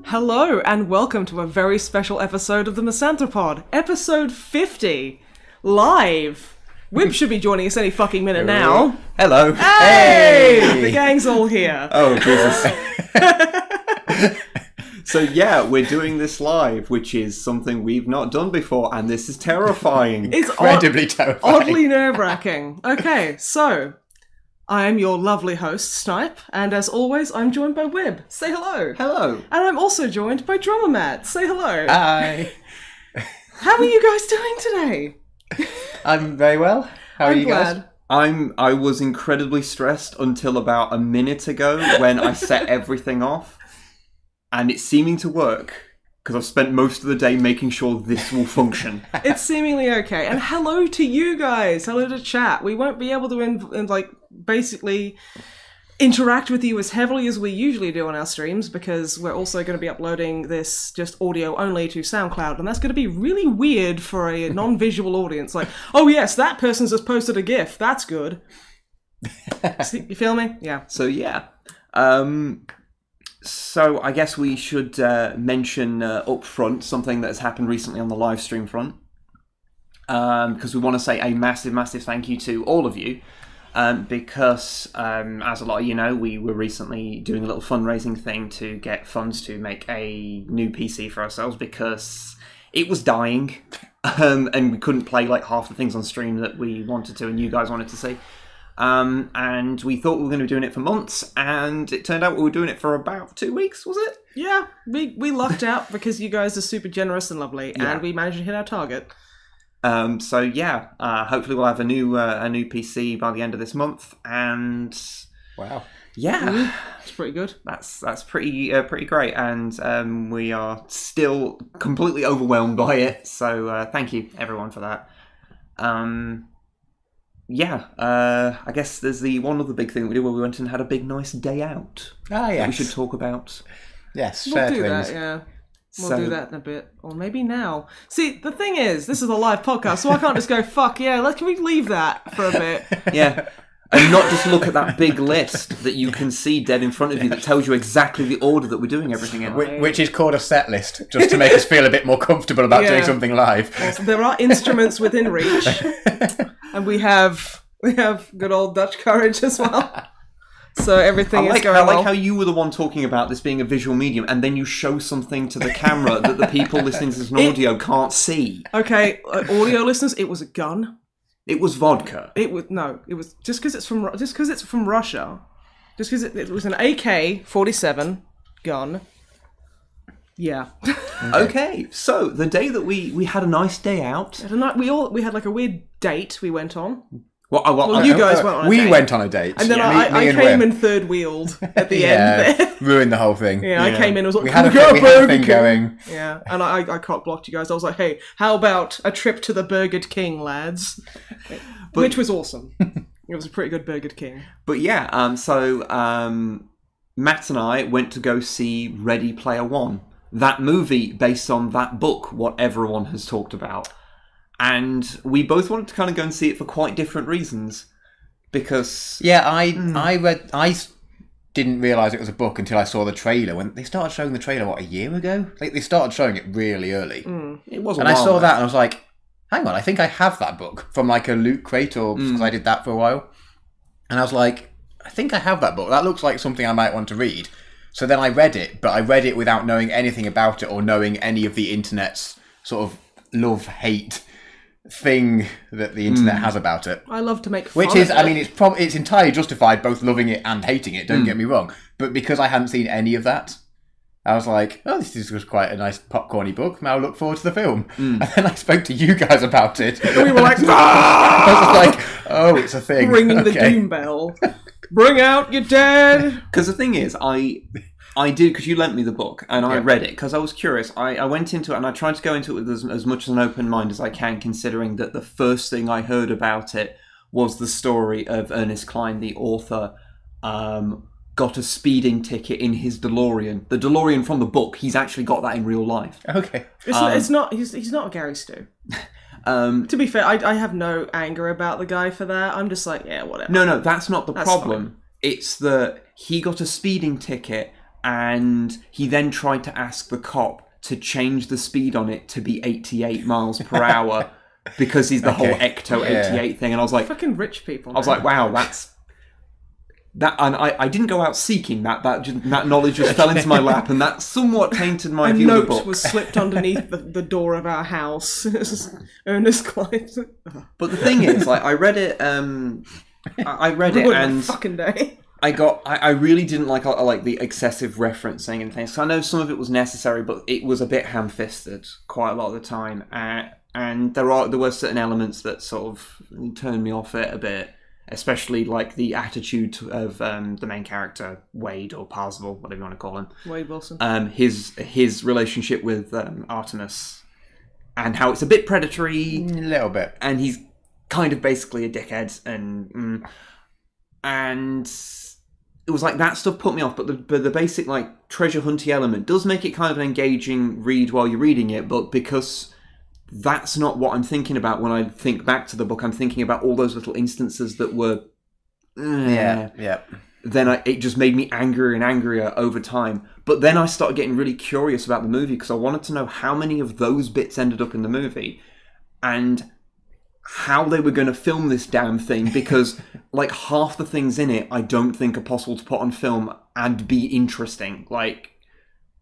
Hello, and welcome to a very special episode of the MisanthroPod, episode 50, live. Wib should be joining us any fucking minute now. Hello. Hey! The gang's all here. Oh, Jesus. So yeah, we're doing this live, which is something we've not done before, and this is terrifying. It's incredibly terrifying. Oddly nerve-wracking. Okay, so I am your lovely host, Snipe, and as always, I'm joined by Wib. Say hello. Hello. And I'm also joined by Drummer Matt. Say hello. Hi. How are you guys doing today? I'm very well. How are you glad. guys? I was incredibly stressed until about a minute ago when I set everything off, and it's seeming to work. Because I've spent most of the day making sure this will function. It's seemingly okay. And hello to you guys. Hello to chat. We won't be able to, basically interact with you as heavily as we usually do on our streams, because we're also going to be uploading this just audio only to SoundCloud, and that's going to be really weird for a non-visual audience. Like, oh yes, that person's just posted a GIF. That's good. See, you feel me? Yeah. So yeah. So I guess we should mention up front something that has happened recently on the live stream front, because we want to say a massive, massive thank you to all of you, because as a lot of you know, we were recently doing a little fundraising thing to get funds to make a new PC for ourselves because it was dying, and we couldn't play like half the things on stream that we wanted to and you guys wanted to see. And we thought we were going to be doing it for months, and it turned out we were doing it for about 2 weeks, was it? Yeah, we lucked out because you guys are super generous and lovely, Yeah. and we managed to hit our target. So yeah, hopefully we'll have a new PC by the end of this month, and wow, yeah, it's pretty good. That's pretty great, and we are still completely overwhelmed by it. So thank you everyone for that. Yeah, I guess there's the one other big thing we did where we went and had a big nice day out. Ah, yes. That we should talk about. Yes, we'll do that. Yeah. We'll do that in a bit. Or maybe now. See, the thing is, this is a live podcast, so I can't just go, fuck yeah, can we leave that for a bit? Yeah. And not just look at that big list that you can see dead in front of you that tells you exactly the order that we're doing everything in. Which is called a set list, just to make us feel a bit more comfortable about doing something live. Also, there are instruments within reach. And we have good old Dutch courage as well. So everything is going well. I like how you were the one talking about this being a visual medium, and then you show something to the camera that the people listening to this in audio can't see. Okay, audio listeners, it was a gun. It was vodka. It was just because it's from Russia. Just because it was an AK-47 gun. Yeah. Okay, so the day that we had a nice day out. We had like a weird date we went on. Well, you guys went on a date. We went on a date. And then I came and third wheeled at the end there. Ruined the whole thing. Yeah, I came in and was like, we had a thing going. Yeah, and I cock-blocked you guys. I was like, hey, how about a trip to the Burger King, lads? Which was awesome. It was a pretty good Burger King. But yeah, so Matt and I went to go see Ready Player One. That movie based on that book, what everyone has talked about. And we both wanted to kind of go and see it for quite different reasons. Because... Yeah, I didn't realise it was a book until I saw the trailer. When they started showing the trailer, a year ago? Like, they started showing it really early. It was And I saw that and I was like, hang on, I think I have that book from like a loot crate, or because I did that for a while. And I was like, I think I have that book. That looks like something I might want to read. So then I read it, but I read it without knowing anything about it or knowing any of the internet's sort of love-hate thing that the internet has about it. I love to make fun Which is, of it. I mean, it's entirely justified both loving it and hating it, don't get me wrong. But because I hadn't seen any of that, I was like, oh, this is just quite a nice popcorny book. Now I look forward to the film. And then I spoke to you guys about it. And we were like, I was like, oh, it's a thing. Ringing the doom bell. Bring out your dead. Because the thing is, I did, because you lent me the book, and I read it, because I was curious. I went into it, and I tried to go into it with as much as an open mind as I can, considering that the first thing I heard about it was the story of Ernest Cline, the author, got a speeding ticket in his DeLorean. The DeLorean from the book, he's actually got that in real life. Okay. He's not a Gary Stu. To be fair, I have no anger about the guy for that. I'm just like, yeah, whatever. No, that's not the problem. Fine. It's that he got a speeding ticket, and he then tried to ask the cop to change the speed on it to be 88 miles per hour because he's the whole Ecto 88 thing. And I was like... Fucking rich people, man. I was like, wow, that's... That, and I didn't go out seeking that. That knowledge just fell into my lap, and that somewhat tainted my view of the book. A note was slipped underneath the door of our house. Ernest Cline. But the thing is, like, I read it. I read it, and fucking day. I really didn't like the excessive referencing and things. So I know some of it was necessary, but it was a bit ham-fisted quite a lot of the time, and there were certain elements that sort of turned me off it a bit. Especially like the attitude of the main character, Wade, or Parzival, whatever you want to call him. Wade Wilson. His relationship with Artemis, and how it's a bit predatory. A little bit. And he's kind of basically a dickhead, and it was like that stuff put me off. But the basic like treasure hunty element does make it kind of an engaging read while you're reading it, but because that's not what I'm thinking about when I think back to the book. I'm thinking about all those little instances that were... Then it just made me angrier and angrier over time. But then I started getting really curious about the movie because I wanted to know how many of those bits ended up in the movie and how they were going to film this damn thing, because like half the things in it I don't think are possible to put on film and be interesting. Like...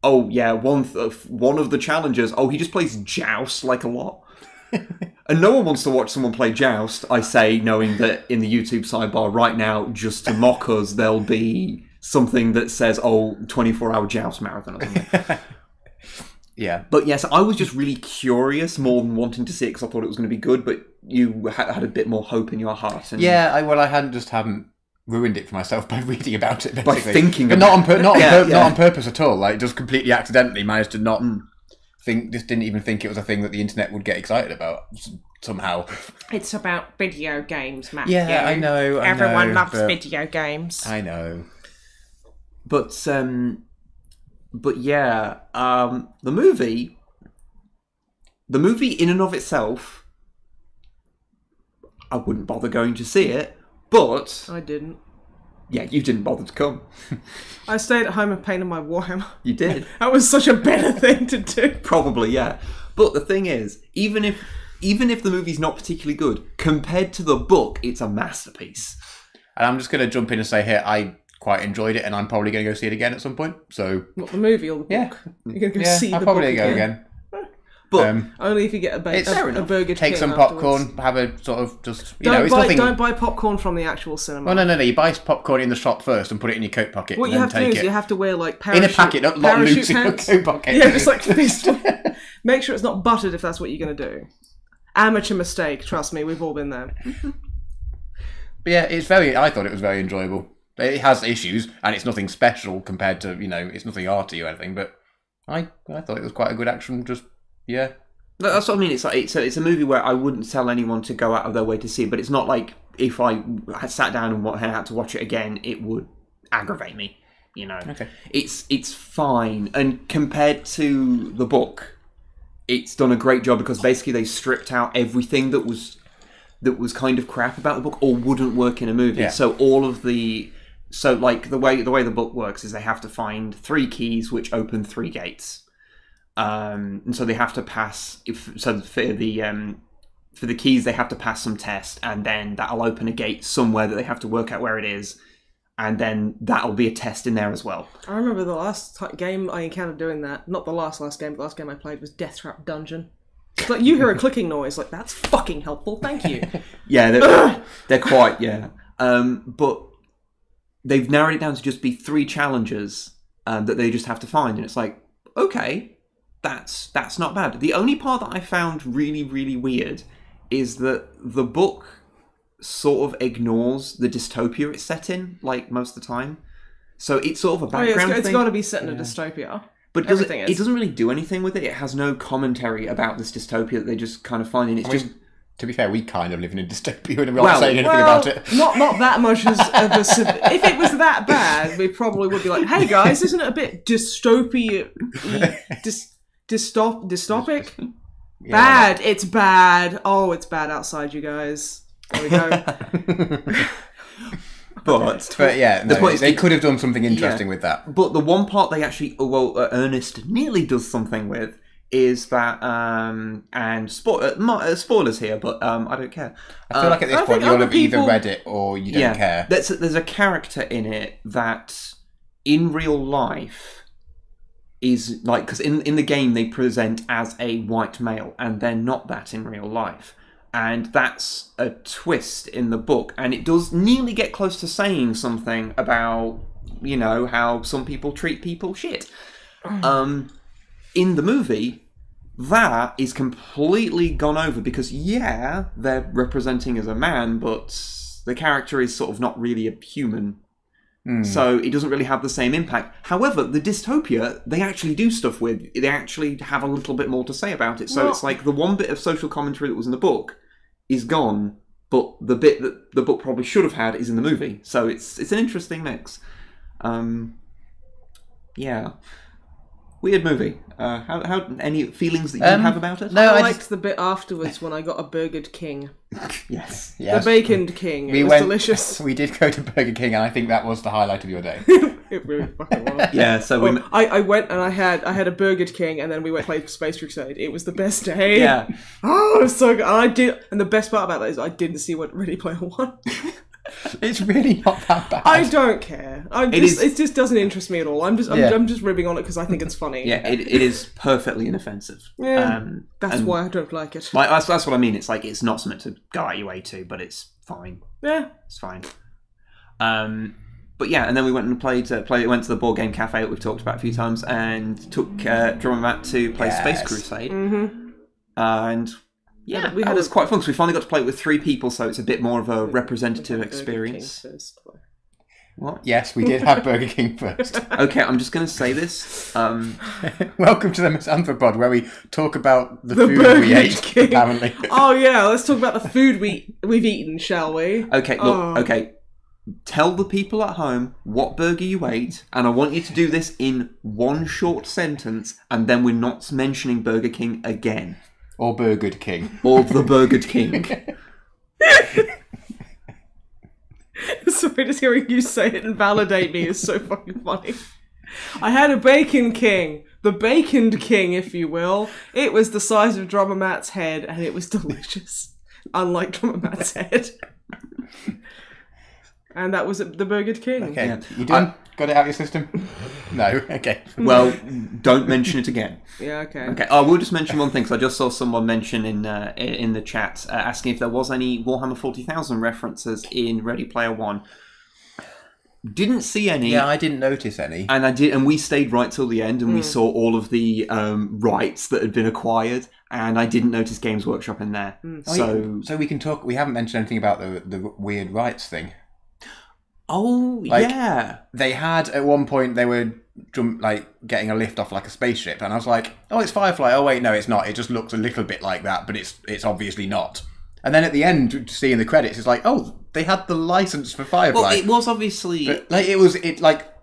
Oh, yeah, one of the challenges, he just plays Joust, like, a lot. And no one wants to watch someone play Joust, I say, knowing that in the YouTube sidebar right now, just to mock us, there'll be something that says, 24-hour Joust marathon or something. Yeah. But yes, I was just really curious more than wanting to see it because I thought it was going to be good, but you had a bit more hope in your heart. And Yeah, I haven't ruined it for myself by reading about it, basically. by thinking but about it. not on purpose at all. Like, just completely accidentally managed to not didn't even think it was a thing that the internet would get excited about somehow. It's about video games, Matthew. Yeah, I know. Everyone loves video games. I know. But yeah, the movie in and of itself, I wouldn't bother going to see it, but I didn't. Yeah, you didn't bother to come. I stayed at home and painted my Warhammer. You did. That was such a better thing to do. Probably, yeah. But the thing is, even if the movie's not particularly good, compared to the book, it's a masterpiece. And I'm just going to jump in and say here, I quite enjoyed it, and I'm probably going to go see it again at some point. So, what, the movie or the book? Yeah. You're going to go see the I'll book probably go again. But only if you get a Burger King. Take some afterwards. popcorn, have a sort of just Don't buy popcorn from the actual cinema. Oh no! You buy popcorn in the shop first and put it in your coat pocket. What and you then have to do take is it you have to wear like parachute, in a packet, not loose in your coat pocket. Yeah, just like fist. Make sure it's not buttered if that's what you're going to do. Amateur mistake. Trust me, we've all been there. But yeah, I thought it was very enjoyable. It has issues, and it's nothing special compared to it's nothing arty or anything. But I thought it was quite a good action. Just yeah. That's what I mean. It's like it's a movie where I wouldn't tell anyone to go out of their way to see, but it's not like if I had sat down and had to watch it again, it would aggravate me. Okay. It's fine, and compared to the book, it's done a great job because basically they stripped out everything that was kind of crap about the book or wouldn't work in a movie. Yeah. So all of the like the way the book works is they have to find 3 keys which open 3 gates. And so they have to pass. For the keys, they have to pass some test, and then that'll open a gate somewhere that they have to work out where it is, and then that'll be a test in there as well. I remember the last game I encountered doing that. Not the last game. The last game I played was Death Trap Dungeon. It's like you hear a clicking noise, like that's fucking helpful. Thank you. Yeah, they're quite but they've narrowed it down to just be 3 challenges that they just have to find, and it's like okay. That's not bad. The only part that I found really, really weird is that the book sort of ignores the dystopia it's set in, like, most of the time. So it's sort of a background thing. It's got to be set in a dystopia. But it doesn't really do anything with it. It has no commentary about this dystopia that they just kind of find, and it's just... To be fair, we kind of live in a dystopia and we're not saying anything about it. Not that much as of a... If it was that bad, we probably would be like, hey guys, isn't it a bit dystopic? Yeah. Bad. It's bad. Oh, it's bad outside, you guys. There we go. But yeah, they could have done something interesting with that. But the one part they actually, Ernest nearly does something with is that, and spoilers here, but I don't care. I feel like at this point you'll have either read it or you don't care. There's a character in it that, in real life, is like, because in the game they present as a white male, and they're not that in real life. And that's a twist in the book, and it does nearly get close to saying something about, how some people treat people shit. In the movie, that is completely gone over because, they're representing as a man, but the character is sort of not really a human. So it doesn't really have the same impact. However, the dystopia, they actually do stuff with. They actually have a little bit more to say about it. So it's like the one bit of social commentary that was in the book is gone, but the bit that the book probably should have had is in the movie. So it's an interesting mix. Weird movie. How any feelings that you have about it? No, I liked the bit afterwards when I got a Burger King. Yes. The Bacon King. It was delicious. We did go to Burger King, and I think that was the highlight of your day. It really fucking was. Yeah, so I went and I had a Burger King, and then we went to play Space Crusade. It was the best day. Yeah. Oh, it was so good. And the best part about that is I didn't see what Ready Player One. It's really not that bad. I don't care. It just doesn't interest me at all. I'm just ribbing on it because I think it's funny. Yeah, it is perfectly inoffensive. Yeah, that's why I don't like it. That's what I mean. It's like it's not something to go out your way to, but it's fine. Yeah, it's fine. But yeah, and then we went and went to the board game cafe that we've talked about a few times, and took Drum and Matt to play Space Crusade. And yeah, that was quite fun because we finally got to play it with 3 people, so it's a bit more of a representative experience. What? Yes, we did have Burger King first. Okay, I'm just going to say this. Welcome to the MisanthroPod, where we talk about the food Burger we ate, King. apparently. Oh yeah, let's talk about the food we've eaten, shall we? Okay, look, okay. Tell the people at home what burger you ate, and I want you to do this in one short sentence, and then we're not mentioning Burger King again. Or Burger King. Or the Burger King. Sorry, just hearing you say it and validate me is so fucking funny. I had a Bacon King. The Baconed King, if you will. It was the size of Drummer Matt's head, and it was delicious. Unlike Drummer Matt's head. And that was the Burger King. Okay, Yeah. you done? Got it out of your system? No? Okay. Well, don't mention it again. Yeah, okay. Okay, I will just mention one thing, because I just saw someone mention in the chat, asking if there was any Warhammer 40,000 references in Ready Player One. Didn't see any. Yeah, I didn't notice any. And we stayed right till the end, and we saw all of the rights that had been acquired, and I didn't notice Games Workshop in there. So we can talk. We haven't mentioned anything about the weird rights thing. Oh, Like, yeah. They had, at one point, they were getting a lift off like a spaceship, and I was like, oh, it's Firefly. Oh, wait, no, it's not. It just looks a little bit like that, but it's obviously not. And then at the end, seeing the credits, it's like, oh, they had the license for Firefly. Well, it was obviously... But,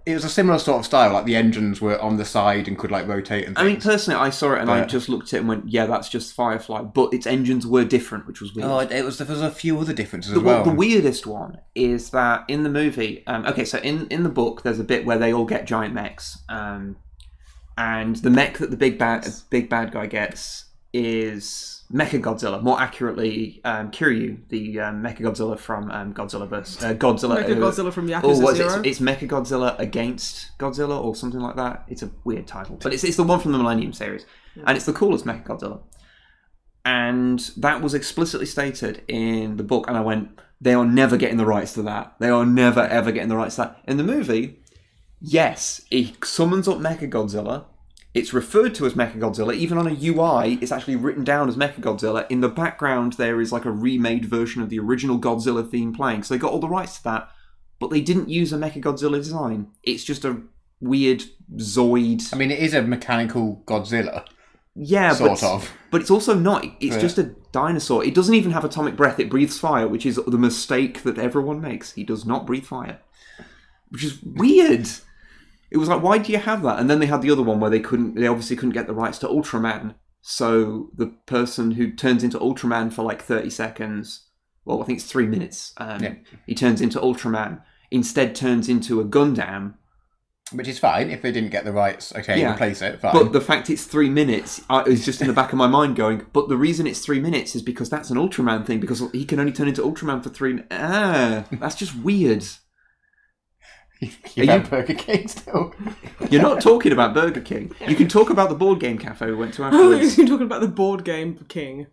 it was a similar sort of style. Like, the engines were on the side and could, rotate and things. I mean, personally, I saw it and I just looked at it and went, yeah, that's just Firefly. But its engines were different, which was weird. Oh, there was a few other differences as well. The weirdest one is that in the movie... okay, so in the book, there's a bit where they all get giant mechs. And the mech that the big bad guy gets is... Mechagodzilla, more accurately, Kiryu, the Mechagodzilla from Godzilla Godzilla. Mechagodzilla from Yakuza Zero? It's Mechagodzilla against Godzilla or something like that. It's a weird title, but it's the one from the Millennium series, and it's the coolest Mechagodzilla. And that was explicitly stated in the book, and I went, they are never getting the rights to that. They are never ever getting the rights to that. In the movie, yes, he summons up Mechagodzilla. It's referred to as Mechagodzilla. Even on a UI, it's actually written down as Mechagodzilla. In the background, there is a remade version of the original Godzilla theme playing. So they got all the rights to that, but they didn't use a Mechagodzilla design. It's just a weird Zoid. I mean, it is a mechanical Godzilla. Yeah, sort of. But it's also not. It's just a dinosaur. It doesn't even have atomic breath. It breathes fire, which is the mistake that everyone makes. He does not breathe fire. Which is weird. It was like, why do you have that? And then they had the other one where they obviously couldn't get the rights to Ultraman. So the person who turns into Ultraman for 30 seconds, well, I think it's 3 minutes, he turns into Ultraman, instead turns into a Gundam. Which is fine, if they didn't get the rights, replace it, fine. But the fact it's 3 minutes is just in the back of my mind going, but the reason it's 3 minutes is because that's an Ultraman thing, because he can only turn into Ultraman for 3 minutes. That's just weird. You have Burger King still? You're not talking about Burger King. You can talk about the board game cafe we went to Oh, afterwards. you're talking about the board game king.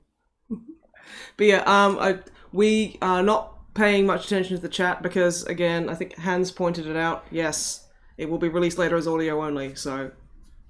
But yeah, we are not paying much attention to the chat because, again, I think Hans pointed it out. Yes, it will be released later as audio only, so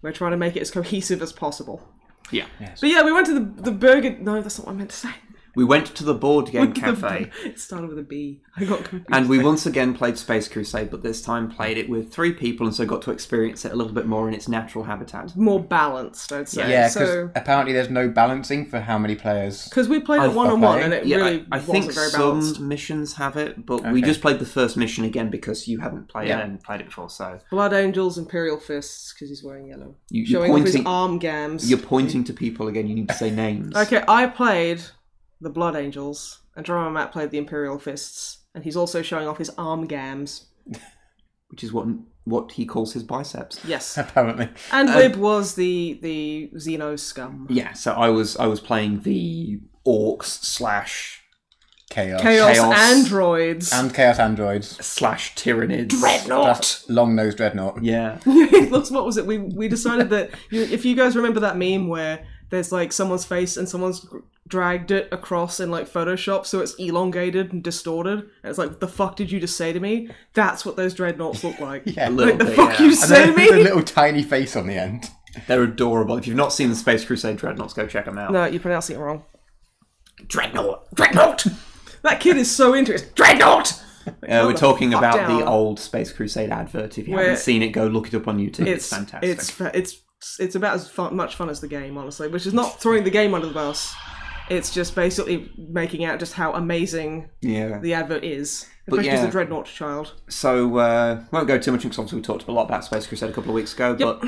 we're trying to make it as cohesive as possible. Yeah. Yes. But yeah, we went to the burger... No, that's not what I meant to say. We went to the board game cafe. It started with a B. I got confused. And we once again played Space Crusade, but this time played it with 3 people, and so got to experience it a little bit more in its natural habitat. More balanced, I'd say. Yeah, because apparently there's no balancing for how many players... Because we played it one-on-one, and it really I wasn't think very balanced. some missions have it, but we just played the first mission again because you hadn't played it and played it before, so... Blood Angels, Imperial Fists, because he's wearing yellow. You're Showing off his arm gams. You're pointing to people again, you need to say names. Okay, I played the Blood Angels, and Drummer Matt played the Imperial Fists, and he's also showing off his arm gams. Which is what he calls his biceps. Yes. Apparently. And Lib was the Xeno scum. Yeah, so I was playing the orcs / Chaos androids. and Chaos androids / Tyranids. Dreadnought! Long-nosed Dreadnought. Yeah. What was it? We decided that if you guys remember that meme where there's like someone's face and someone's dragged it across in like Photoshop, so it's elongated and distorted. And it's like, what the fuck did you just say to me? That's what those dreadnoughts look like. Yeah, like, the fuck you say to me? The little tiny face on the end. They're adorable. If you've not seen the Space Crusade dreadnoughts, go check them out. No, you're pronouncing it wrong. Dreadnought. That kid is so into it. Dreadnought. We're talking fuck about down. the old Space Crusade advert. If you haven't seen it, go look it up on YouTube. It's fantastic. It's about as much fun as the game, honestly. Which is not throwing the game under the bus. It's just basically making out just how amazing the advert is. Especially as a Dreadnought child. So, won't go too much because obviously we talked a lot about Space Crusade a couple of weeks ago. But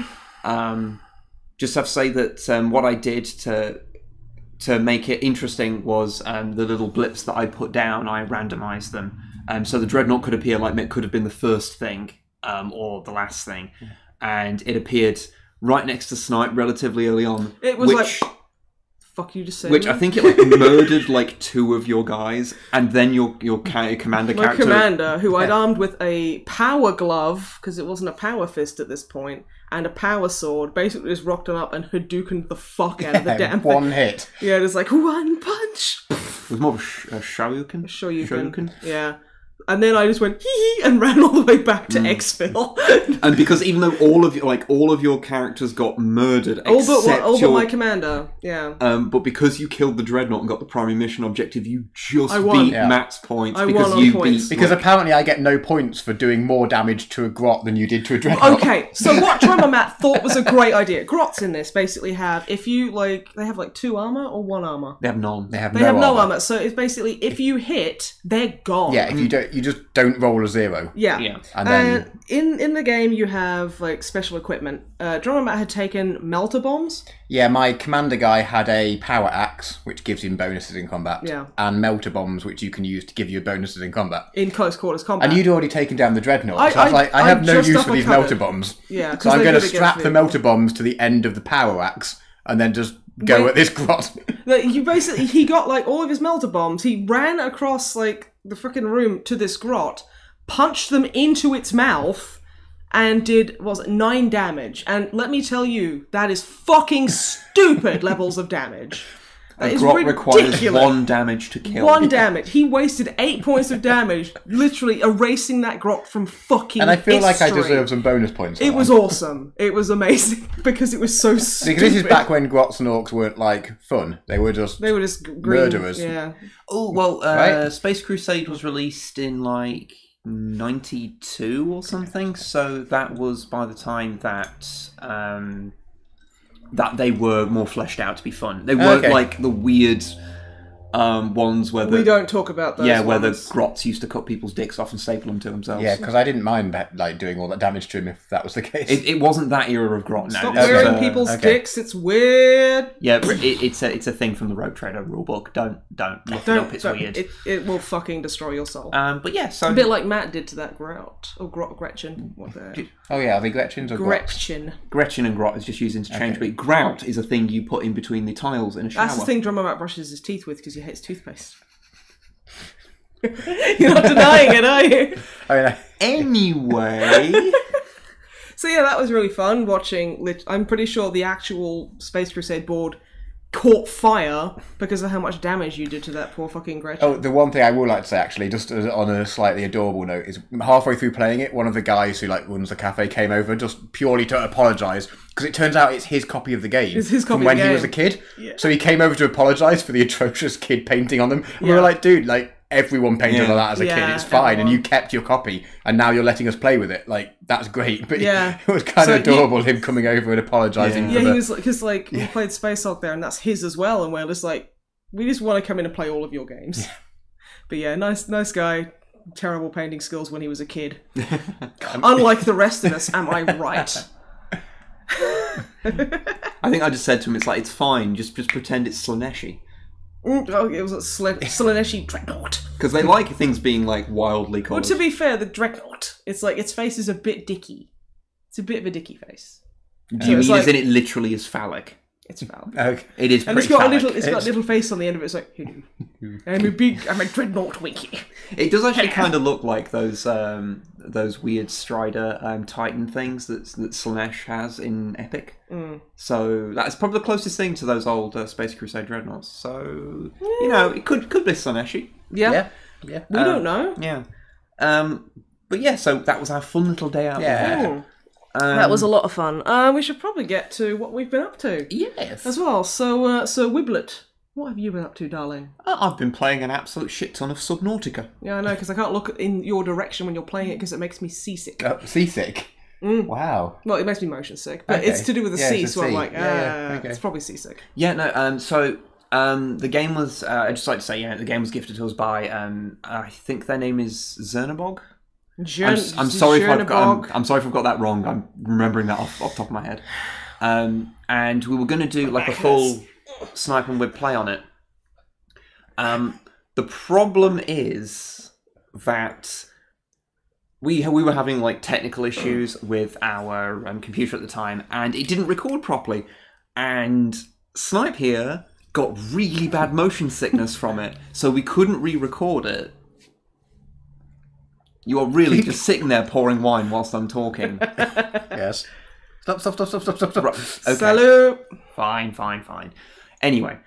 just have to say that what I did to make it interesting was the little blips that I put down, I randomised them. So the Dreadnought could appear like it could have been the first thing or the last thing. And it appeared right next to Snipe relatively early on. It was like... Fuck you just said. Which I think it like murdered like 2 of your guys, and then your commander My character. commander, who I'd armed with a power glove, because it wasn't a power fist at this point, and a power sword, basically just rocked him up and Hadoukened the fuck out of the damn thing. One hit. Yeah, just like, one punch! It was more of a Shoryuken. Shoryuken. Yeah. And then I just went hee and ran all the way back to Exfil. And because even though all of your characters got murdered, all but my commander, yeah. But because you killed the Dreadnought and got the primary mission objective, you just beat Matt's points because apparently I get no points for doing more damage to a Grot than you did to a Dreadnought. Okay, so what Drummer Matt thought was a great idea. Grots in this basically have, if you like, they have like 2 armor or 1 armor. They have none. They have no armor. So it's basically if you hit, they're gone. Yeah, if you don't. You just don't roll a 0. Yeah. And then in the game you have like special equipment. Drummer Matt had taken melter bombs. Yeah, my commander guy had a power axe, which gives him bonuses in combat. Yeah. And melter bombs, which you can use to give you bonuses in combat. In close quarters combat. And you'd already taken down the Dreadnought. So I was like, I have no use for these melter bombs. Yeah. So I'm going to strap the melter bombs to the end of the power axe and then just go at this Grot. He got like all of his melter bombs. He ran across like the freaking room to this Grot, punched them into its mouth, and did 9 damage. And let me tell you, that is fucking stupid levels of damage. A Grot requires 1 damage to kill. 1 damage. He wasted 8 points of damage, literally erasing that Grot from fucking And I feel like I history. deserve some bonus points. It was awesome. It was amazing because it was so stupid. Because this is back when Grots and Orcs weren't like fun. They were just green, murderers. Yeah. Oh well, Space Crusade was released in like 92 or something. So that was by the time that that they were more fleshed out to be fun. They weren't like the weird ones where we don't talk about those. Yeah, where the Grots used to cut people's dicks off and staple them to themselves. Yeah, because I didn't mind like doing all that damage to him if that was the case. It wasn't that era of Grot. No, Stop wearing people's dicks. It's weird. Yeah, it's a thing from the Rogue Trader rulebook. Don't look it up. It's weird. It will fucking destroy your soul. But yeah, so a bit like Matt did to that Grout or Gretchen. What the? Oh yeah, are they Gretchens or Gretchen? Gretchen and Grot is just used interchangeably. Grout is a thing you put in between the tiles in a shower. That's the thing Drummer Matt brushes his teeth with because he hates toothpaste. You're not denying it, are you? I mean, anyway. So yeah, that was really fun watching. I'm pretty sure the actual Space Crusade board caught fire because of how much damage you did to that poor fucking Gretchen. Oh, the one thing I would like to say, actually, just on a slightly adorable note, is halfway through playing it, one of the guys who like runs the cafe came over just purely to apologise because it turns out it's his copy of the game. It's his copy from when of the he game. was a kid. Yeah. So he came over to apologise for the atrocious kid painting on them. And we were like, dude, like everyone painted like that as a kid. It's fine, and you kept your copy, and now you're letting us play with it. Like that's great. But it was kind of adorable him coming over and apologising. Yeah, he was because like we played Space Hulk there, and that's his as well. And we're just like, we just want to come in and play all of your games. Yeah. But yeah, nice guy. Terrible painting skills when he was a kid. Unlike the rest of us, am I right? I think I just said to him, it's like, it's fine, just pretend it's Slaneshi. Oh, it was a Slaneshi Dreadnought. Because they like things being like wildly coloured. Well, to be fair, the Dreadnought, it's like its face is a bit dicky. It's a bit of a dicky face. Do you mean as in it literally is phallic? It's phallic. Okay. It is pretty phallic. phallic. It's got a little face on the end of it. It's like, I'm a Dreadnought Winky. It does actually kind of look like those those weird Strider Titan things that Slaanesh has in Epic. So that's probably the closest thing to those old Space Crusade Dreadnoughts. So you know, it could be Slaanesh-y. Yeah. Yeah. We don't know. Yeah. But yeah, so that was our fun little day out there. That was a lot of fun. We should probably get to what we've been up to. Yes. As well. So Wiblet, what have you been up to, darling? I've been playing an absolute shit ton of Subnautica. Yeah, I know, because I can't look in your direction when you're playing it because it makes me seasick. Seasick? Wow. Well, it makes me motion sick, but Okay. it's to do with the sea, it's a so I'm sea. like, Okay. it's probably seasick. Yeah, no, so the game was, I'd just like to say, the game was gifted to us by, I think their name is Zernabog? I'm sorry if I've got that wrong. I'm remembering that off the top of my head. And we were going to do like a full Snipe and Whip play on it. The problem is that we were having like technical issues with our computer at the time, and it didn't record properly. And Snipe here got really bad motion sickness from it, so we couldn't re-record it. You are really just sitting there pouring wine whilst I'm talking. Yes. Stop. Right, okay. Salut! Fine. Anyway,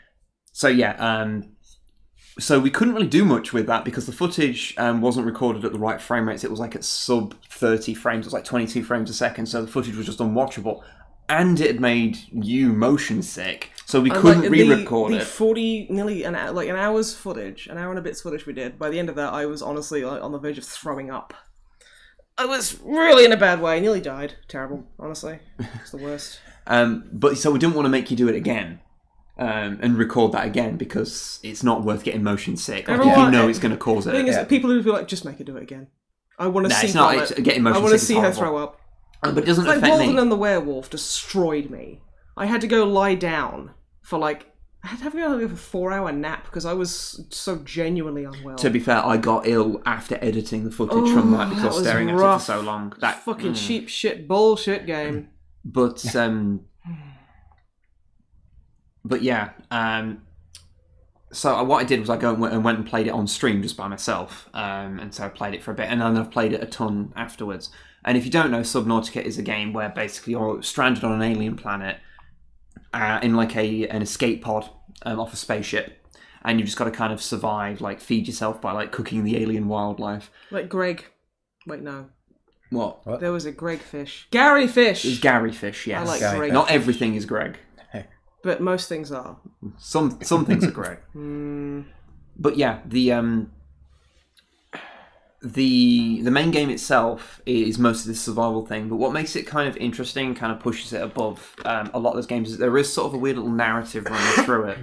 so yeah, so we couldn't really do much with that because the footage wasn't recorded at the right frame rates. It was like at sub 30 frames. It was like 22 frames a second, so the footage was just unwatchable. And it had made you motion sick, so we couldn't re-record it. Nearly an hour's footage, an hour and a bit's footage we did. By the end of that, I was honestly on the verge of throwing up. I was really in a bad way. Nearly died. Terrible, honestly. It's the worst. But so we didn't want to make you do it again. And record that again because it's not worth getting motion sick. Like, if you know it's going to cause it. The thing is, people who feel like, just make her do it again. I want to see it's not. It's getting motion sick. I want to see her throw up. But it doesn't affect Walden me. and the Werewolf destroyed me. I had to go lie down for I had to have a 4-hour nap because I was so genuinely unwell. To be fair, I got ill after editing the footage from that because I was staring at it for so long. That fucking cheap shit bullshit game. But yeah. So what I did was I went and played it on stream just by myself, and so I played it for a bit, and then I've played it a ton afterwards. And if you don't know, Subnautica is a game where basically you're stranded on an alien planet in like an escape pod off a spaceship, and you've just got to kind of survive, like feed yourself by like cooking the alien wildlife. Like Greg. Wait, no. What? There was a Greg fish. Gary fish! It's Gary fish, yes. I like Gary Greg. fish. Not everything is Greg. But most things are. Some things are Greg. But yeah, the main game itself is mostly the survival thing, but what makes it kind of interesting, kind of pushes it above a lot of those games, is there is sort of a weird little narrative running through it.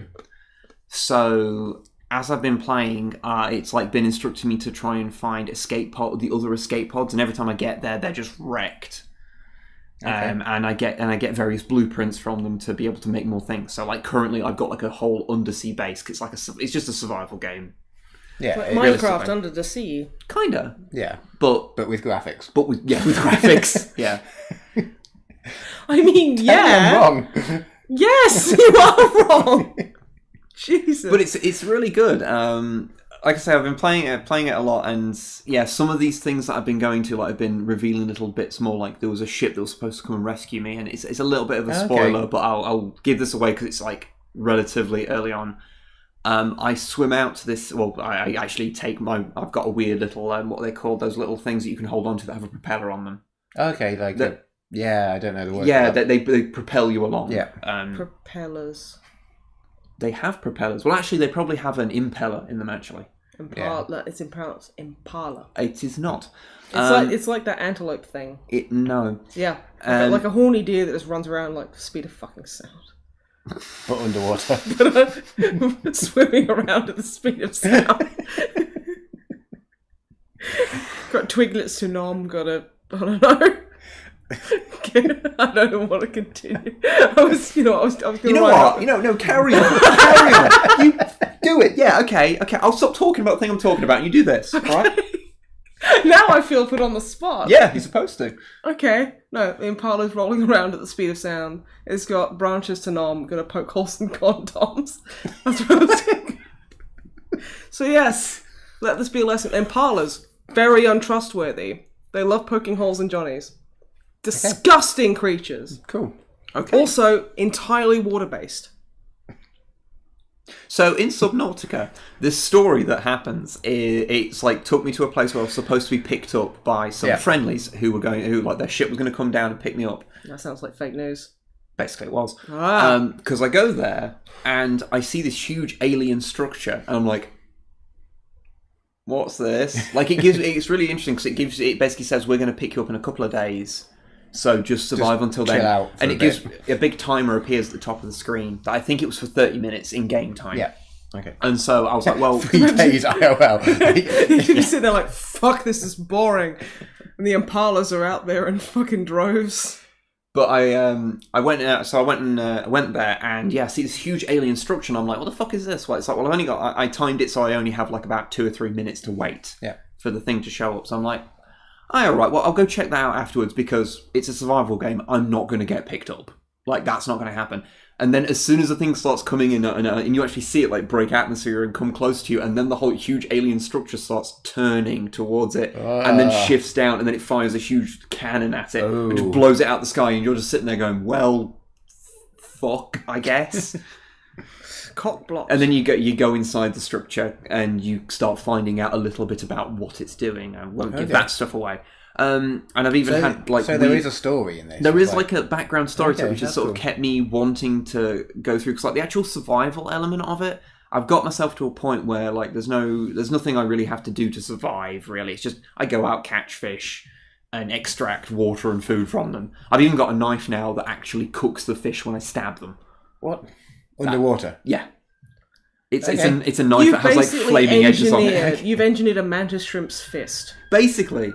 So as I've been playing, it's like been instructing me to try and find the other escape pods, and every time I get there, they're just wrecked. Okay. And I get various blueprints from them to be able to make more things. So like currently, I've got like a whole undersea base. Cause it's just a survival game. Yeah, like Minecraft under the sea. Kinda. Yeah, but with graphics. But with graphics. Yeah. I mean, yeah. I'm wrong. Yes, you are wrong. Jesus. But it's really good. Like I say, I've been playing it a lot, and yeah, some of these things that I've been going to, like, I've been revealing little bits more. Like there was a ship that was supposed to come and rescue me, and it's a little bit of a spoiler, but I'll give this away because it's like relatively early on. I swim out to this. Well, I actually I've got a weird little what are they called? Those little things that you can hold on to that have a propeller on them. Okay, like I don't know the word. Yeah, they propel you along. Yeah, propellers. They have propellers. Well, actually, they probably have an impeller in them. Actually, It's impala. It is not. It's like that antelope thing. No. Yeah, like a horny deer that just runs around like the speed of fucking sound. But underwater. Swimming around at the speed of sound. Got twiglets to nom. Got a. I don't know. I don't want to continue. I was going to. No, carry on. Carry on. You do it. Yeah, okay. I'll stop talking about the thing I'm talking about. You do this, right? Now I feel put on the spot. Yeah, you're supposed to. Okay. No, the Impala's rolling around at the speed of sound. It's got branches to nom. Gonna poke holes in condoms. That's what I was saying. So yes, let this be a lesson. Impalas, very untrustworthy. They love poking holes in Johnnies. Disgusting creatures. Cool. Okay. Also, entirely water-based. So in Subnautica, this story that happens, it's like took me to a place where I was supposed to be picked up by some friendlies who like their ship was going to come down and pick me up. That sounds like fake news. Basically, it was. Because I go there and I see this huge alien structure, and I'm like, "What's this?" Like it's really interesting because it basically says we're going to pick you up in a couple of days. So just survive until then. Out and it gives a big timer appears at the top of the screen. I think it was for 30 minutes in game time. Yeah. Okay. And so I was like, well... 3 days IOL. You sit there like, fuck, this is boring. And the impalas are out there in fucking droves. But I went out, so I went there, and I see this huge alien structure, and I'm like, what the fuck is this? Well, it's like, well, I timed it so I only have like about 2 or 3 minutes to wait for the thing to show up. So I'm like, all right, well, I'll go check that out afterwards because it's a survival game. I'm not going to get picked up. Like, that's not going to happen. And then as soon as the thing starts coming in and you actually see it, like, break atmosphere and come close to you, and then the whole huge alien structure starts turning towards it and then shifts down, and then it fires a huge cannon at it and just blows it out the sky, and you're just sitting there going, well, fuck, I guess. Cock block. And then you go inside the structure and you start finding out a little bit about what it's doing. I won't give that stuff away. And I've even had like there is a story in this. There is like a background story to it, which has sort of kept me wanting to go through because like the actual survival element of it, I've got myself to a point where like there's nothing I really have to do to survive. Really, it's just I go out, catch fish, and extract water and food from them. I've even got a knife now that actually cooks the fish when I stab them. What? Underwater? Yeah. It's a knife that has like flaming edges on it. You've engineered a mantis shrimp's fist. Basically.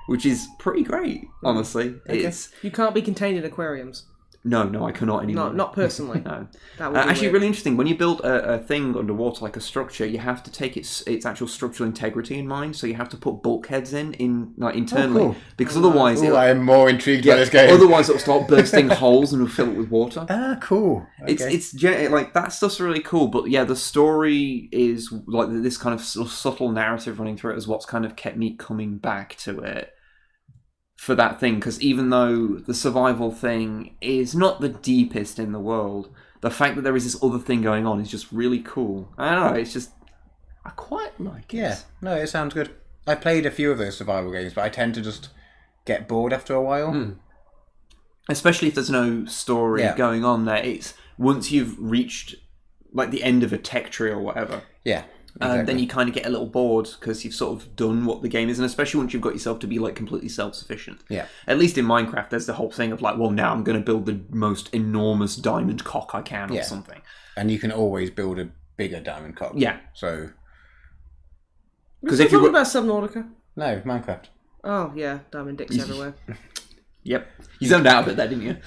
Which is pretty great, honestly. Okay. You can't be contained in aquariums. No, I cannot anymore. Not personally. No. That would be actually, weird. really interesting. When you build a thing underwater, like a structure, you have to take its actual structural integrity in mind. So you have to put bulkheads in like internally, because otherwise, I am more intrigued by this game. Otherwise, it'll start bursting holes and it'll fill it with water. Ah, cool. Okay. It's like that stuff's really cool. But yeah, the story is like this kind of subtle narrative running through it is what's kind of kept me coming back to it. For that thing, because even though the survival thing is not the deepest in the world, the fact that there is this other thing going on is just really cool. I don't know, it's just... I quite like it. Yeah, no, it sounds good. I've played a few of those survival games, but I tend to just get bored after a while. Especially if there's no story going on there. It's once you've reached like the end of a tech tree or whatever. Yeah. Exactly. Then you kind of get a little bored because you've sort of done what the game is, and especially once you've got yourself to be like completely self-sufficient. Yeah. At least in Minecraft, there's the whole thing of like, well, now I'm going to build the most enormous diamond cock I can or something. And you can always build a bigger diamond cock. Yeah. So. Because if you talking about Subnautica. No, Minecraft. Oh yeah, diamond dicks everywhere. Yep. You zoned out a bit there, didn't you?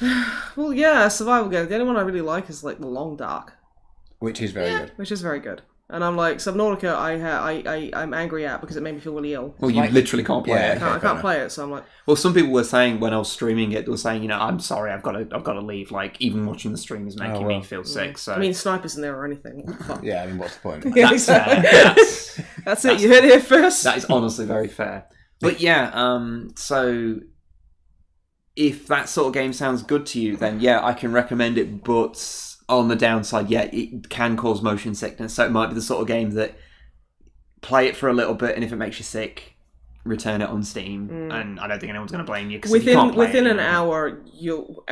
Well, yeah, survival game. The only one I really like is like the Long Dark, which is very good. Which is very good. And I'm like, Subnautica, I'm angry at because it made me feel really ill. Well, you literally can't play it. I can't play it, so I'm like... Well, some people were saying when I was streaming it, they were saying, you know, I'm sorry, I've got to leave. Like, even watching the stream is making me feel sick. So I mean, Snipe isn't there or anything. Yeah, I mean, what's the point? That's fair. That's it, you heard it here first. That is honestly very fair. But yeah, so if that sort of game sounds good to you, then yeah, I can recommend it, but... On the downside, yeah, it can cause motion sickness, so it might be the sort of game that play it for a little bit, and if it makes you sick, return it on Steam. And I don't think anyone's going to blame you because within an hour you'll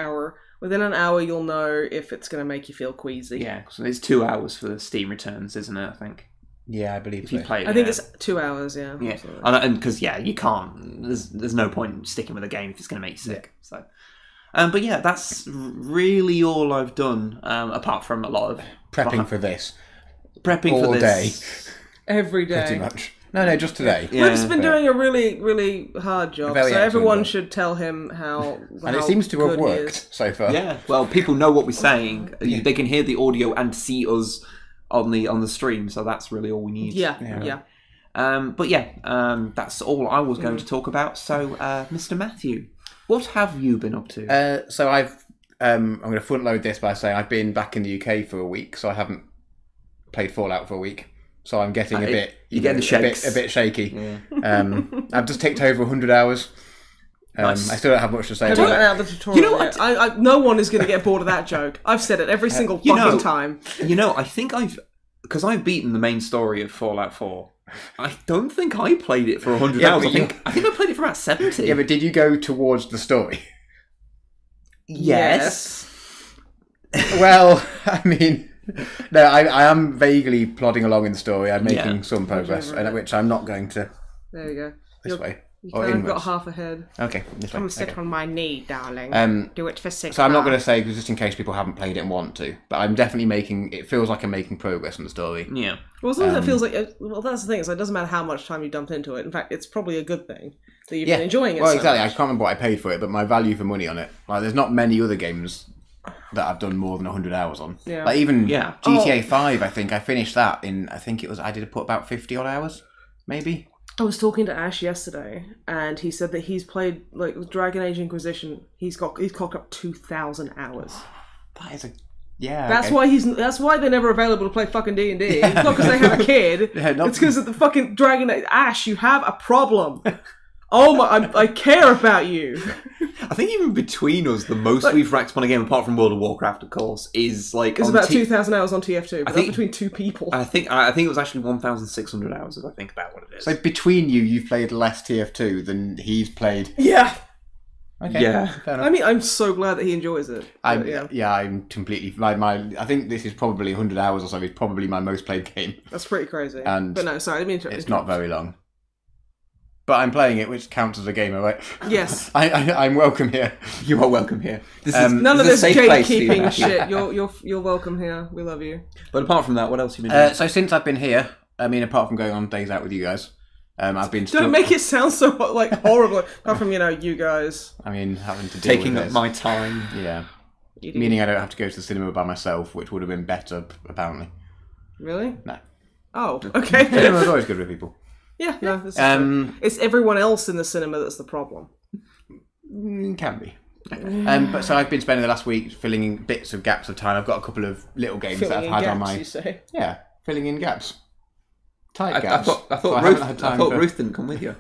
know if it's going to make you feel queasy. Yeah, so it's 2 hours for the Steam returns, isn't it? I think. Yeah, I believe if you play it, I think it's 2 hours. Yeah. Yeah, and because you can't. There's no point sticking with a game if it's going to make you sick. So. But yeah, that's really all I've done, apart from a lot of... Prepping for this. Prepping all for this. Day. Every day. Pretty much. No, just today. Yeah. Luke's been doing a really, really hard job, so everyone should tell him how and it seems to have worked so far. Yeah, well, people know what we're saying. They can hear the audio and see us on the stream, so that's really all we need. Yeah. But yeah, that's all I was going to talk about. So, Mr. Matthew... What have you been up to? So I'm going to front load this by saying I've been back in the UK for a week, so I haven't played Fallout for a week. so I'm getting a bit. You're getting the shakes. A bit shaky. Yeah. I've just ticked over 100 hours. Nice. I still don't have much to say. Talking about the tutorial. You know what? Yet. No one is going to get bored of that joke. I've said it every single fucking time. I think because I've beaten the main story of Fallout 4. I don't think I played it for 100 hours. I think I played it for about 70. Yeah, but did you go towards the story? Yes. Well, I mean, no, I am vaguely plodding along in the story. I'm making some progress, which I'm not going to. There you go. This way. You kind of got half ahead. Okay, this way. Come sit on my knee, darling. Do it for 6 So I'm not going to say, just in case people haven't played it and want to, but I'm definitely it feels like I'm making progress in the story. Yeah. Well, as long as it feels like, that's the thing, so it doesn't matter how much time you dump into it. In fact, it's probably a good thing that you've been enjoying it. Well, so exactly. much. I can't remember what I paid for it, but my value for money on it, like, there's not many other games that I've done more than 100 hours on. Yeah. Like, even GTA 5, I think I finished that in, I did put about 50 odd hours, maybe. I was talking to Ash yesterday, and he said that he's played with Dragon Age Inquisition. He's cocked up 2,000 hours. That is That's why they're never available to play fucking D&D. It's not because they have a kid. It's because of the fucking Dragon Age. Ash, you have a problem. Oh my! I care about you. I think even between us, the most we've racked up on a game, apart from World of Warcraft, of course, is it's about 2,000 hours on TF2. But I think between two people. I think it was actually 1,600 hours. If I think about what it is. So between you've played less TF2 than he's played. Yeah. Okay. Yeah. Fair enough. I mean, I'm so glad that he enjoys it. I'm completely I think this is probably 100 hours or so. It's probably my most played game. That's pretty crazy. But no, sorry, I didn't mean to. It's not very long. But I'm playing it, which counts as a gamer, right? Yes. I'm welcome here. You are welcome here. None of this gatekeeping shit. You're welcome here. We love you. But apart from that, what else have you been doing? So since I've been here, I mean, apart from going on days out with you guys, I've been. Don't make it sound so horrible. Apart from you guys. I mean, having to deal taking with up my time. Yeah. Meaning I don't have to go to the cinema by myself, which would have been better, apparently. Really? No. Oh, okay. Cinema's always good with people. Yeah, no, this is true. It's everyone else in the cinema that's the problem. Can be. But so I've been spending the last week filling in bits of gaps of time. I've got a couple of little games that I've had on my. You say? Yeah, filling in gaps. Tight gaps. I thought Ruth didn't come with you.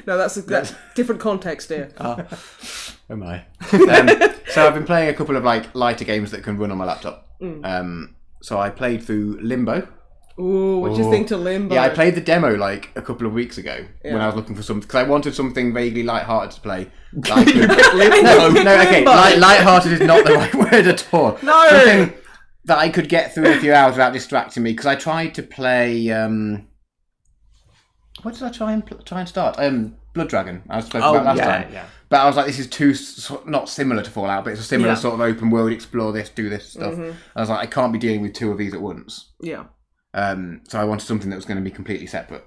No, that's different context here. Oh my. So I've been playing a couple of lighter games that can run on my laptop. So I played through Limbo. Ooh, what do you think to Limbo? Yeah, I played the demo a couple of weeks ago when I was looking for something, because I wanted something vaguely light-hearted to play. Light-hearted is not the right word at all. No! Something that I could get through in a few hours without distracting me, because I tried to play... what did I try and start? Blood Dragon, I spoke about last time. Yeah. But I was like, this is too, not similar to Fallout, but it's a similar sort of open world, explore this, do this stuff. I was like, I can't be dealing with two of these at once. Yeah. So I wanted something that was going to be completely separate.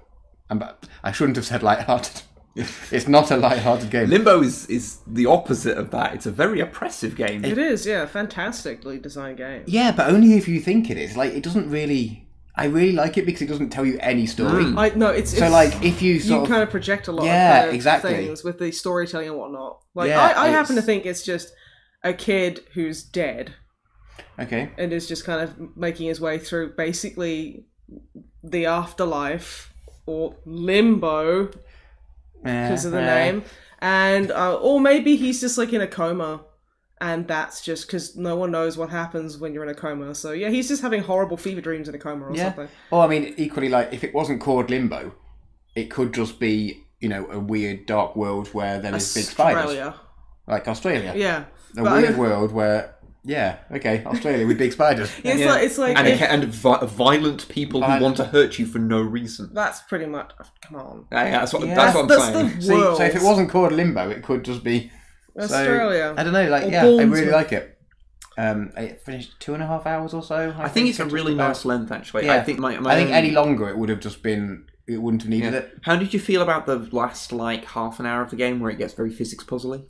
I shouldn't have said light-hearted. It's not a light-hearted game. Limbo is the opposite of that. It's a very oppressive game. It is, yeah. Fantastically designed game. Yeah, but only if you think it is. It doesn't really... I really like it because it doesn't tell you any story. If you you kind of project a lot of things with the storytelling and whatnot. I happen to think it's just a kid who's dead. Okay. And is just kind of making his way through basically the afterlife or limbo because of the name. And or maybe he's just in a coma, and that's just because no one knows what happens when you're in a coma. So yeah, he's just having horrible fever dreams in a coma or something. Well, I mean, equally, if it wasn't called Limbo, it could just be, a weird dark world where there is big spiders. Like Australia. Yeah. Weird world where... Yeah, okay, Australia with big spiders. It's like and violent people who want to hurt you for no reason. That's pretty much... Come on. That's what I'm saying. So if it wasn't called Limbo, it could just be... Australia. I don't know, I really like it. I finished 2.5 hours or so. I think it's a really nice length, actually. Yeah. I think any longer it would have just been... It wouldn't have needed it. How did you feel about the last, half an hour of the game where it gets very physics puzzly?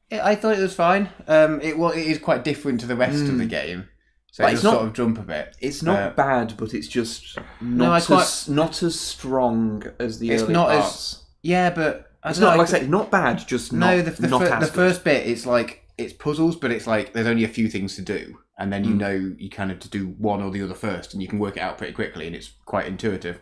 I thought it was fine. It is quite different to the rest of the game, so it does sort of jump a bit. It's not bad, but it's just not as strong as the early parts. But it's not like I say, not bad, just not. The first bit, it's it's puzzles, but it's there's only a few things to do, and then you know you kind of to do one or the other first, and you can work it out pretty quickly, and it's quite intuitive.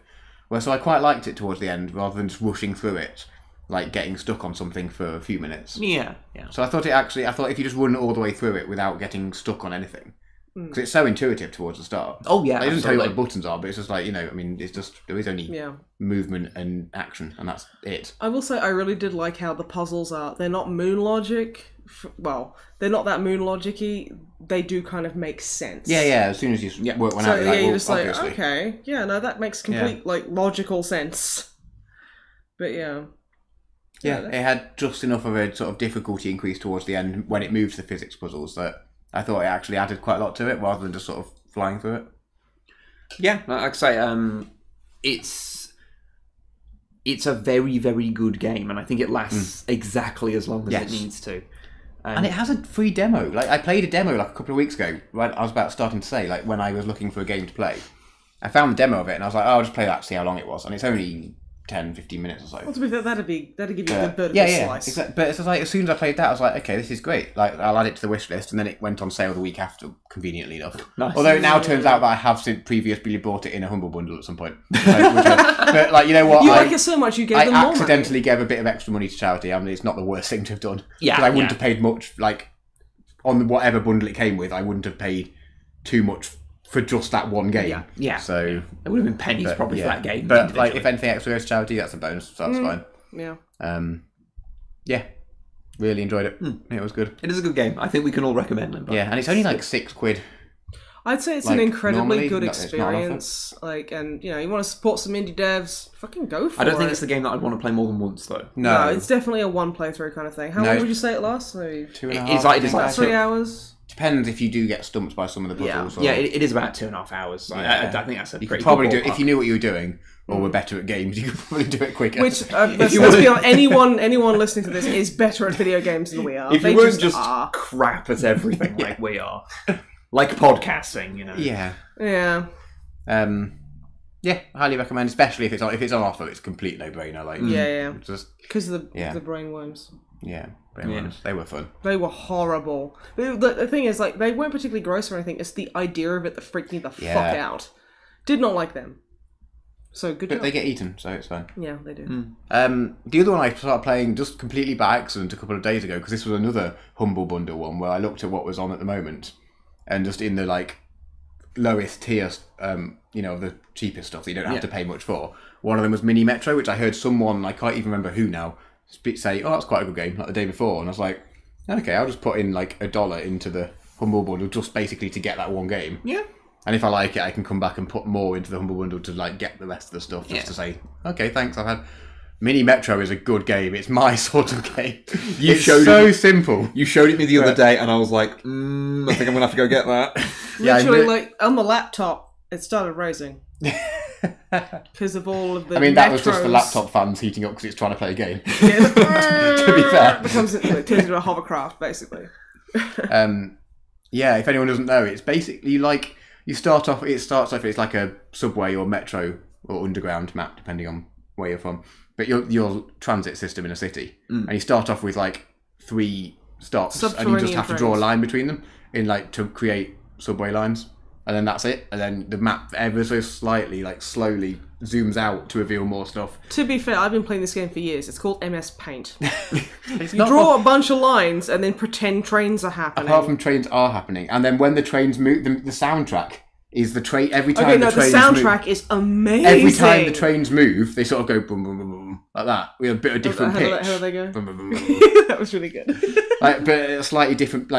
Well, so I quite liked it towards the end, rather than just rushing through it, like getting stuck on something for a few minutes. Yeah. So I thought if you just run all the way through it without getting stuck on anything, because it's so intuitive towards the start. Oh yeah, it doesn't tell you what the buttons are, but it's just like, it's just, there is only movement and action, and that's it. I will say I really did like how the puzzles are. They're not moon logic. Well, they're not that moon logic-y. They do kind of make sense. Yeah. As soon as you work one out, you're just obviously. like, okay, that makes complete logical sense. But yeah, it had just enough of a sort of difficulty increase towards the end when it moved to the physics puzzles that I thought it actually added quite a lot to it, rather than just sort of flying through it. Yeah, like I say, it's a very, very good game, and I think it lasts exactly as long as it needs to. And it has a free demo. Like, I played a demo like a couple of weeks ago, right? I was about starting to say, like, when I was looking for a game to play. I found the demo of it, and I was like, I'll just play that, see how long it was. And it's only 10, 15 minutes or so. Well, to be fair, that'd give you a good bit of a slice. Exactly. But it's just like, as soon as I played that, I was like, okay, this is great. Like, I'll add it to the wish list, and then it went on sale the week after, conveniently enough. Nice. Although it now turns out that I have previously bought it in a Humble Bundle at some point. But, like, you know what? You like it so much, you gave them more money. I accidentally gave a bit of extra money to charity. I mean, it's not the worst thing to have done. Yeah. Because I wouldn't have paid much, like, on whatever bundle it came with, I wouldn't have paid too much for just that one game. Yeah. So it would have been pennies probably for that game. But like, if anything extra goes to charity, that's a bonus. So that's fine. Yeah. Yeah. Really enjoyed it. It was good. It is a good game. I think we can all recommend it. Yeah, and it's only like £6. I'd say it's an incredibly good experience. Like, and you want to support some indie devs, fucking go for it. I don't think it's the game that I'd want to play more than once, though. No, it's definitely a one playthrough kind of thing. How long would you say it lasts? Maybe 2.5. It is like 3 hours. Depends if you do get stumped by some of the puzzles. Yeah, it is about 2.5 hours. I think that's a you pretty could probably good do it if you knew what you were doing or were better at games. You could probably do it quicker. Which let's be honest, anyone listening to this is better at video games than we are. If you weren't just crap at everything like we are, like podcasting, Yeah. Yeah. Yeah, highly recommend, especially if it's on offer. It's a complete no-brainer. Like, just because of the brainworms. Yeah, brainworms. They were fun. They were horrible. The thing is, like, they weren't particularly gross or anything. It's the idea of it that freaked me the fuck out. Did not like them. So good job. But they get eaten, so it's fine. Yeah, they do. The other one I started playing just completely by accident a couple of days ago, because this was another Humble Bundle one where I looked at what was on at the moment, and just in the like lowest tier, the cheapest stuff that you don't have to pay much for. One of them was Mini Metro, which I heard someone, I can't even remember who now, say, oh, that's quite a good game, like the day before. And I was like, okay, I'll just put in like $1 into the Humble Bundle just basically to get that one game. Yeah. And if I like it, I can come back and put more into the Humble Bundle to like get the rest of the stuff, just to say, okay, thanks, I've had... Mini Metro is a good game. It's my sort of game. Simple. You showed it me the other day, and I was like, I think I'm going to have to go get that. Literally, like, on the laptop, it started rising. Because of all of the that was just the laptop fans heating up because it's trying to play a game. To be fair. It turns into a hovercraft, basically. If anyone doesn't know, it's basically like, it starts off, it's like a subway or metro or underground map, depending on where you're from. But your transit system in a city, and you start off with like 3 stops, and you just have to draw a line between them to create subway lines, and then that's it. And then the map ever so slightly, like slowly, zooms out to reveal more stuff. To be fair, I've been playing this game for years. It's called MS Paint. You draw a bunch of lines and then pretend trains are happening. Apart from trains are happening, and then when the trains move, the soundtrack is the train. Every time the soundtrack is amazing. Every time the trains move, they sort of go boom, boom, boom, boom, like that. We have a bit of different pitch. How do they go? Boom, boom, boom, boom. That was really good. But a slightly different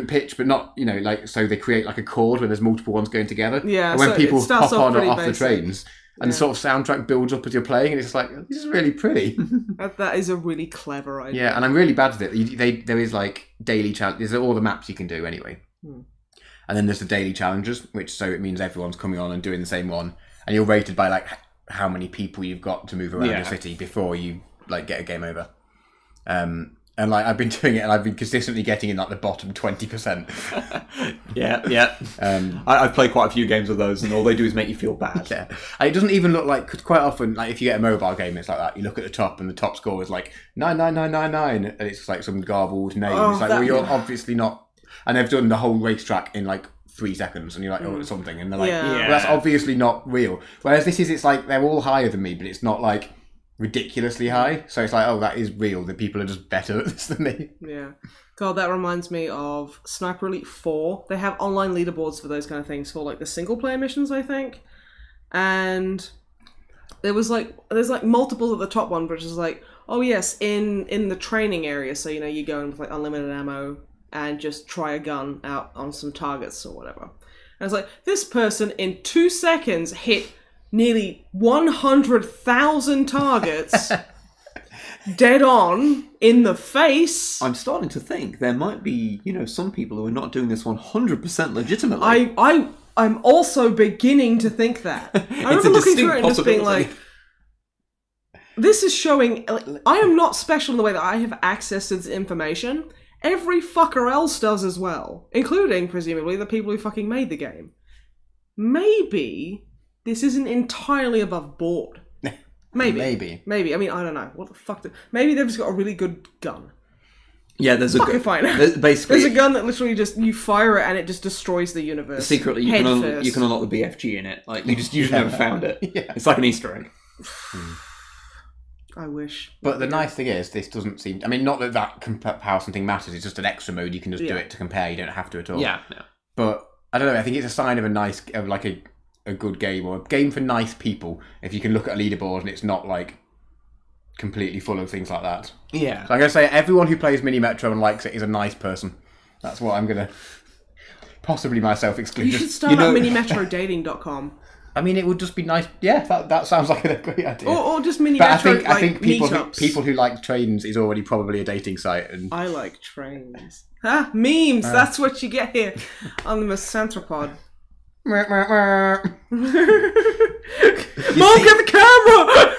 pitch, but not, so they create like a chord when there's multiple ones going together. Yeah. And when people hop on or off basic. the trains, and the sort of soundtrack builds up as you're playing, and it's like, this is really pretty. That is a really clever idea. Yeah, and I'm really bad at it. There is like daily challenges. There's all the maps you can do anyway. And then there's the daily challenges, so it means everyone's coming on and doing the same one, and you're rated by like how many people you've got to move around your city before you like get a game over. And like I've been doing it, and I've been consistently getting in like the bottom 20%. Yeah. I've played quite a few games of those, and all they do is make you feel bad. Yeah, and it doesn't even look like, because quite often, like if you get a mobile game, it's like that. You look at the top, and the top score is like 99999, and it's like some garbled name. It's like, well, you're obviously not. and they've done the whole racetrack in like 3 seconds, and you're like, oh, it's something, and they're like, Yeah. well, that's obviously not real. Whereas this is, it's like they're all higher than me, but it's not like ridiculously high. So it's like, oh, that is real. The people are just better at this than me. Yeah. God, that reminds me of Sniper Elite 4. They have online leaderboards for those kind of things for like the single player missions, I think. And there's like multiples at the top one, which is like, oh yes, in the training area, so you go in with like unlimited ammo and just try a gun out on some targets or whatever. And it's like, this person in 2 seconds hit nearly 100,000 targets dead on in the face. I'm starting to think there might be, some people who are not doing this 100% legitimately. I'm also beginning to think that. I remember looking through it and just being like, this is showing, I am not special in the way that I have access to this information. Every fucker else does as well, including, presumably, the people who fucking made the game. Maybe this isn't entirely above board. Maybe. I mean, I don't know. What the fuck? Maybe they've just got a really good gun. Yeah, there's a gun. Basically, there's a gun that literally just, you fire it and it just destroys the universe. Secretly, you can unlock the BFG in it. Like, you just never found it. Yeah. It's like an Easter egg. I wish. But the nice thing is, this doesn't seem... I mean, not that comparison thing matters. It's just an extra mode. You can just do it to compare. You don't have to at all. Yeah. No. But, I don't know. I think it's a sign of a good game, or a game for nice people, if you can look at a leaderboard and it's not, like, completely full of things like that. Yeah. So I'm going to say everyone who plays Mini Metro and likes it is a nice person. That's what I'm going to... Possibly myself excluded. You should start at minimetrodating.com. I mean, it would just be nice. Yeah, that sounds like a great idea. Or just Mini Metro, I think people meetups. who like trains is already probably a dating site. And I like trains. Memes, that's what you get here on the MisanthroPod. Mom, get the camera!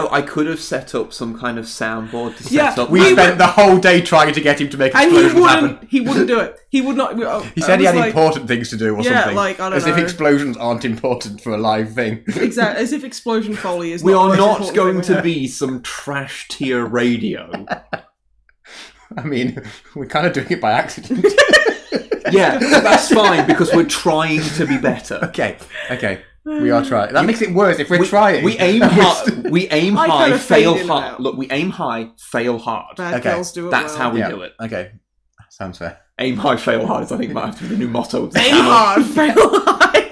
I could have set up some kind of soundboard to set up. We spent the whole day trying to get him to make explosions happen. He wouldn't do it. He would not. He said he had important things to do or something. Like, I don't know. As if explosions aren't important for a live thing. Exactly. As if explosion foley is We not are the most not important going thing to be some trash tier radio. I mean, we're kind of doing it by accident. Yeah, that's fine because we're trying to be better. Okay. We are trying. That makes it worse if we're trying. We aim high. We aim high. Fail hard. Look, we aim high. Fail hard. Bad girls do it That's well. how we do it. Okay, sounds fair. Aim high, fail hard. I think might have to be the new motto. Of the Aim hard, fail high.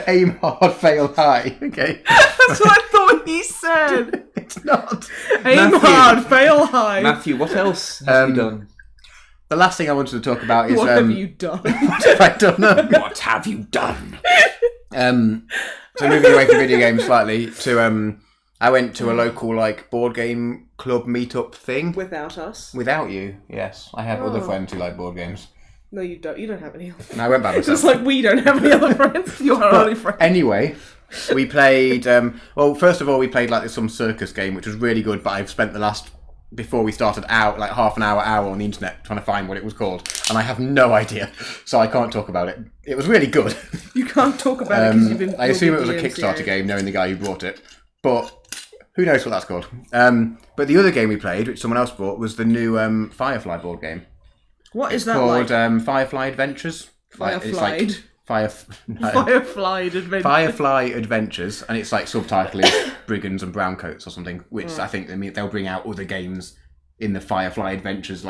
aim hard, fail high. Okay, that's what I thought he said. It's not. Aim hard, fail high. Matthew, what else have you done? The last thing I wanted to talk about is... What have you done? What have I done? What have you done? So moving away from video games slightly to... I went to a local board game club meetup thing. Without us? Without you, yes. I have other friends who like board games. No, you don't. You don't have any other friends. And I went by myself. Just like we don't have any other friends. You're our only friend. Anyway, we played... well, first of all, we played some circus game, which was really good, but I've spent the last... Before we started out, half an hour on the internet trying to find what it was called, and I have no idea, so I can't talk about it. It was really good. You can't talk about it because you've been... I assume it was a Kickstarter game, knowing the guy who brought it, but who knows what that's called. But the other game we played, which someone else brought, was the new Firefly board game. What is that called, like? Firefly Adventures. Firefly. Firefly Adventures. Firefly Adventures, and it's subtitle is Brigands and Browncoats or something, which I think they'll bring out other games in the Firefly Adventures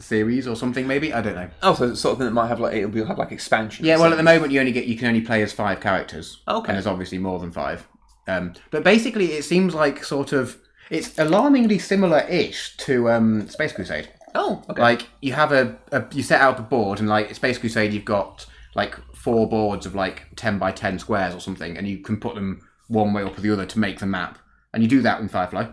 series or something, maybe. I don't know. Oh, so it's sort of thing that might have it'll have expansions. Yeah, well, at the moment you can only play as 5 characters. Okay. And there's obviously more than 5. But basically, it seems like it's alarmingly similar-ish to Space Crusade. Oh, okay. You have you set out a board, and Space Crusade, you've got 4 boards of 10 by 10 squares or something, and you can put them one way up or the other to make the map. And you do that in Firefly.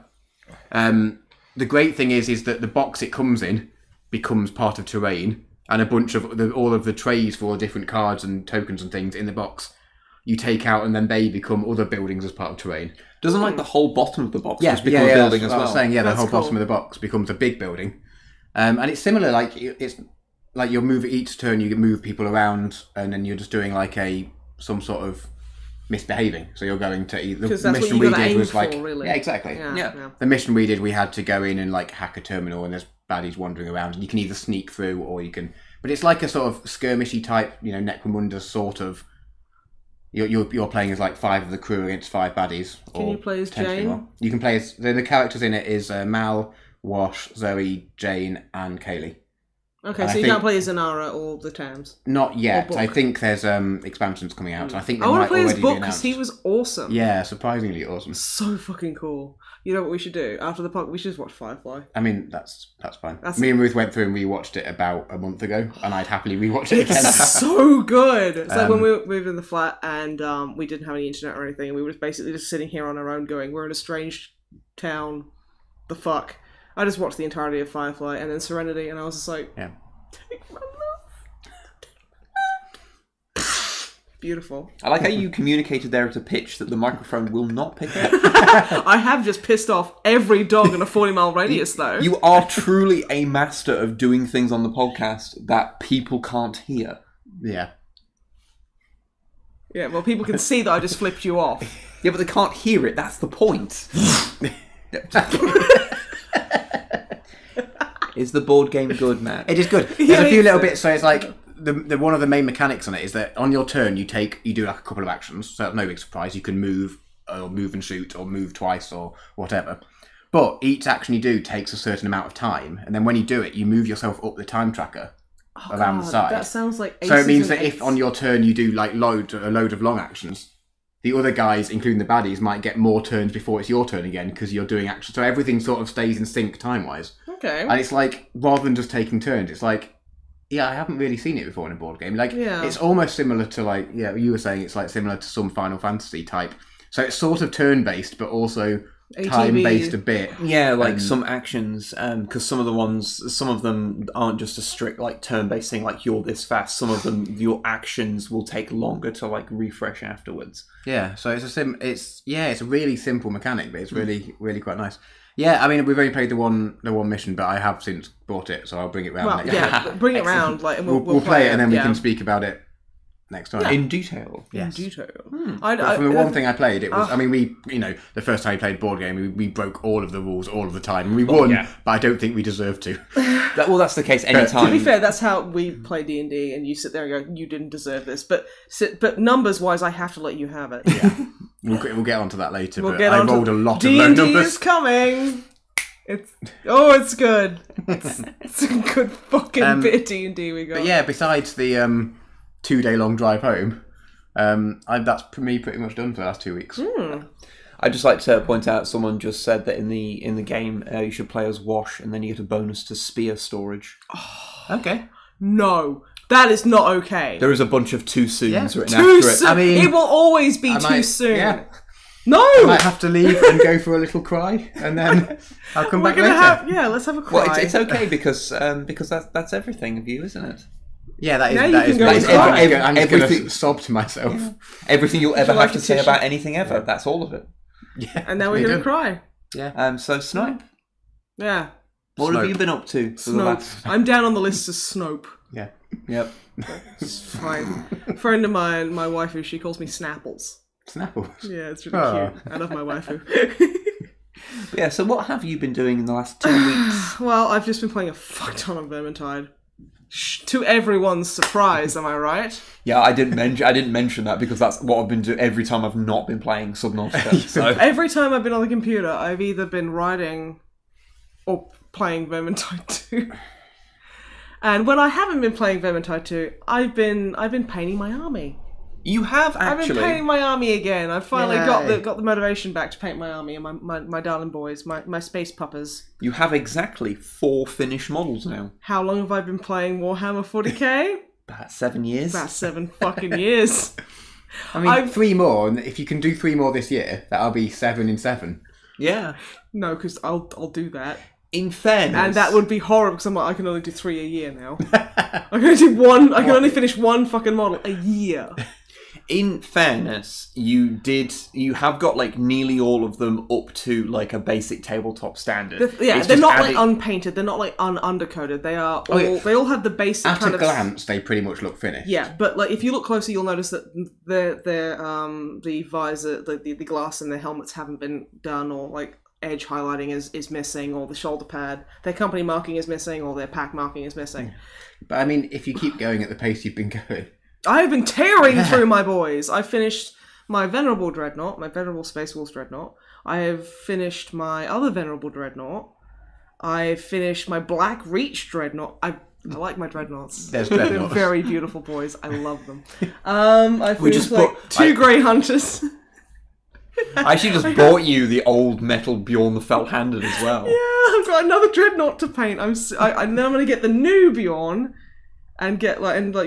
The great thing is that the box it comes in becomes part of terrain, and a bunch of all of the trays for all the different cards and tokens and things in the box you take out, and then they become other buildings as part of terrain. Doesn't the whole bottom of the box just become a building as well? I was saying, the That's whole cool. bottom of the box becomes a big building. And it's similar, it's you'll move each turn, you move people around, and then you're just doing some sort of misbehaving. So you're going to either Because the that's what mission you we got to did aim was for, like really. yeah, exactly. Yeah. The mission we did, we had to go in and like hack a terminal, and there's baddies wandering around, and you can either sneak through or you can. But it's like a sort of skirmishy type, Necromunda sort of. You're playing as like 5 of the crew against 5 baddies. Can you play as Jane? More. You can play as the characters in it is Mal, Wash, Zoe, Jane, and Kaylee. Okay, And so you can't play as Zanara or the Tams. Not yet. I think there's expansions coming out. I think they I want might to play as already Book be because announced. he was awesome. Yeah, surprisingly awesome. So fucking cool. You know what we should do after the podcast? We should just watch Firefly. I mean, that's fine. Me and Ruth went through and rewatched it about a month ago, and I'd happily rewatch it again. It's so good. It's like when we moved in the flat and we didn't have any internet or anything, and we were basically just sitting here on our own going, we're in a strange town. The fuck? I just watched the entirety of Firefly and then Serenity, and I was just like, Yeah. take my love. Beautiful. I like how you communicated there at a pitch that the microphone will not pick up. I have just pissed off every dog in a 40-mile radius, though. You are truly a master of doing things on the podcast that people can't hear. Yeah. Yeah, well, people can see that I just flipped you off. Yeah, but they can't hear it. That's the point. Is the board game good, Matt? It is good. There's a few little bits, so it's like the one of the main mechanics on it is that on your turn you do like a couple of actions, so that's no big surprise. You can move and shoot, or move twice, or whatever. But each action you do takes a certain amount of time, and then when you do it, you move yourself up the time tracker around the side. That sounds like so it means that if on your turn you do like a load of long actions, the other guys, including the baddies, might get more turns before it's your turn again because you're doing actions. So everything sort of stays in sync time-wise. Okay. And it's like, rather than just taking turns, it's like, yeah, I haven't really seen it before in a board game. Like, it's almost similar to like, yeah, you were saying it's like similar to some Final Fantasy type. So it's sort of turn-based, but also time-based a bit. Yeah, like some actions, because some of them aren't just a strict like turn-based thing, like you're this fast. Some of them, your actions will take longer to like refresh afterwards. Yeah, so it's a really simple mechanic, but it's really, really quite nice. Yeah, I mean, we've only played the one mission, but I have since bought it, so I'll bring it round. Well, yeah, bring it round, like, and we'll play it, and then we can speak about it next time. In detail. Yes. In detail. But from the one thing I played, it was, I mean, the first time we played a board game, we broke all of the rules all of the time. We won, but I don't think we deserved to. That's the case any time. To be fair, that's how we play D&D, and you sit there and go, you didn't deserve this. But numbers-wise, I have to let you have it. Yeah. We'll get onto that later, but I rolled a lot of low numbers. D&D is coming! It's good. It's a good fucking bit of D&D we got. But yeah, besides the 2-day-long drive home, that's me pretty much done for the last 2 weeks. I'd just like to point out, someone just said that in the game you should play as Wash, and then you get a bonus to spear storage. Okay. No. That is not okay. There is a bunch of too soons written Too after it. soon. I mean, it will always be too soon. Yeah. No! I might have to leave and go for a little cry, and then I'll come back later. Let's have a cry. Well, it's okay because that's everything of you, isn't it? Yeah, that is. Now That you is. can go I'm cry. just going to sob to myself. Yeah. Everything you'll ever like have to a say tissue? about anything ever. That's all of it. Yeah, and now we're going to cry. Yeah. So Snipe, Yeah. what Snope. have you been up to for the Snope. last? I'm down on the list as Snope. Yeah. Yep. It's fine. A friend of mine, my waifu, she calls me Snapples. Snapples. Yeah, it's really cute. I love my waifu. But yeah. So what have you been doing in the last 2 weeks? Well, I've just been playing a fuck ton of Vermintide. To everyone's surprise, am I right? Yeah, I didn't mention that because that's what I've been doing every time I've not been playing Subnautica. So Every time I've been on the computer, I've either been writing or playing Vermintide 2. And when I haven't been playing Vermintide 2, I've been painting my army. you have I've actually. been painting my army again. I finally Yay. got the motivation back to paint my army and my darling boys, my space puppers. You have exactly 4 finished models now. How long have I been playing Warhammer 40k? About 7 years. About 7 fucking years. I mean, 3 more, and if you can do 3 more this year, that'll be 7 in 7. Yeah. No, because I'll do that. In fairness, And that would be horrible because I'm like, I can only do 3 a year now. I can only do one. I can only finish 1 fucking model a year. in fairness, you have got like nearly all of them up to like a basic tabletop standard. They're not like unpainted. They're not like undercoated. They are all. They all have the basic. At a glance, they pretty much look finished. Yeah, but like if you look closer, you'll notice that the visor, the glass in their helmets haven't been done, or like edge highlighting is missing, or the shoulder pad, their company marking is missing, or their pack marking is missing. But I mean, if you keep going at the pace you've been going, I've been tearing through my boys. I finished my Venerable Dreadnought, my Venerable Space Wolves Dreadnought. I have finished my other Venerable Dreadnought. I've finished my Black Reach Dreadnought. I like my Dreadnoughts. There's Dreadnoughts. They're very beautiful boys. I love them. I finished two Grey Hunters. I actually just bought you the old metal Bjorn the Felt-Handed as well. Yeah, I've got another Dreadnought to paint. Now I'm going to get the new Bjorn and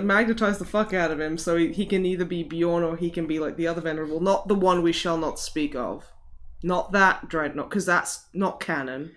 magnetize the fuck out of him, so he can either be Bjorn or he can be like the other Venerable, not the one we shall not speak of, not that Dreadnought, because that's not canon.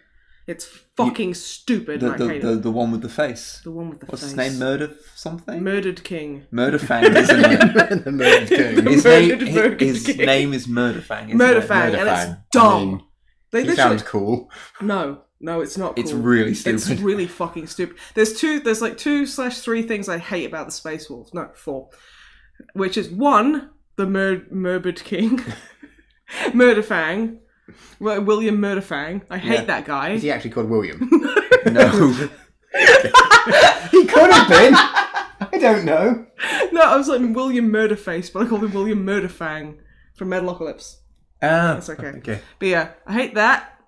It's fucking stupid. And I hate it. The one with the face. The one with the face. What's his name? Murder something? Murdered King. Murderfang, isn't it? the Murdered King. His name is Murderfang. Murderfang, and it's dumb. I mean, he sounds cool. No, it's not cool. It's really stupid. It's really fucking stupid. There's 2/3 things I hate about the Space Wolves. No, 4. Which is 1, the Murdered King. Murderfang. William Murderfang. I hate that guy. Is he actually called William? No. He could have been. I don't know. No, I was like William Murderface, but I called him William Murderfang from Metalocalypse. Ah, that's okay. But yeah, I hate that.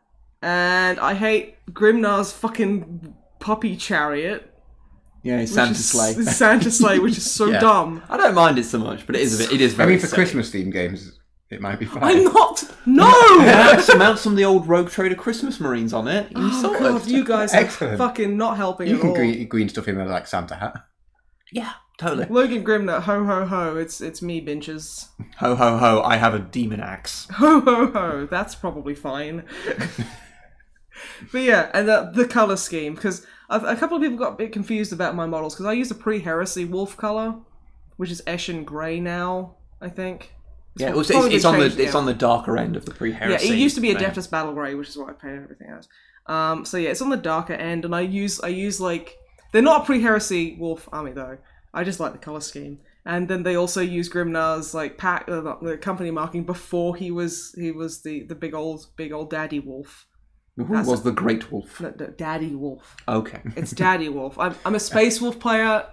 And I hate Grimnar's fucking puppy chariot. Yeah, Santa Sleigh. Santa Sleigh, which is so dumb. I don't mind it so much, but it is very I mean, for silly. Christmas themed games, it might be fine. I'm not. No. Mount some of the old Rogue Trader Christmas Marines on it. Oh god, you guys are fucking not helping you at all. You can green stuff in with like Santa hat. Yeah, totally. Logan Grimnar, ho ho ho, it's me, binches. Ho ho ho, I have a demon axe. Ho ho ho, that's probably fine. But yeah, and the colour scheme, because a couple of people got a bit confused about my models, because I used a pre-heresy wolf colour, which is Eshin Grey now, I think. Yeah, it's on the darker end of the pre-heresy. Yeah, it used to be Adeptus Battle Grey, which is what I painted everything as. So yeah, it's on the darker end, and I use like, they're not a pre-heresy wolf army though. I just like the color scheme, and then they also use Grimnar's like the company marking before he was the big old daddy wolf. Who was the Great Wolf? No, Daddy Wolf. Okay, it's Daddy Wolf. I'm a Space Wolf player.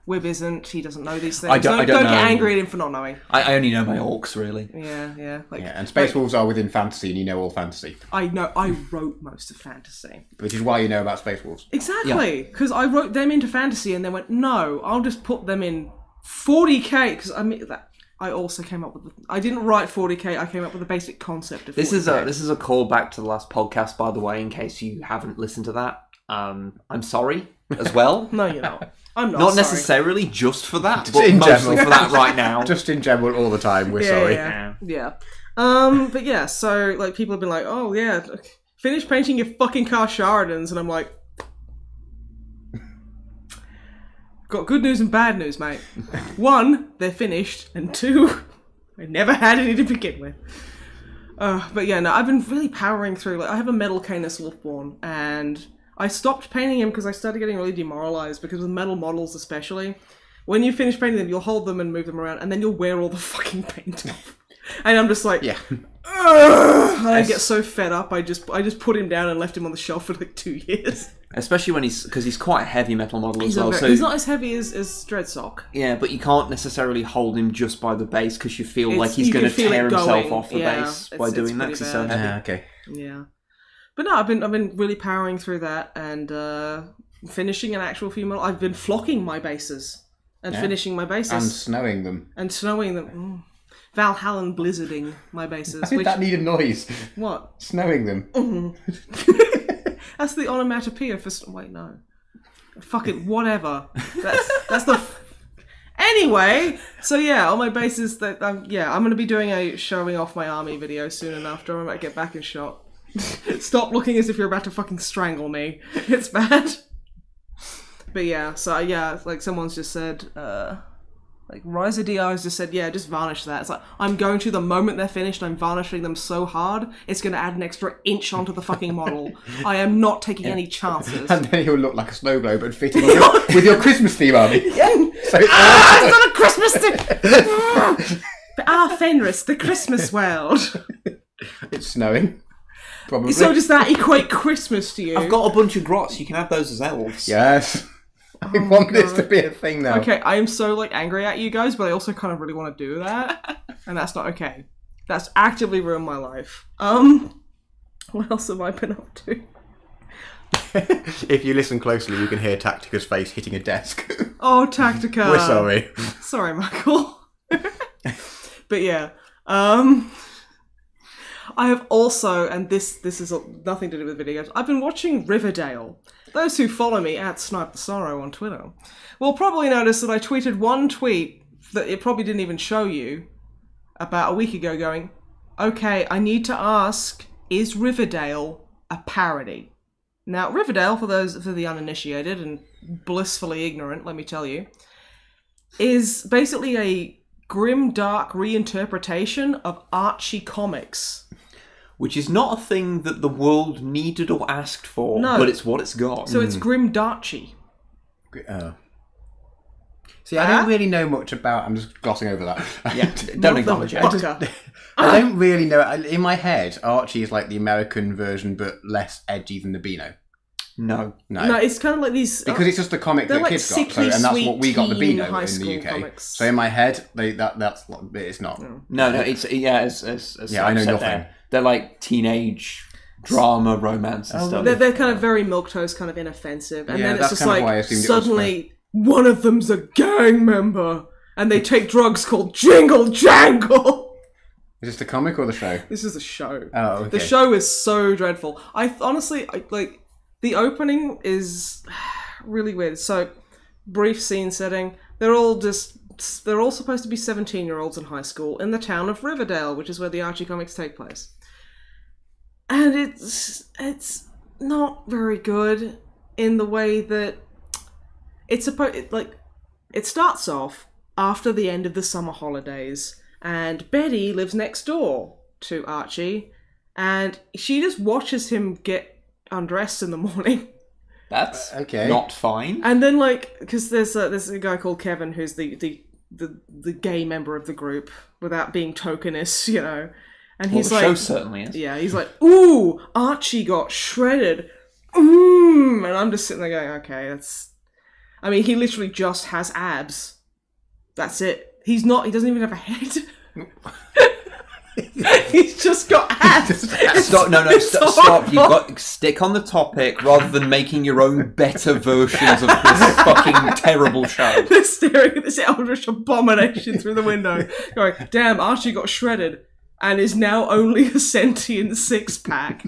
Wib isn't. He doesn't know these things. I don't get know. angry at him for not knowing. I only know my orcs, really. Yeah. And Space Wolves are within fantasy, and you know all fantasy. I know. I wrote most of fantasy. Which is why you know about Space Wolves. Exactly. Because I wrote them into fantasy, and then went, no, I'll just put them in 40k. Because I mean, I also came up with... I didn't write 40k, I came up with the basic concept of 40k. This is a callback to the last podcast, by the way, in case you haven't listened to that. I'm sorry as well. No, you're not. I'm not Not sorry. necessarily just for that, Just but in mostly general. for that right now. Just in general, all the time, we're sorry. Yeah. But yeah, so like people have been like, oh yeah, finish painting your fucking car Sharidans, and I'm like, got good news and bad news, mate. 1, they're finished, and 2, I never had any to begin with. But yeah, no, I've been really powering through. Like, I have a Metal Canis Wolfborn, and I stopped painting him because I started getting really demoralized, because with metal models especially, when you finish painting them, you'll hold them and move them around, and then you'll wear all the fucking paint off. And I'm just like, I get so fed up, I just put him down and left him on the shelf for like 2 years. Especially when because he's quite a heavy metal model as well. So he's not as heavy as Dreadsock. Yeah, but you can't necessarily hold him just by the base, because you feel like he's going to tear himself off the base by doing that, because he's so heavy. Yeah, okay. Yeah. But no, I've been really powering through that, and finishing an actual few models. I've been flocking my bases and finishing my bases. And snowing them. Valhallan blizzarding my bases. I think that need a noise. What? Snowing them. Mm-hmm. That's the onomatopoeia for... Wait, no. Fuck it, whatever. That's the... Anyway, so yeah, on my bases, that I'm going to be doing a showing off my army video soon enough. After I might get back in shot. Stop looking as if you're about to fucking strangle me. It's bad. But yeah, so yeah, like someone's just said... Like, Rise of DI has just said, yeah, just varnish that. It's like, I'm going to, the moment they're finished, I'm varnishing them so hard, it's going to add an extra inch onto the fucking model. I am not taking any chances. And then he'll look like a snow globe and fit in with your Christmas theme, Army. Yeah. So it's it's not a Christmas thing! Fenris, the Christmas world. It's snowing. Probably. So does that equate Christmas to you? I've got a bunch of grots. You can have those as elves. Yes. I want this to be a thing now. Okay, I am so like angry at you guys, but I also kind of really want to do that, and that's not okay. That's actively ruined my life. What else have I been up to? If you listen closely, you can hear Tactica's face hitting a desk. Oh, Tactica. We're sorry. Sorry, Michael. But yeah, I have also, and this is nothing to do with video games, I've been watching Riverdale. Those who follow me at Snipe the Sorrow on Twitter will probably notice that I tweeted one tweet that it probably didn't even show you about a week ago going, okay, I need to ask, is Riverdale a parody? Now, Riverdale, for the uninitiated and blissfully ignorant, let me tell you, is basically a grim, dark reinterpretation of Archie comics. Which is not a thing that the world needed or asked for, No. but it's what it's got. So it's grim darchy. See, I don't really know much about... I'm just glossing over that. Yeah, don't acknowledge it. I don't really know... In my head, Archie is like the American version, but less edgy than the Beano. No. No, it's kind of like these... Because it's just a comic that like kids got, sickly, and that's sweet what we got the teen Beano high in school the UK. comics. So in my head, it's not. No, it's... Yeah, as I know said nothing. there, they're like teenage drama, romance and stuff. They're kind of very milquetoast, kind of inoffensive. And Yeah, then it's that's just kind of why I like, assumed it was suddenly, one of them's a gang member, and they take drugs called Jingle Jangle! Is this the comic or the show? This is a show. Oh, okay. The show is so dreadful. Honestly, the opening is really weird. So, brief scene setting. They're all supposed to be 17-year-olds in high school in the town of Riverdale, which is where the Archie comics take place. And it's not very good in the way that it's supposed... It starts off after the end of the summer holidays, and Betty lives next door to Archie, and she just watches him get undressed in the morning. That's okay. Not fine. And then, because there's a guy called Kevin who's the gay member of the group, without being tokenist, you know. And he's the show certainly is. Yeah, he's like, ooh, Archie got shredded. And I'm just sitting there going, okay, that's... I mean, he literally just has abs. That's it. He doesn't even have a head. He's just got abs. Stop. You've got to stick on the topic rather than making your own better versions of this fucking terrible show. They're staring at this eldritch abomination through the window, going, damn, Archie got shredded and is now only a sentient six-pack.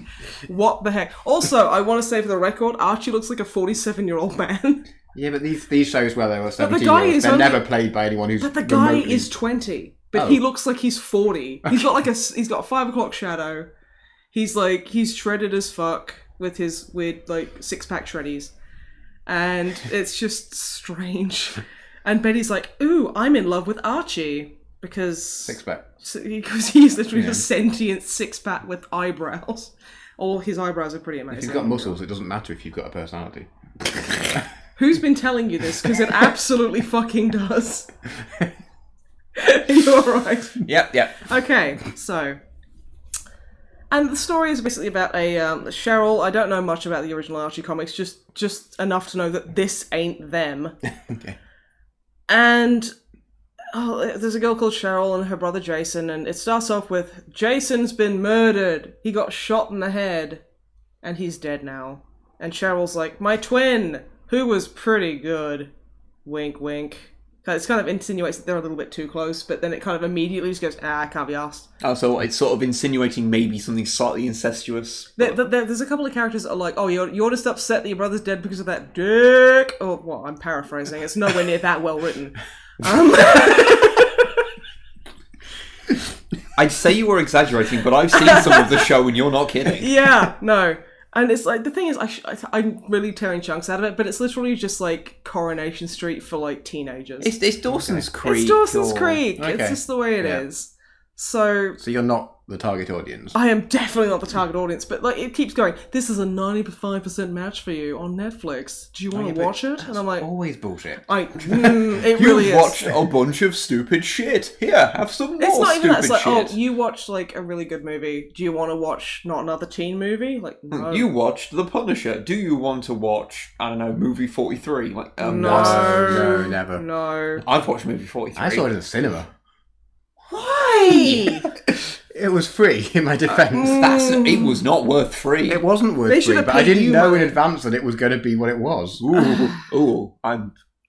What the heck? Also, I want to say for the record, Archie looks like a 47-year-old man. Yeah, but these shows where they were 17-year-olds, they're never played by anyone who's... But the guy remotely... is 20. But he looks like he's 40. He's got he's got a 5 o'clock shadow. He's shredded as fuck with his weird, six-pack shreddies. And it's just strange. And Betty's like, ooh, I'm in love with Archie. Because... Six-pack. Because he's literally a sentient six-pack with eyebrows. All his eyebrows are pretty amazing. If you've got muscles, it doesn't matter if you've got a personality. Who's been telling you this? Because it absolutely fucking does. You're right. Yep. Okay, so... And the story is basically about a Cheryl. I don't know much about the original Archie comics, just enough to know that this ain't them. Okay. And there's a girl called Cheryl and her brother Jason, and it starts off with, Jason's been murdered. He got shot in the head, and he's dead now. And Cheryl's like, my twin, who was pretty good. Wink, wink. It kind of insinuates that they're a little bit too close, but then it kind of immediately just goes, I can't be asked. Oh, so it's sort of insinuating maybe something slightly incestuous. There's a couple of characters that are like, oh, you're just upset that your brother's dead because of that dick. Oh, well, I'm paraphrasing. It's nowhere near that well written. I'd say you were exaggerating, but I've seen some of the show and you're not kidding. Yeah, no. And it's like, the thing is, I'm really tearing chunks out of it, but it's literally just like Coronation Street for like teenagers. It's Dawson's Creek. It's Dawson's or... Creek. Okay. It's just the way it is. So you're not the target audience. I am definitely not the target audience, but like it keeps going. This is a 95% match for you on Netflix. Do you want to watch it? And I'm like, always bullshit. It really is. You've watched a bunch of stupid shit. Here, have some more It's not even that. It's like, shit. you watched like a really good movie. Do you want to watch not another teen movie? Like, no. You watched The Punisher. Do you want to watch, I don't know, movie 43? Like, No, never. No. I've watched movie 43. I saw it in the cinema. Why? It was free, in my defence. It was not worth free. It wasn't worth free, but I didn't know in advance that it was going to be what it was.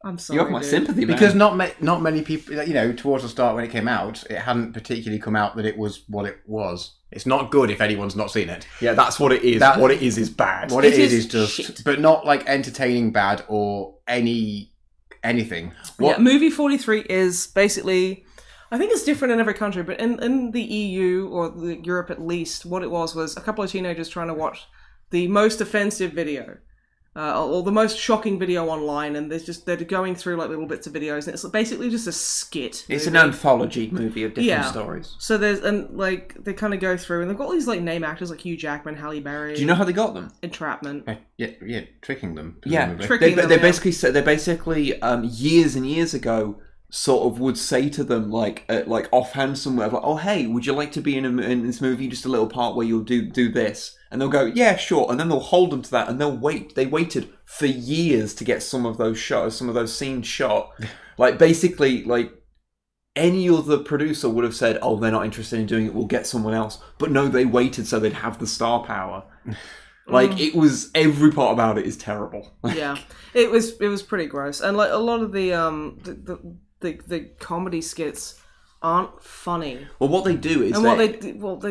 I'm sorry. You have my sympathy, man. Because not many people, towards the start when it came out, it hadn't particularly come out that it was what it was. It's not good if anyone's not seen it. Yeah, that's what it is. What it is bad. What it is just shit. But not like entertaining bad or anything. Yeah, movie 43 is basically, I think it's different in every country, but in the EU, or Europe at least, what it was a couple of teenagers trying to watch the most offensive video, or the most shocking video online, and they're going through like little bits of videos, and it's basically just a skit. It's an anthology movie of different stories. So they kind of go through, and they've got all these like name actors like Hugh Jackman, Halle Berry. Do you know how they got them? Entrapment. Yeah, tricking them. Yeah, tricking them. They basically years and years ago sort of would say to them like offhand somewhere like, oh hey, would you like to be in this movie, just a little part where you'll do this, and they'll go yeah sure, and then they'll hold them to that, and they waited for years to get some of those scenes shot. Like basically like any other producer would have said, oh they're not interested in doing it, we'll get someone else, but no, they waited so they'd have the star power. Like it was, every part about it is terrible. Yeah, it was pretty gross, and like a lot of the comedy skits aren't funny. Well, what they do is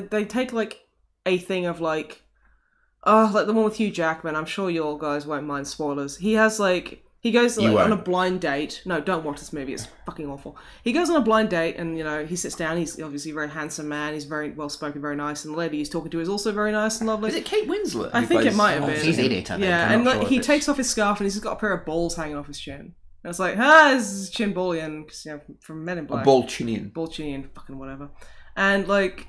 they take like a thing of like the one with Hugh Jackman. I'm sure you all guys won't mind spoilers. He goes on a blind date. No, don't watch this movie. It's fucking awful. He goes on a blind date, and he sits down. He's obviously a very handsome man. He's very well spoken, very nice, and the lady he's talking to is also very nice and lovely. Is it Kate Winslet? I think it might have been. She's in it, I think. Yeah, and he takes off his scarf, and he's got a pair of balls hanging off his chin. And it's like, this is Chin Bullion, because from Men in Black. A Bolchinian, fucking whatever. And like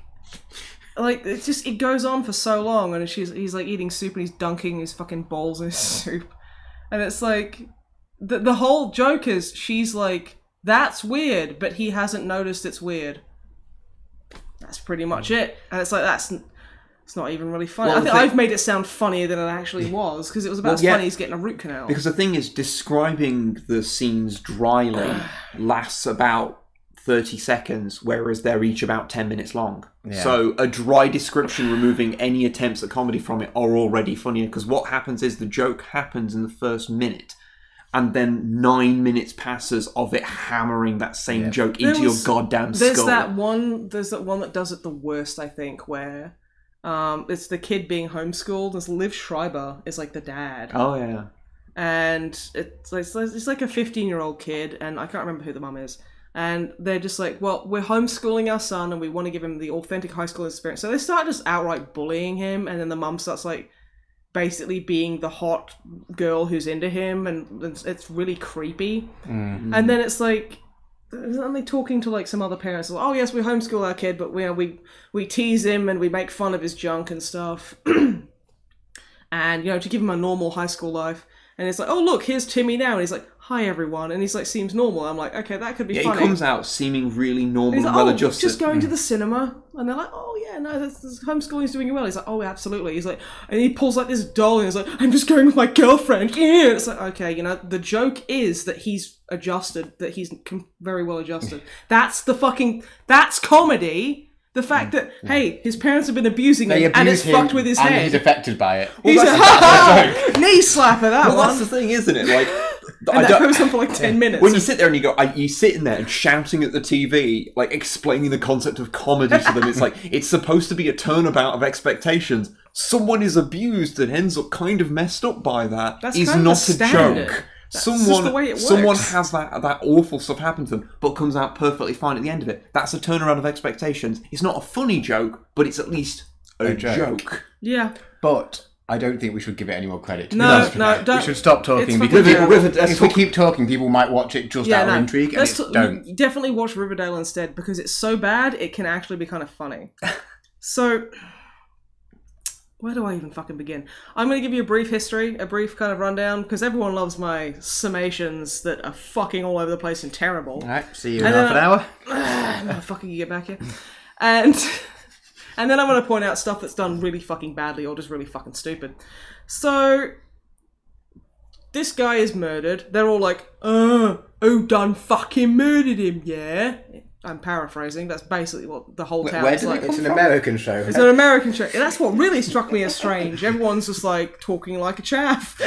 it goes on for so long, and he's like eating soup, and he's dunking his fucking balls in his soup, and it's like the whole joke is she's like, that's weird, but he hasn't noticed it's weird. That's pretty much it, and it's like it's not even really funny. Well, I think I've made it sound funnier than it actually was, because it was about as funny as getting a root canal. Because the thing is, describing the scenes dryly lasts about 30 seconds, whereas they're each about 10 minutes long. Yeah. So a dry description removing any attempts at comedy from it are already funnier, because what happens is the joke happens in the first minute, and then 9 minutes passes of it hammering that same joke into your goddamn skull. There's that one that does it the worst, I think, where it's the kid being homeschooled. It's Liv Schreiber is like the dad. Oh yeah. And it's like a 15-year-old kid, and I can't remember who the mum is. And they're just like, well, we're homeschooling our son, and we want to give him the authentic high school experience. So they start just outright bullying him, and then the mum starts like basically being the hot girl who's into him, and it's really creepy. Mm-hmm. And then it's like, aren't they talking to like some other parents? Like, oh yes, we homeschool our kid, but we tease him and we make fun of his junk and stuff, and to give him a normal high school life. And it's like, oh look, here's Timmy now, and he's like, hi everyone, and he's like, seems normal. I'm like, okay, that could be funny. He comes out seeming really normal and like, well-adjusted. Just going to the cinema, and they're like, oh yeah, no, this homeschooling's doing well. He's like, oh absolutely. He's like, and he pulls like this doll, and he's like, I'm just going with my girlfriend. Yeah, it's like, okay, the joke is that he's adjusted, that he's very well adjusted. That's comedy. The fact that, hey, his parents have been abusing him, and it's fucked with his head. And he's affected by it. He's like, knee slapper, that one. That's the thing, isn't it? Like, and that goes on for like 10 minutes. When you sit there and you sitting there and shouting at the TV, like explaining the concept of comedy to them, it's like, it's supposed to be a turnabout of expectations. Someone is abused and ends up kind of messed up by that. That's is kind not of a joke. That's just the way it works. Someone has that awful stuff happen to them, but comes out perfectly fine at the end of it. That's a turnaround of expectations. It's not a funny joke, but it's at least a joke. Yeah. But I don't think we should give it any more credit. No, don't. We should stop talking It's because fucking terrible. if we keep talking, people might watch it just out of intrigue. And don't. Definitely watch Riverdale instead because it's so bad it can actually be kind of funny. So, where do I even fucking begin? I'm going to give you a brief history, a brief kind of rundown, because everyone loves my summations that are fucking all over the place and terrible. Alright, see you in half an hour. Motherfucker, you get back here. And then I'm going to point out stuff that's done really fucking badly or just really fucking stupid. So, this guy is murdered. They're all like, who done fucking murdered him, yeah? I'm paraphrasing. That's basically what the whole town is like. It's an American show. It's an American show. And that's what really struck me as strange. Everyone's just like talking like a chaff.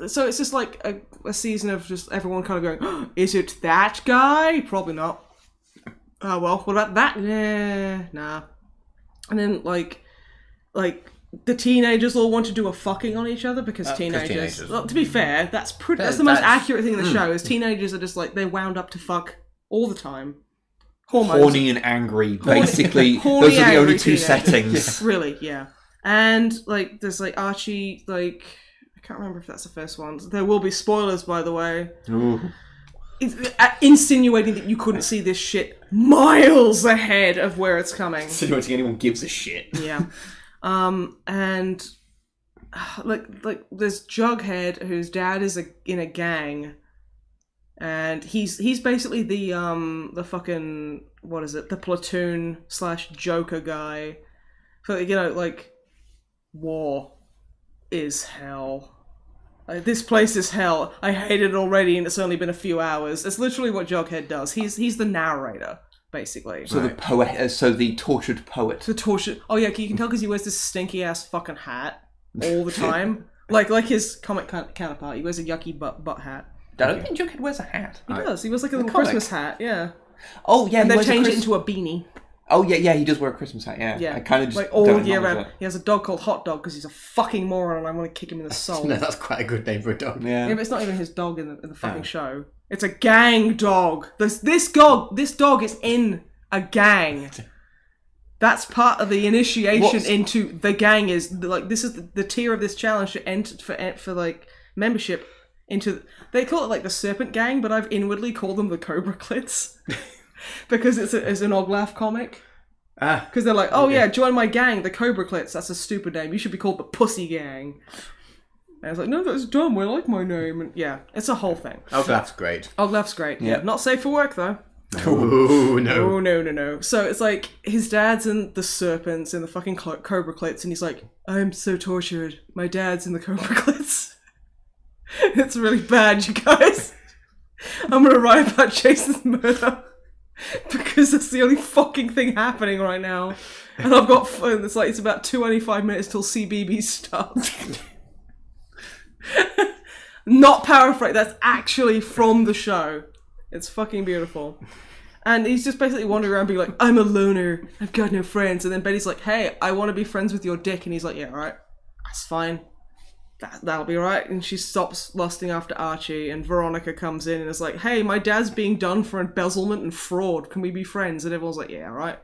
So it's just like a season of just everyone kind of going, is it that guy? Probably not. Oh, well, what about that? Nah. And then, like, the teenagers all want to do a fucking on each other because teenagers... Well, to be fair, that's the most accurate thing in the show, is teenagers are just, like, they're wound up to fuck all the time. Hormones. Horny and angry, basically. Those are the only two settings. Yeah. Really, yeah. And, like, there's, like, Archie, like... I can't remember if that's the first one. There will be spoilers, by the way. Ooh. Insinuating that you couldn't see this shit miles ahead of where it's coming. Insinuating anyone gives a shit. Yeah. And like there's Jughead, whose dad is in a gang, and he's basically the fucking, what is it, the platoon / Joker guy. So, you know, like, war is hell. This place is hell. I hate it already, and it's only been a few hours. It's literally what Jughead does. He's the narrator, basically. So the poet, so the tortured poet. The tortured. Oh yeah, you can tell because he wears this stinky ass fucking hat all the time, like his comic counterpart. He wears a yucky butt hat. I don't think Jughead wears a hat. He does. He wears like a little Christmas hat. Yeah. Oh yeah, and they change it into a beanie. Oh yeah, he does wear a Christmas hat. Yeah. I kind of just like all year round. He has a dog called Hot Dog because he's a fucking moron, and I want to kick him in the soul. No, that's quite a good name for a dog. Yeah, but it's not even his dog in the fucking show. It's a gang dog. This dog is in a gang. That's part of the initiation into the gang. Is like, this is the tier of this challenge to enter for like membership into. They call it like the Serpent Gang, but I've inwardly called them the Cobra Clits. Because it's an Oglaf comic. Because they're like, oh yeah, join my gang, the Cobra Clits. That's a stupid name. You should be called the Pussy Gang. And I was like, no, that's dumb. I like my name. And yeah, it's a whole thing. Oglaf's great. Oglaf's great. Yeah. Not safe for work though. Oh no. Oh no. So it's like his dad's in the Serpents in the fucking Cobra Clits, and he's like, I'm so tortured. My dad's in the Cobra Clits. It's really bad, you guys. I'm gonna write about Jason's murder. Because that's the only fucking thing happening right now. And I've got phone. It's about 25 minutes till CBB starts. Not paraphrase. That's actually from the show. It's fucking beautiful. And he's just basically wandering around being like, I'm a loner. I've got no friends. And then Betty's like, hey, I want to be friends with your dick. And he's like, yeah, alright. That's fine. That'll be right. And she stops lusting after Archie, and Veronica comes in and is like, hey, my dad's being done for embezzlement and fraud. Can we be friends? And everyone's like, yeah, right.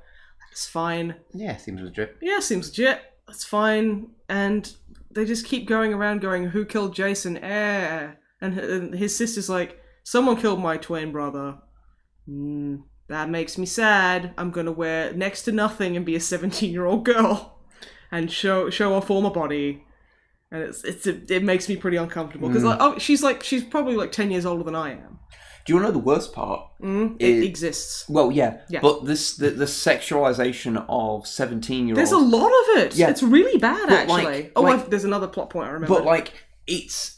That's fine. Yeah, seems legit. Yeah, seems legit. That's fine. And they just keep going around going, who killed Jason? And his sister's like, someone killed my twin brother. That makes me sad. I'm gonna wear next to nothing and be a 17-year-old girl and show off all my body. And it makes me pretty uncomfortable because she's probably like 10 years older than I am. Do you want to know the worst part? It exists. Well, yeah. But the sexualization of 17-year-olds. There's a lot of it. Yeah. It's really bad, actually. Like, there's another plot point I remember. But like, it's.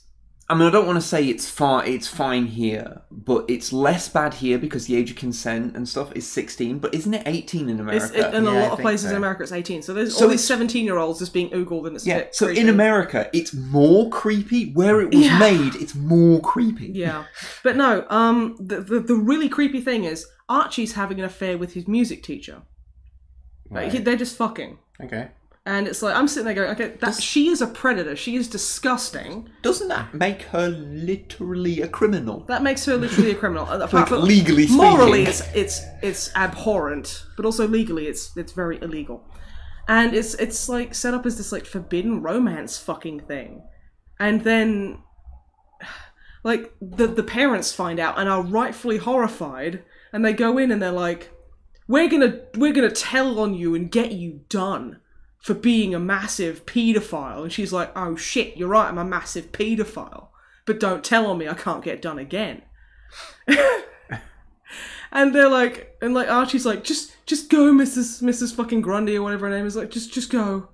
I mean, I don't want to say it's fine here, but it's less bad here because the age of consent and stuff is 16. But isn't it 18 in America? In a lot of places in America, it's 18. So there's all these 17-year-olds just being oogled, and it's a bit creepy. In America, it's more creepy. Where it was made, it's more creepy. Yeah, but no. The really creepy thing is Archie's having an affair with his music teacher. Right. They're just fucking. Okay. And it's like, I'm sitting there going, okay, she is a predator. She is disgusting. Doesn't that make her literally a criminal? That makes her literally a criminal. Like, legally speaking. Morally, it's abhorrent, but also legally, it's very illegal. And it's like set up as this like forbidden romance fucking thing. And then like the parents find out and are rightfully horrified, and they go in and they're like, we're gonna tell on you and get you done for being a massive paedophile. And she's like, oh shit, you're right, I'm a massive paedophile, but don't tell on me, I can't get done again. And they're like, and like Archie's like, just go, Mrs. fucking Grundy or whatever her name is, like, just go.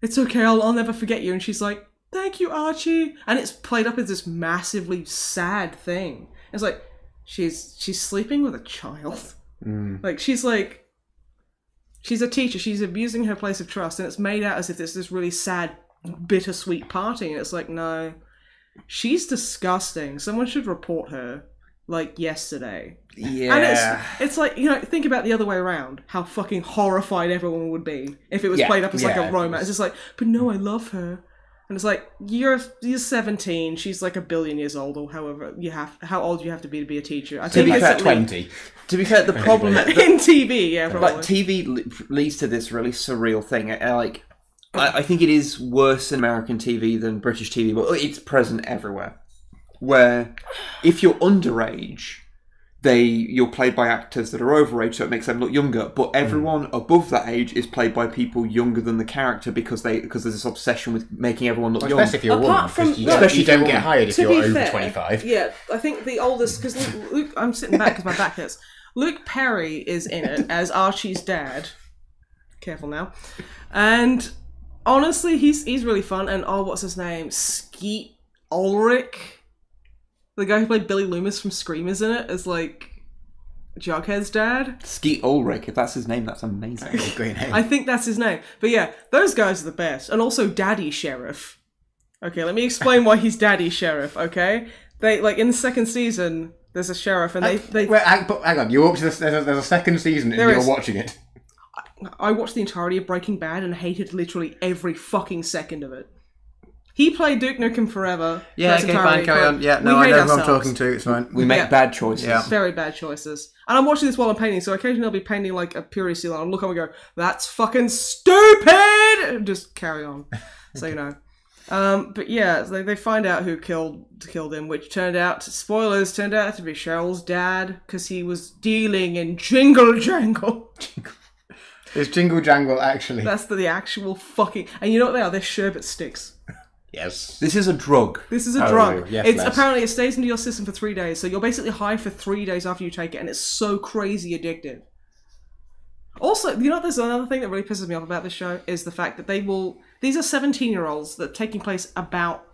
It's okay, I'll never forget you. And she's like, thank you, Archie. And it's played up as this massively sad thing. It's like, she's sleeping with a child. Like, she's a teacher, she's abusing her place of trust, and it's made out as if it's this really sad, bittersweet party. And it's like, no, she's disgusting. Someone should report her. Like yesterday. Yeah. And it's like, you know, think about the other way around. How fucking horrified everyone would be if it was played up as like a romance. It's like, but no, I love her. And it's like, you're 17, she's like 1 billion years old, or however how old you have to be a teacher. I To think be it's fair, at 20. To be fair, the problem in TV, yeah, probably. like TV leads to this really surreal thing. I think it is worse in American TV than British TV, but it's present everywhere. Where if you're underage, you're played by actors that are overage, so it makes them look younger. But everyone above that age is played by people younger than the character because there's this obsession with making everyone look young. Especially if you're a woman, From- because you don't get hired if To you're be over fair, 25. Yeah, I think the oldest, because Luke, I'm sitting back because my back hurts. Luke Perry is in it as Archie's dad. Careful now. And honestly, he's really fun. And what's his name? Skeet Ulrich. The guy who played Billy Loomis from Scream is in it as like Jughead's dad. Skeet Ulrich, if that's his name, that's amazing. Great name. I think that's his name. But yeah, those guys are the best. And also Daddy Sheriff. Okay, let me explain why he's Daddy Sheriff, okay? They, like, in the second season, there's a sheriff and they... Wait, but hang on, you up to this, there's a second season and you're watching it. I watched the entirety of Breaking Bad and hated literally every fucking second of it. He played Duke Nukem Forever. Yeah, okay, fine, carry on. Yeah, no, I know who I'm talking to, it's fine. We make bad choices. Yeah. Very bad choices. And I'm watching this while I'm painting, so occasionally I'll be painting like a purity seal and I'll look up and go, that's fucking stupid! And just carry on. So you know. But yeah, they find out who killed him, which turned out, spoilers, turned out to be Cheryl's dad, because he was dealing in Jingle Jangle. Is Jingle Jangle actually? That's the actual fucking... And you know what they are? They're sherbet sticks. Yes. This is a drug. This is a drug. Yes, apparently it stays into your system for 3 days, so you're basically high for 3 days after you take it, and it's so crazy addictive. Also, you know, there's another thing that really pisses me off about this show is the fact that these are 17-year-olds that are taking place about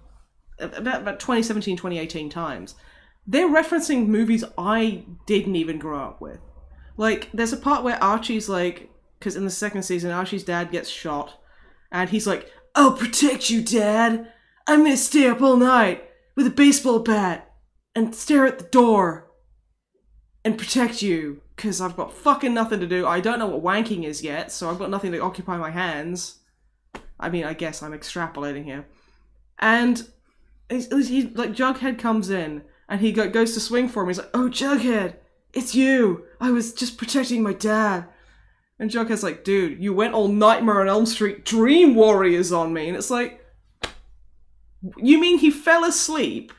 2017, 2018 times. They're referencing movies I didn't even grow up with. Like, there's a part where Archie's like, because in the second season, Archie's dad gets shot, and he's like, I'll protect you, Dad. I'm gonna stay up all night with a baseball bat and stare at the door and protect you, because I've got fucking nothing to do. I don't know what wanking is yet, so I've got nothing to occupy my hands. I mean, I guess I'm extrapolating here. And he like, Jughead comes in, and he goes to swing for him. He's like, oh, Jughead, it's you. I was just protecting my dad. And Jughead's like, dude, you went all Nightmare on Elm Street Dream Warriors on me. And it's like, you mean he fell asleep,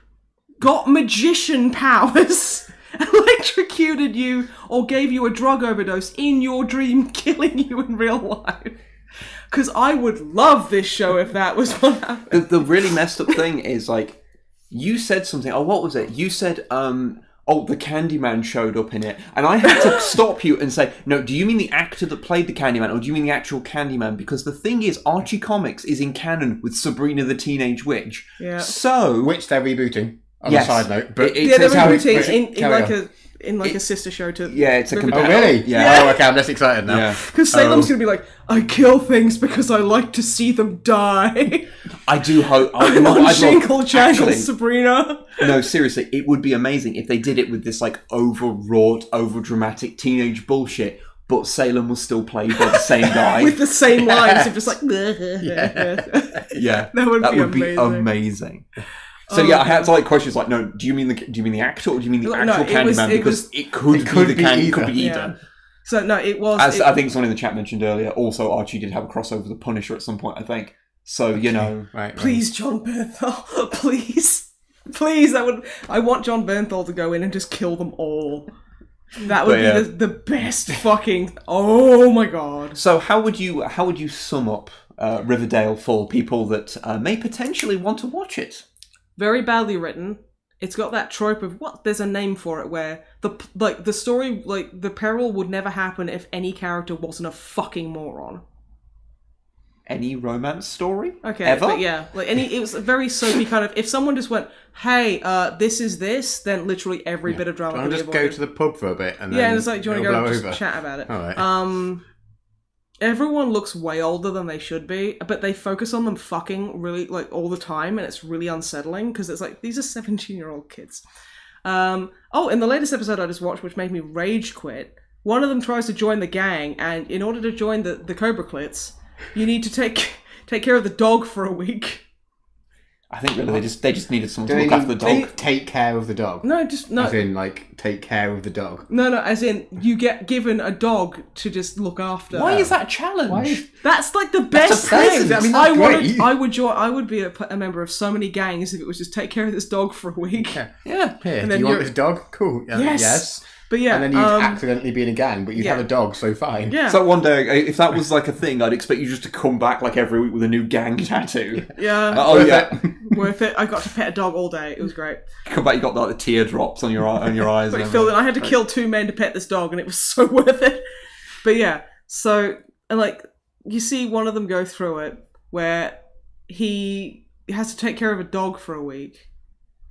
got magician powers, electrocuted you, or gave you a drug overdose in your dream, killing you in real life? Because I would love this show if that was what happened. The really messed up thing is, like, you said something, what was it? You said, the Candyman showed up in it. And I had to stop you and say, no, do you mean the actor that played the Candyman, or do you mean the actual Candyman? Because the thing is, Archie Comics is in canon with Sabrina the Teenage Witch. Yeah. So... Which they're rebooting, on a side note. But they're rebooting in a sister show to... Yeah, it's a Oh, really? Yeah. Oh, okay, I'm less excited now. Because Salem's going to be like, I kill things because I like to see them die. I do hope... Jingle Jangle, Sabrina. No, seriously, it would be amazing if they did it with this, like, overwrought, overdramatic teenage bullshit, but Salem was still played by the same guy. With the same lines of just like... Yeah. That would be amazing. So I had to, like, questions like, no, do you mean the actor, or do you mean the actual Candyman? Because it could be either. So no, it was. As I think someone in the chat mentioned earlier, also Archie did have a crossover with the Punisher at some point, I think. So, you know. Right. Please, John Bernthal, please. Please, I want John Bernthal to go in and just kill them all. That would be the best fucking... Oh my god. So how would you sum up Riverdale for people that may potentially want to watch it? Very badly written. It's got that trope of there's a name for it where the story, like the peril would never happen if any character wasn't a fucking moron. Any romance story? Okay, ever? But yeah, like it was a very soapy kind of. If someone just went, "Hey, this is this," then literally every bit of drama. Can I just go to the pub for a bit and then and it's like, do you want to go just chat about it? All right. Everyone looks way older than they should be, but they focus on them fucking really like all the time, and it's really unsettling because it's like these are 17-year-old kids. In the latest episode I just watched, which made me rage quit, one of them tries to join the gang, and in order to join the Cobra Clits, you need to take care of the dog for a week. I think really they just needed someone to look after the dog. Take care of the dog. No. As in, like, take care of the dog. No, as in you get given a dog to just look after. Why is that a challenge? That's like the best thing. I mean, that's great. I would be a member of so many gangs if it was just take care of this dog for a week. Yeah. Here, And do then you want this dog? Cool. Yes. But yeah, and then you'd accidentally be in a gang, but you'd have a dog, so fine. Yeah. So one day, if that was like a thing, I'd expect you just to come back like every week with a new gang tattoo. Yeah. Worth it. I got to pet a dog all day. It was great. Come back, you got like the teardrops on your eyes. But I had to kill 2 men to pet this dog, and it was so worth it. But yeah, so and like you see one of them go through it where he has to take care of a dog for a week.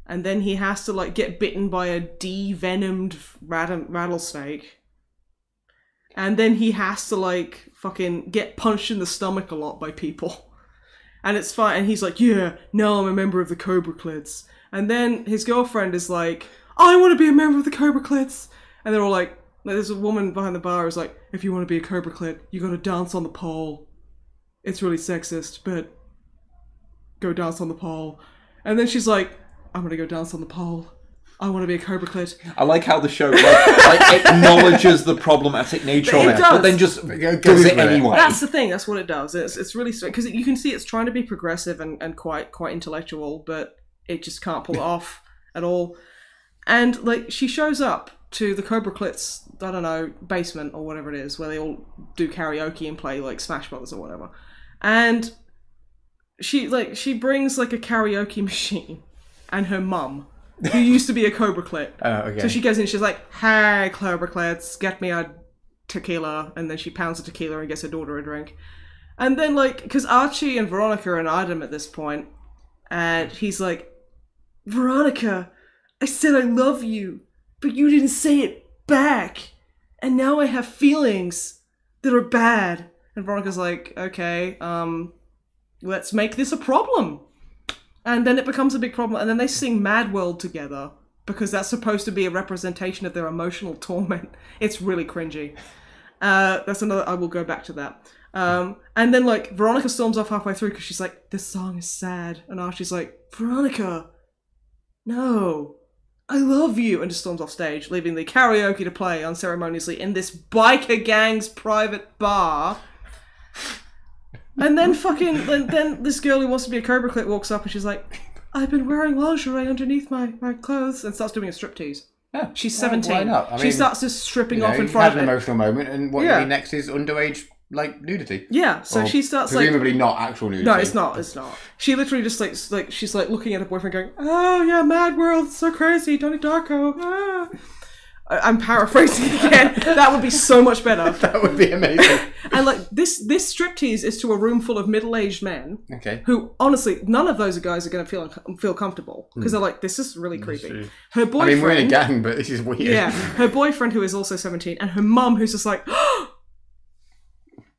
And then he has to, like, get bitten by a de-venomed rattlesnake. And then he has to, like, fucking get punched in the stomach a lot by people. And it's fine. And he's like, yeah, now I'm a member of the Cobra Clits. And then his girlfriend is like, I want to be a member of the Cobra Clits. And they're all like, there's a woman behind the bar who's like, if you want to be a Cobra Clit, you got to dance on the pole. It's really sexist, but go dance on the pole. And then she's like, I'm gonna go dance on the pole. I want to be a Cobra Clit. I like how the show like acknowledges the problematic nature of it, but then just does it anyway. That's the thing. That's what it does. It's really strange because you can see it's trying to be progressive and quite intellectual, but it just can't pull it off at all. And like she shows up to the Cobra Clit's, I don't know, basement or whatever it is, where they all do karaoke and play like Smash Brothers or whatever. And she brings like a karaoke machine. And her mum, who used to be a Cobra Clit. Okay. So she goes in, she's like, hey, Cobra Clits, get me a tequila. And then she pounds the tequila and gets her daughter a drink. And then, like, because Archie and Veronica are in Adam at this point, and he's like, Veronica, I said I love you, but you didn't say it back. And now I have feelings that are bad. And Veronica's like, okay, let's make this a problem. And then it becomes a big problem, and then they sing Mad World together, because that's supposed to be a representation of their emotional torment. It's really cringy. That's another, I will go back to that. And then, like, Veronica storms off halfway through, because she's like, this song is sad. And Archie's like, Veronica, no, I love you. And just storms off stage, leaving the karaoke to play unceremoniously in this biker gang's private bar. And then then this girl who wants to be a Cobra Clit walks up and she's like, I've been wearing lingerie underneath my clothes, and starts doing a striptease. Yeah. She's 17. Why not? I mean, she starts just stripping off in front of an it. emotional moment, and what you need next is underage, like, nudity. Yeah, so she starts presumably not actual nudity. No, it's not. She literally just like she's like looking at her boyfriend going, oh yeah, Mad World, so crazy, Donnie Darko. Ah. I'm paraphrasing again. That would be so much better. That would be amazing. And like this striptease is to a room full of middle-aged men. Okay. Who honestly, none of those guys are going to feel comfortable because they're like, this is really creepy. Her boyfriend. I mean, we're in a gang, but this is weird. Yeah. Her boyfriend, who is also 17, and her mum, who's just like, oh,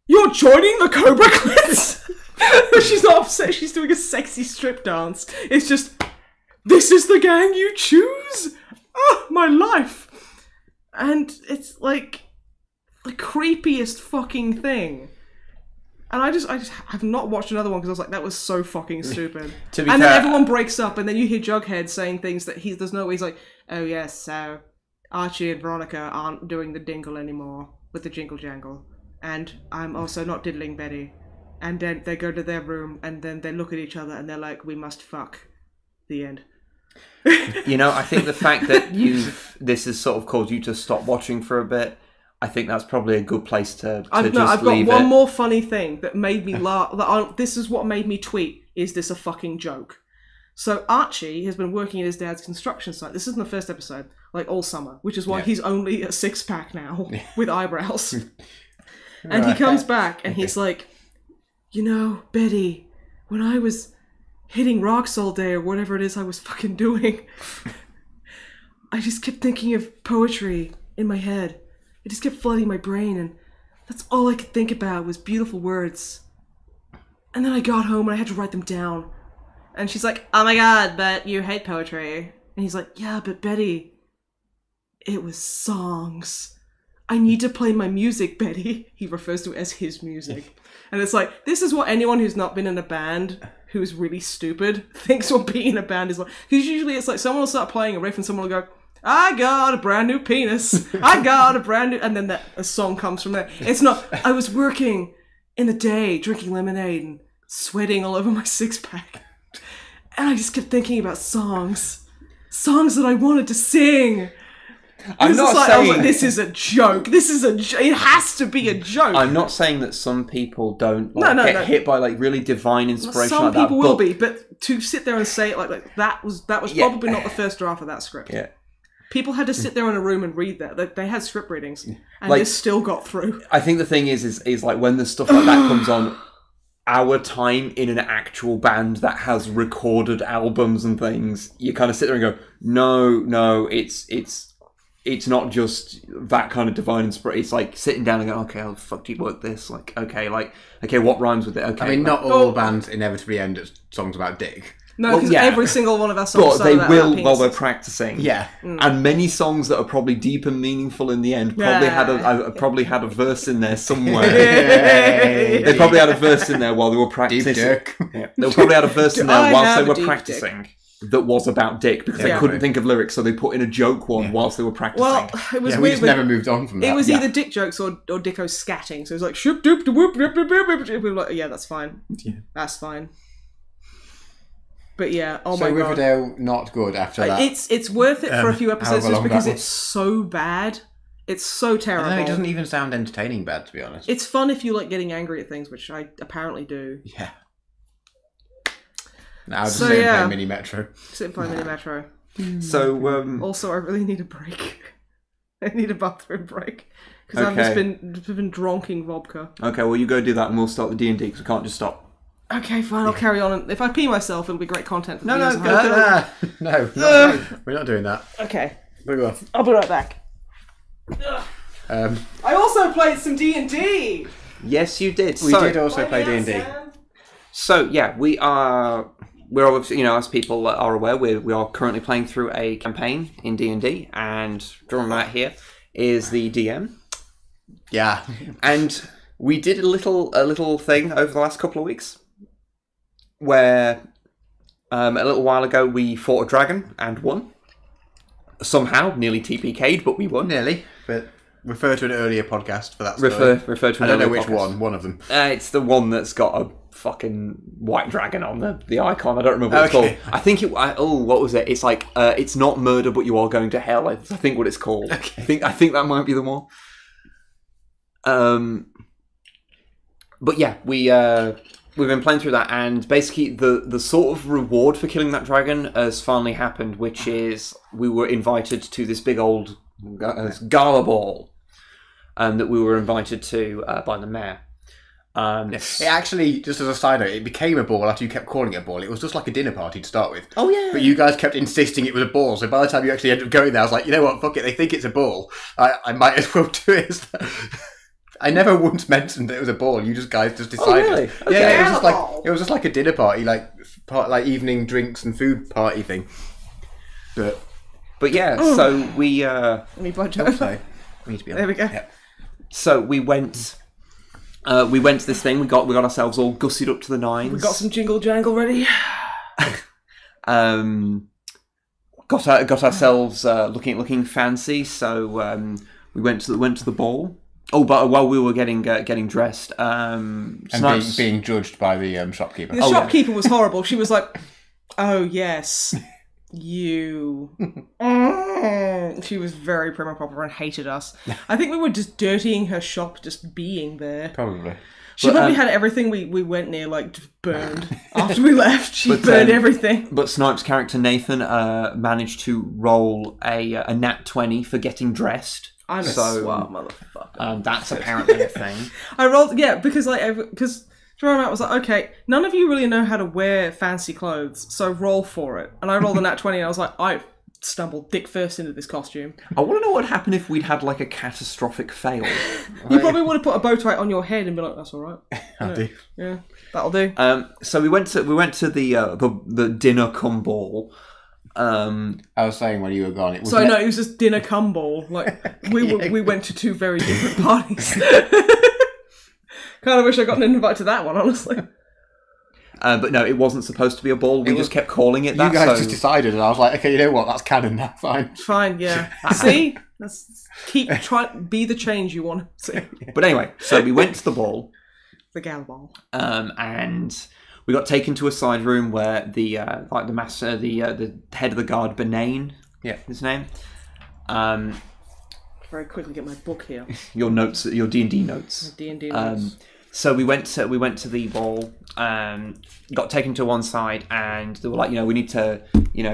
you're joining the Cobra Clits. She's not upset. She's doing a sexy strip dance. It's just, this is the gang you choose. Oh, my life. And it's like the creepiest fucking thing. And I just have not watched another one because I was like, that was so fucking stupid. Then everyone breaks up, and then you hear Jughead saying things that there's no way. He's like, oh yes, so Archie and Veronica aren't doing the dingle anymore. with the jingle jangle, and I'm also not diddling Betty. And then they go to their room, and then they look at each other, and they're like, "We must fuck." The end. You know, I think the fact that this has sort of caused you to stop watching for a bit, I think that's probably a good place to I've got one more funny thing that made me laugh. This is what made me tweet, "Is this a fucking joke?" So Archie has been working at his dad's construction site. This isn't the first episode, like all summer, which is why he's only a 6-pack now with eyebrows. And he comes back and he's like, "You know, Betty, when I was hitting rocks all day or whatever it is I was fucking doing, I just kept thinking of poetry in my head. It just kept flooding my brain, and that's all I could think about was beautiful words. And then I got home and I had to write them down." And she's like, "Oh my god, but you hate poetry." And he's like, "Yeah, but Betty, it was songs. I need to play my music, Betty." He refers to it as his music. And it's like, this is what anyone who's not been in a band who's really stupid thinks will be in a band is like. Because usually it's like someone will start playing a riff and someone will go, "I got a brand new penis. I got a brand new..." And then a song comes from there. It's not, "I was working in the day, drinking lemonade and sweating all over my 6-pack. And I just kept thinking about songs that I wanted to sing." I was like, "This is a joke. This is it has to be a joke." I'm not saying that some people don't get hit by like really divine inspiration. Some like that, people will be, but to sit there and say it like that was probably not the first draft of that script. Yeah. People had to sit there in a room and read that. They had script readings, and they still got through. I think the thing is like when the stuff like that comes on, our time in an actual band that has recorded albums and things, you kind of sit there and go, no, it's not just that kind of divine inspiration. It's like sitting down and going, "Okay, how the fuck do you work this? Like, okay, what rhymes with it? Okay." I mean, not all bands inevitably end at songs about dick. No, because every single one of our songs. But they will while they're practicing. Yeah, and many songs that are probably deep and meaningful in the end probably had a verse in there somewhere. They probably had a verse in there while they were practicing. Deep dick. Yeah. They probably had a verse in there whilst they were practicing. That was about dick because they couldn't think of lyrics, so they put in a joke one whilst they were practicing. Well, it was we weird. just never moved on from that. It was either dick jokes or Dicko scatting. So it was like shoop doop de whoop whoop whoop whoop. We were like, "Yeah, that's fine. Yeah, that's fine." But yeah, my god. So Riverdale not good after that. It's worth it for a few episodes just because it's so bad. It's so terrible. I don't know, it doesn't even sound entertaining bad, to be honest. It's fun if you like getting angry at things, which I apparently do. Yeah. Now just sit and play Mini Metro. Sit and play Mini Metro. So also, I really need a break. I need a bathroom break because I've just been dronking vodka. Okay, well you go do that and we'll start the D&D because we can't just stop. Okay, fine. I'll carry on. And if I pee myself, it'll be great content. No, we're not doing that. Okay, Go on. I'll be right back. I also played some D&D. Yes, you did. We did also play D&D. So yeah, we're obviously, as people are aware, we are currently playing through a campaign in D&D, and John Matt here is the DM. Yeah, and we did a little thing over the last couple of weeks, where a little while ago we fought a dragon and won. Somehow, nearly TPK'd, but we won. Nearly, but refer to an earlier podcast for that. Refer to an I don't know earlier which podcast. one of them. It's the one that's got a fucking white dragon on the icon. I don't remember what it's called. I think what was it? It's like it's not murder, but you are going to hell. I think what it's called. Okay. I think that might be the one. But yeah, we've been playing through that, and basically the sort of reward for killing that dragon has finally happened, which is we were invited to this big old gala ball, that we were invited to by the mayor. It actually, just as a side note, it became a ball after you kept calling it a ball. It was just like a dinner party to start with. Oh yeah. But you guys kept insisting it was a ball, so by the time you actually ended up going there, I was like, you know what, fuck it, they think it's a ball. I might as well do it. I never once mentioned that it was a ball. You guys just decided. Oh, really? Okay. Yeah, it was just like a dinner party, like evening drinks and food party thing. But yeah, so we Let me budge over. We need to be on. There we go. Yeah. So we went to this thing. We got ourselves all gussied up to the nines. We got some jingle jangle ready. Got ourselves looking fancy. So we went to the ball. Oh, but while we were getting dressed, And Snipes... being judged by the shopkeeper. The shopkeeper was horrible. She was like, "Oh yes, you." She was very prim and proper and hated us. I think we were just dirtying her shop, just being there. Probably. She probably had everything we went near like just burned after we left. She burned everything. But Snipes' character Nathan managed to roll a nat 20 for getting dressed. I'm a swart motherfucker. That's apparently a thing. I rolled, because Jerome was like, okay, none of you really know how to wear fancy clothes, so roll for it. And I rolled a nat 20 and I was like, I stumbled dick first into this costume. I want to know what would happen if we'd had like a catastrophic fail. You probably would have put a bow tie on your head and be like, that's alright. I'll do. Yeah, that'll do. So we went to the dinner cum ball. I was saying when you were gone, it was. So no, it was just dinner cum ball. Like we went to two very different parties. Kind of wish I got an invite to that one, honestly. But no, it wasn't supposed to be a ball. We just kept calling it that. You guys just decided, and I was like, okay, you know what? That's canon now. Fine. Fine, yeah. See, let's be the change you want to see. But anyway, so we went to the ball. The gal ball. And we got taken to a side room where the head of the guard, Benane, his name. Very quickly get my book here. Your notes, your D&D notes. D&D notes. So we went to the ball, got taken to one side, and they were like, we need to,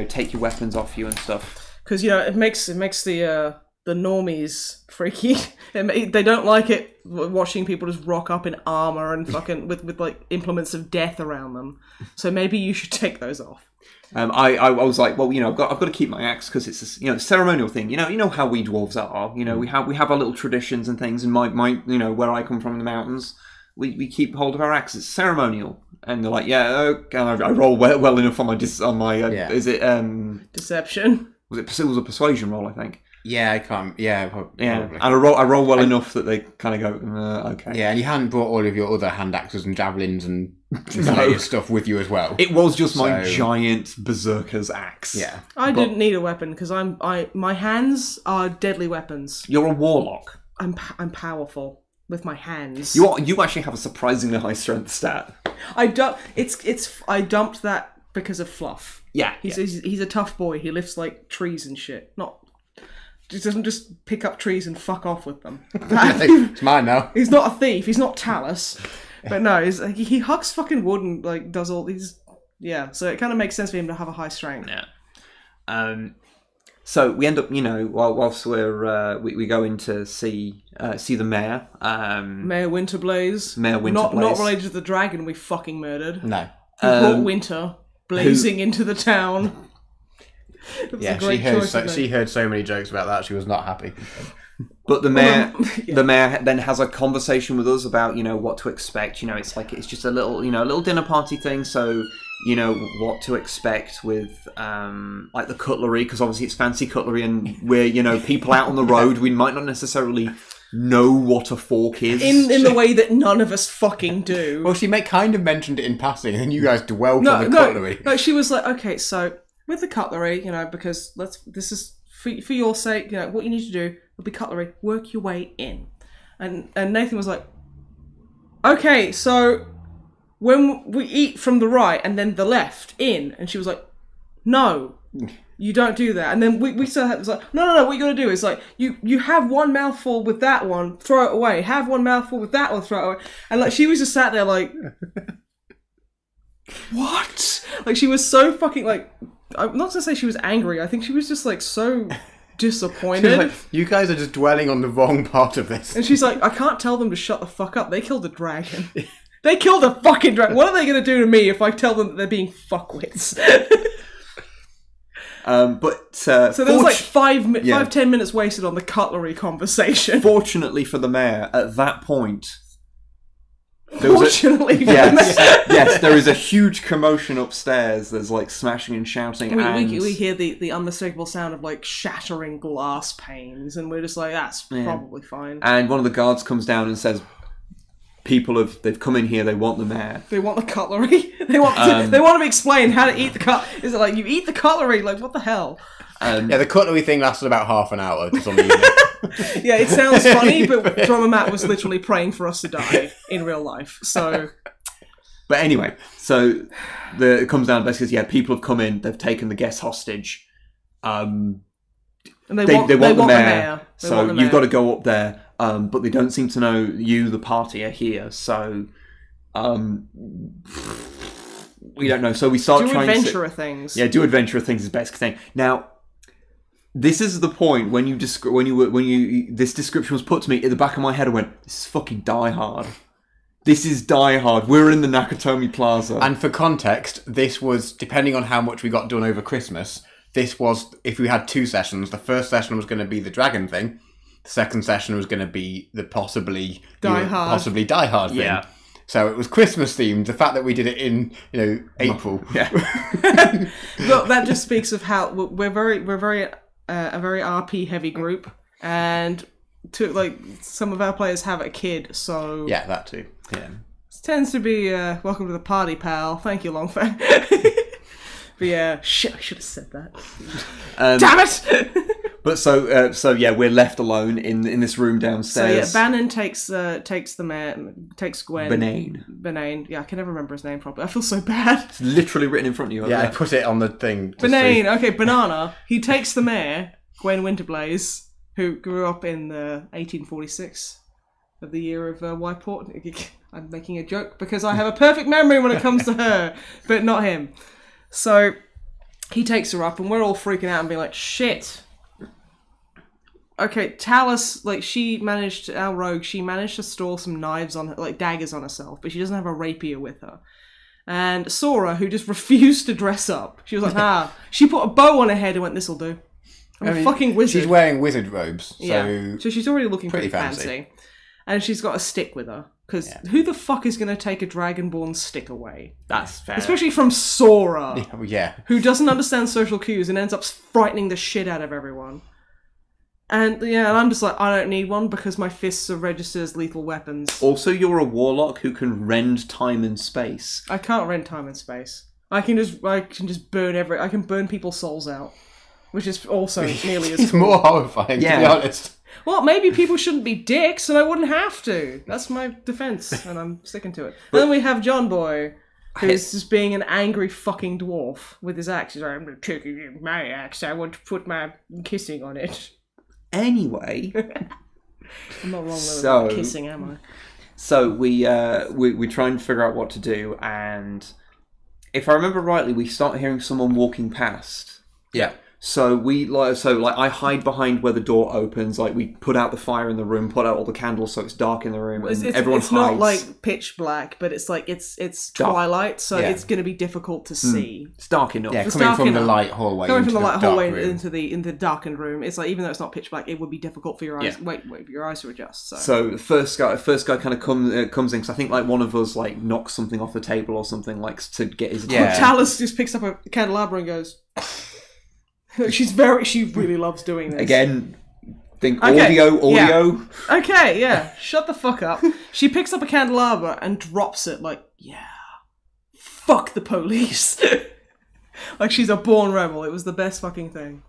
take your weapons off you and stuff. Because it makes the normies freaky. They don't like it watching people just rock up in armor and fucking with like implements of death around them. So maybe you should take those off. I was like, well, I've got to keep my axe because it's a ceremonial thing. You know how we dwarves are. We have our little traditions and things. And my where I come from in the mountains, we keep hold of our axe. It's ceremonial. And they're like, yeah, okay. I roll well enough on my is it deception? It was a persuasion roll, I think. Yeah, I can't. Yeah, probably. And I roll well enough that they kind of go, okay. Yeah, and you hadn't brought all of your other hand axes and javelins and stuff with you as well. It was just my giant berserker's axe. Yeah, I didn't need a weapon because my hands are deadly weapons. You're a warlock. I'm powerful with my hands. You actually have a surprisingly high strength stat. I dumped that because of Fluff. Yeah, he's a tough boy. He lifts like trees and shit. He doesn't just pick up trees and fuck off with them. It's mine now. He's not a thief. He's not Talus. But no, he hucks fucking wood and like does all these. Yeah, so it kind of makes sense for him to have a high strength. Yeah. So we end up, whilst we go in to see the mayor. Mayor Winterblaze. Not related to the dragon we fucking murdered. No. Who brought winter blazing into the town. Yeah, she heard so many jokes about that. She was not happy. But the mayor then has a conversation with us about what to expect. It's just a little dinner party thing. So what to expect with like the cutlery, because obviously it's fancy cutlery, and we're people out on the road. We might not necessarily know what a fork is in the way that none of us fucking do. Well, she kind of mentioned it in passing, and then you guys dwelled on the cutlery. No, she was like, okay, so with the cutlery, because this is for your sake, what you need to do will be cutlery. Work your way in, and Nathan was like, okay, so when we eat from the right and then the left in, and she was like, no. You don't do that. And then we still had, it was like, no, what you gotta do is like, you have one mouthful with that one, throw it away. Have one mouthful with that one, throw it away. And like, she was just sat there like, what? Like, she was so fucking like, I'm not gonna say she was angry, I think she was just like so disappointed. Like, you guys are just dwelling on the wrong part of this. And she's like, I can't tell them to shut the fuck up. They killed a dragon. They killed a fucking dragon. What are they gonna do to me if I tell them that they're being fuckwits? So there was like 5-10 minutes wasted on the cutlery conversation. Fortunately for the mayor, at that point, yes, there is a huge commotion upstairs. There's like smashing and shouting. We hear the unmistakable sound of like shattering glass panes, and we're just like, that's probably fine. And one of the guards comes down and says, they've come in here, they want the mayor. They want the cutlery. They want to be explained how to eat the cut. Is it like, you eat the cutlery? Like, what the hell? The cutlery thing lasted about half an hour. Just on the Yeah, it sounds funny, but Drummer Matt was literally praying for us to die in real life. So, but anyway, so it comes down basically, yeah, people have come in, they've taken the guests hostage. And They want the mayor, so you've got to go up there. But they don't seem to know you, the party, are here. So, we don't know. So we start trying to do adventurer things. Yeah, do adventurer things is the best thing. Now, this is the point when you this description was put to me. In the back of my head, I went, "This is fucking Die Hard. This is Die Hard. We're in the Nakatomi Plaza." And for context, this was, depending on how much we got done over Christmas, this was, if we had 2 sessions, the first session was going to be the dragon thing. The second session was going to be the possibly Die Hard thing. Yeah. So it was Christmas themed. The fact that we did it in, April. Yeah. Well, that just speaks of how we're very a very RP heavy group, and some of our players have a kid, so Yeah, that too. Yeah. it tends to be welcome to the party, pal. Thank you, Longfang. But yeah, shit, I should have said that. Damn it! But so yeah, we're left alone in this room downstairs. So yeah, Bannon takes the mayor, takes Gwen. Benane. Yeah, I can never remember his name properly. I feel so bad. It's literally written in front of you. Yeah, I put it on the thing. Benane. Okay, Banana. He takes the mayor, Gwen Winterblaze, who grew up in 1846, of the year of Whiteport. I'm making a joke because I have a perfect memory when it comes to her, but not him. So he takes her up, and we're all freaking out and being like, shit. Okay, Talus, our rogue, she managed to store some knives on her, daggers on herself, but she doesn't have a rapier with her. And Sora, who just refused to dress up, she was like, she put a bow on her head and went, this'll do. I'm a fucking wizard. She's wearing wizard robes, so... Yeah, so she's already looking pretty fancy. And she's got a stick with her, because who the fuck is going to take a Dragonborn stick away? That's fair. Especially from Sora, yeah. who doesn't understand social cues and ends up frightening the shit out of everyone. And I'm just like, I don't need one because my fists are registered as lethal weapons. Also, you're a warlock who can rend time and space. I can't rend time and space. I can just burn I can burn people's souls out, which is also nearly as It's cool. more horrifying, to be honest. Well, maybe people shouldn't be dicks, and I wouldn't have to. That's my defense, and I'm sticking to it. And then we have John Boy, who's just being an angry fucking dwarf with his axe. He's like, I'm going to take my axe. I want to put my kissing on it. Anyway, I'm not wrong with kissing, am I? So we try and figure out what to do, and if I remember rightly, we start hearing someone walking past. Yeah. So I hide behind where the door opens. Like, we put out the fire in the room, put out all the candles so it's dark in the room, and everyone hides. It's not like pitch black, but it's like it's twilight, so it's going to be difficult to see. It's dark enough. Yeah, coming from the light hallway. Coming from the light hallway into the darkened room, it's like, even though it's not pitch black, it would be difficult for your eyes. Yeah. Wait for your eyes to adjust. So the first guy kind of comes in, because I think one of us knocks something off the table or something, to get his attention. Yeah. Talus just picks up a candelabra and goes. She really loves doing this. Again, think audio. Yeah. Okay, yeah. Shut the fuck up. She picks up a candelabra and drops it fuck the police. Like she's a born rebel. It was the best fucking thing.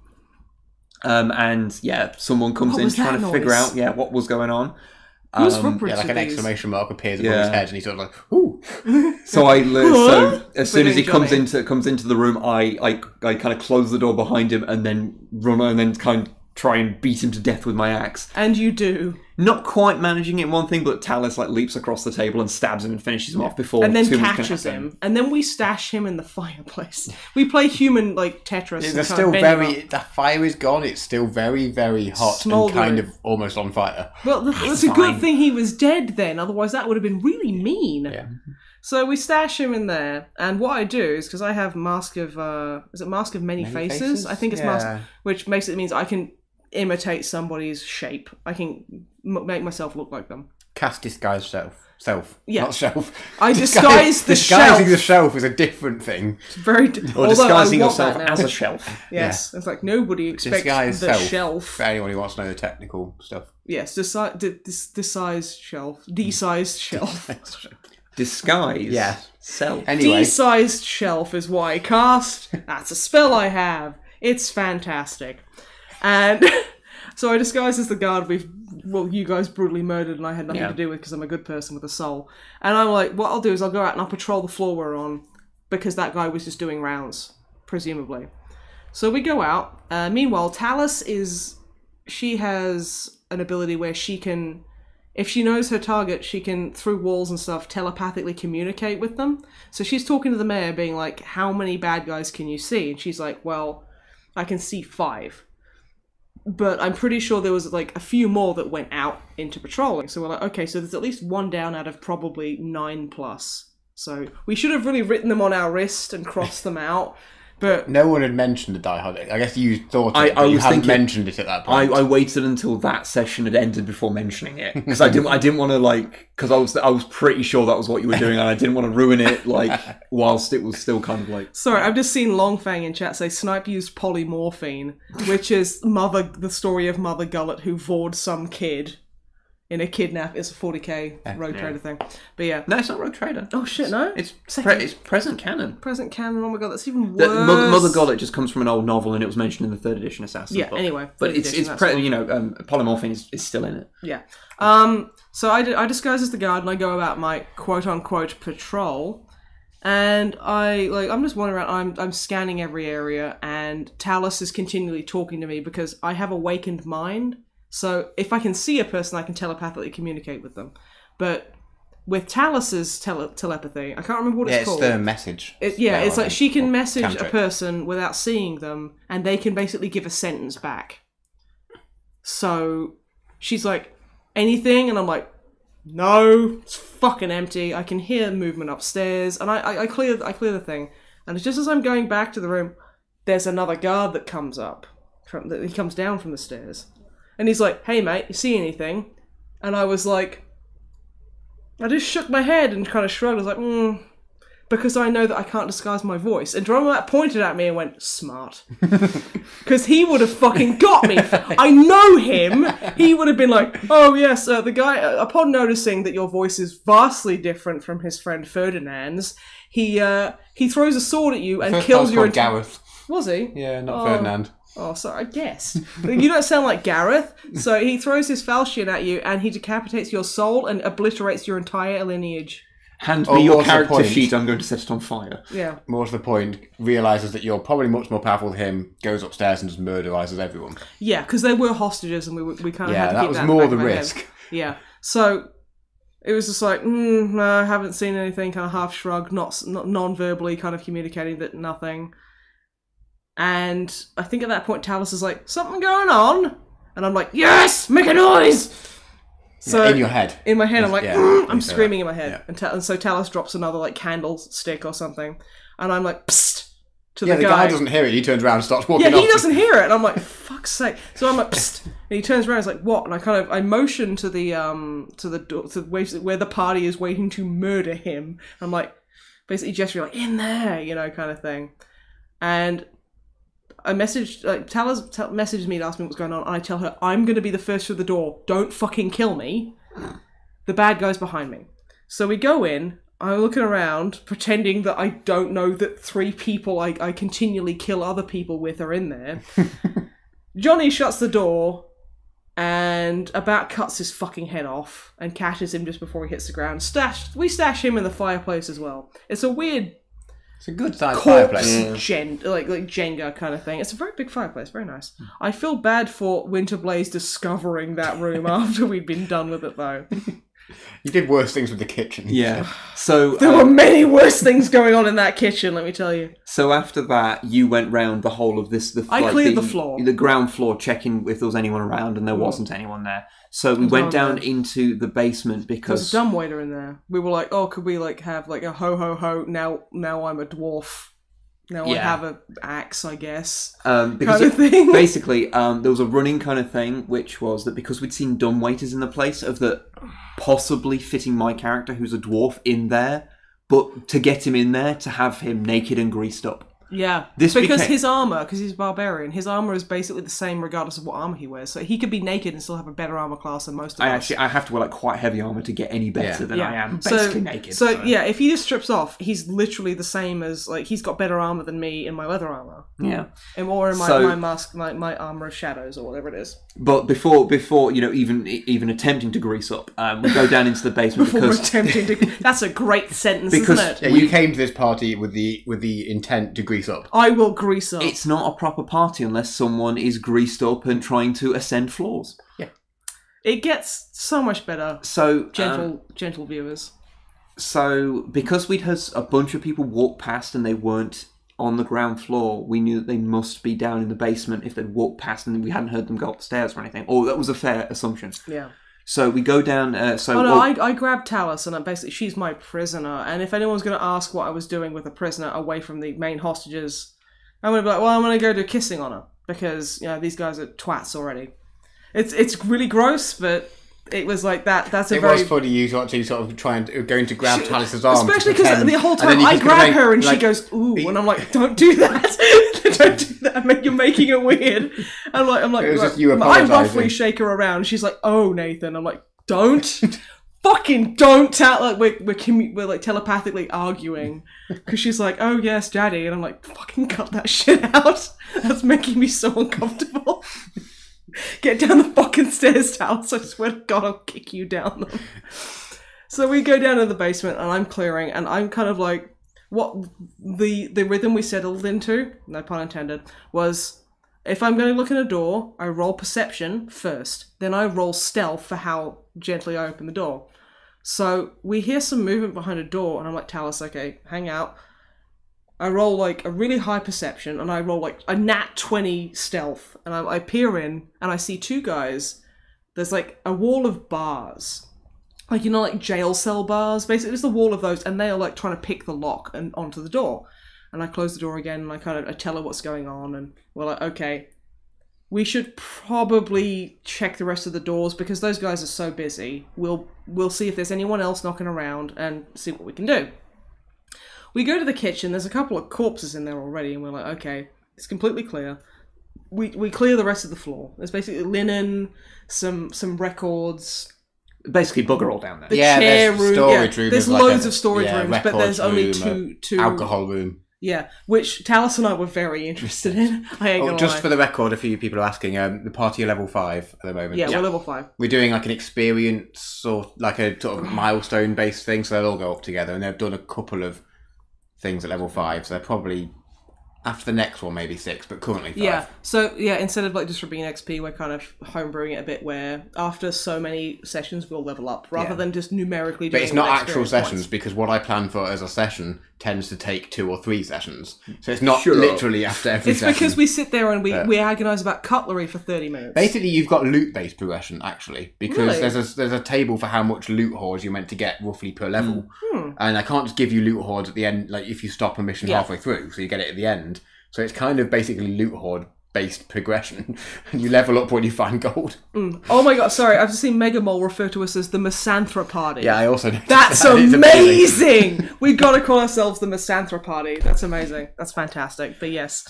And someone comes in trying to figure out what was going on. Like an exclamation mark appears above his head, and he's sort of like, "Ooh!" So as soon as he comes into the room, I kind of close the door behind him, and then run and then kind of try and beat him to death with my axe. And you do. Not quite managing it one thing, but Talus leaps across the table and stabs him and finishes him off before. And then too much catches him, and then we stash him in the fireplace. We play human Tetris. They're still that fire is gone. It's still very, very hot, smoldering, and kind of almost on fire. Well, it's a good thing he was dead then. Otherwise, that would have been really mean. Yeah. So we stash him in there, and what I do is, because I have Mask of Many Faces? I think it's Mask, which means I can imitate somebody's shape. I can make myself look like them. Cast disguise self. Yeah. Not shelf. I disguise the shelf. Disguising the shelf is a different thing. It's very or disguising yourself as a shelf. Yes. Yeah. It's like nobody expects the shelf. For anyone who wants to know the technical stuff. Yes, desized shelf. Desized shelf. Disguise. Yeah. Self. Anyway. Desized shelf is what I cast. That's a spell I have. It's fantastic. And So I disguise as the guard you guys brutally murdered and I had nothing to do with because I'm a good person with a soul. And I'm like, what I'll do is I'll go out and I'll patrol the floor we're on because that guy was just doing rounds, presumably. So we go out. Meanwhile, Talus she has an ability where she can, if she knows her target, she can, through walls and stuff, telepathically communicate with them. So she's talking to the mayor being like, how many bad guys can you see? And she's like, well, I can see 5. But I'm pretty sure there was like a few more that went out into patrolling. So we're like, okay, so there's at least 1 down out of probably 9+. So we should have really written them on our wrist and crossed them out. But no one had mentioned the Die Hard. I guess you thought it, but you hadn't mentioned it at that point. I waited until that session had ended before mentioning it because I didn't want to because I was pretty sure that was what you were doing and I didn't want to ruin it whilst it was still kind of like. Sorry, I've just seen Longfang in chat say Snipe used polymorphine, which is the story of Mother Gullet who vored some kid in a kidnap. It's a 40k Rogue Trader thing. But yeah. No, it's not Rogue Trader. Oh shit, no? It's present canon. Present canon, oh my god, that's even worse. Mother Gullet just comes from an old novel and it was mentioned in the 3rd edition Assassin's book. Anyway. But polymorphine is still in it. Yeah. So I disguise as the guard and I go about my quote-unquote patrol. And I'm just wandering around, I'm scanning every area and Talus is continually talking to me because I have awakened mind. So if I can see a person, I can telepathically communicate with them. But with Talus's telepathy, I can't remember what it's called. It's the message. It's like she can message a person without seeing them, and they can basically give a sentence back. So she's like, anything? And I'm like, no, it's fucking empty. I can hear movement upstairs, and I clear the thing. And just as I'm going back to the room, there's another guard that comes up. He comes down from the stairs. And he's like, hey mate, you see anything? And I was like, I just shook my head and kind of shrugged. I was like, because I know that I can't disguise my voice. And Dromat pointed at me and went, smart. Because he would have fucking got me. I know him. He would have been like, oh yes, the guy, upon noticing that your voice is vastly different from his friend Ferdinand's, he throws a sword at you and kills your entire... Gareth. Was he? Yeah, not Ferdinand. Oh, sorry, I guess. You don't sound like Gareth. So he throws his falchion at you and he decapitates your soul and obliterates your entire lineage. Hand me your character sheet, I'm going to set it on fire. Yeah. More to the point, realises that you're probably much more powerful than him, goes upstairs and just murderises everyone. Yeah, because they were hostages and we kind of had to keep that that was more the risk. Yeah. So it was just like, no, I haven't seen anything, kind of half shrugged, not non-verbally kind of communicating that nothing. And I think at that point Talus is like, something going on? And I'm like, yes, make a noise! So in your head. In my head, I'm like, I'm screaming in my head. Yeah. And so Talus drops another like candlestick or something. And I'm like, psst, to the guy. Yeah, the guy doesn't hear it. He turns around and starts walking off. Yeah, he doesn't hear it. And I'm like, fuck's sake. So I'm like, psst. And he turns around and he's like, what? And I motion to the door, to where the party is waiting to murder him. I'm like, basically gesturing like, in there, kind of thing. And I messaged, Talus messaged me to ask me what's going on, and I tell her, I'm going to be the first through the door. Don't fucking kill me. The bad guy's behind me. So we go in, I'm looking around, pretending that I don't know that 3 people I continually kill other people with are in there. Johnny shuts the door, and about cuts his fucking head off, and catches him just before he hits the ground. We stash him in the fireplace as well. It's a weird... It's a good sized fireplace. Like Jenga kind of thing. It's a very big fireplace, very nice. I feel bad for Winterblaze discovering that room after we'd been done with it, though. You did worse things with the kitchen. Yeah. So there were many worse things going on in that kitchen, let me tell you. So after that, you went round the whole of this. I cleared the floor. The ground floor, checking if there was anyone around, and there wasn't anyone there. So we went down into the basement because... There's a dumbwaiter in there. We were like, oh, could we have a ho ho ho, now I'm a dwarf. Now I have an axe, I guess. Because kind of thing. Basically, there was a running kind of thing, which was that because we'd seen dumbwaiters in the place, of the possibly fitting my character, who's a dwarf, in there, but to get him in there, to have him naked and greased up. Yeah, This because became- his armor, because he's a barbarian, his armor is basically the same regardless of what armor he wears. So he could be naked and still have a better armor class than most of us. I have to wear like quite heavy armor to get any better than I am basically naked. So yeah, if he just strips off, he's literally the same as like he's got better armor than me in my leather armor. Yeah, or in my mask, my armor of shadows or whatever it is. But before even attempting to grease up, we go down into the basement That's a great sentence, because isn't it? Yeah, you came to this party with the intent to grease up. I will grease up. it's not a proper party unless someone is greased up and trying to ascend floors. Yeah, it gets so much better. So Gentle viewers. So because we'd had a bunch of people walk past and they weren't on the ground floor, we knew that they must be down in the basement if they'd walked past and we hadn't heard them go upstairs or anything. Or that was a fair assumption. Yeah. So we go down. I grabbed Talus and basically she's my prisoner. And if anyone's going to ask what I was doing with a prisoner away from the main hostages, I'm going to be like, well, I'm going to go do kissing on her because these guys are twats already. It's really gross, but it was like that. It was funny you got to sort of going to grab Talus's arm, especially because the whole time I grab her and she goes ooh, and I'm like, don't do that, don't do that. You're making it weird. I'm like, it was just you I apologising. roughly shake her around. She's like, oh Nathan. I'm like, don't, fucking don't tell. Like we're like telepathically arguing because she's like, oh yes, daddy, and I'm like, fucking cut that shit out. That's making me so uncomfortable. Get down the fucking stairs, Talus. I swear to God, I'll kick you down them. So we go down to the basement, and I'm clearing, and I'm kind of like, what the rhythm we settled into, no pun intended, was if I'm going to look in a door, I roll perception first, then I roll stealth for how gently I open the door. So we hear some movement behind a door, and I'm like, Talus, okay, hang out. I roll like a really high perception and I roll like a nat 20 stealth and I peer in and I see two guys. There's like a wall of bars. Like, like jail cell bars. Basically, just a wall of those and they are like trying to pick the lock and onto the door. And I close the door again and I tell her what's going on and we're like, okay, we should probably check the rest of the doors because those guys are so busy. We'll see if there's anyone else knocking around and see what we can do. We go to the kitchen, there's a couple of corpses in there already, and we're like, okay, it's completely clear. We clear the rest of the floor. There's basically linen, some records. Basically bugger all down there. The chair there's room. storage room. There's loads of storage rooms, but there's only room, two... alcohol room. Yeah, which Talus and I were very interested in. I ain't gonna just lie. for the record, a few people are asking, the party are level 5 at the moment. Yeah, we're level 5. We're doing like an experience or like a sort of milestone based thing, so they'll all go up together, and they've done a couple of things at level 5, so they're probably after the next one maybe 6, but currently 5. Yeah, so yeah, instead of like just for being XP, we're kind of homebrewing it a bit where after so many sessions we'll level up rather than just numerically doing But it's not with actual experience sessions points. because what I plan for as a session tends to take 2 or 3 sessions. So it's not Sure. literally after every It's session. because we sit there and we agonise about cutlery for 30 minutes. Basically, you've got loot-based progression, actually, because Really? there's a table for how much loot hoards you're meant to get roughly per level. And I can't just give you loot hoards at the end, like if you stop a mission halfway through, so you get it at the end. So it's kind of basically loot hoard-based progression, and you level up when you find gold. Oh my god, sorry, I've just seen Mega Mole refer to us as the MisanthroPod. Yeah, I also noticed That's that. It's amazing! We've got to call ourselves the MisanthroPod. That's amazing. That's fantastic. But yes.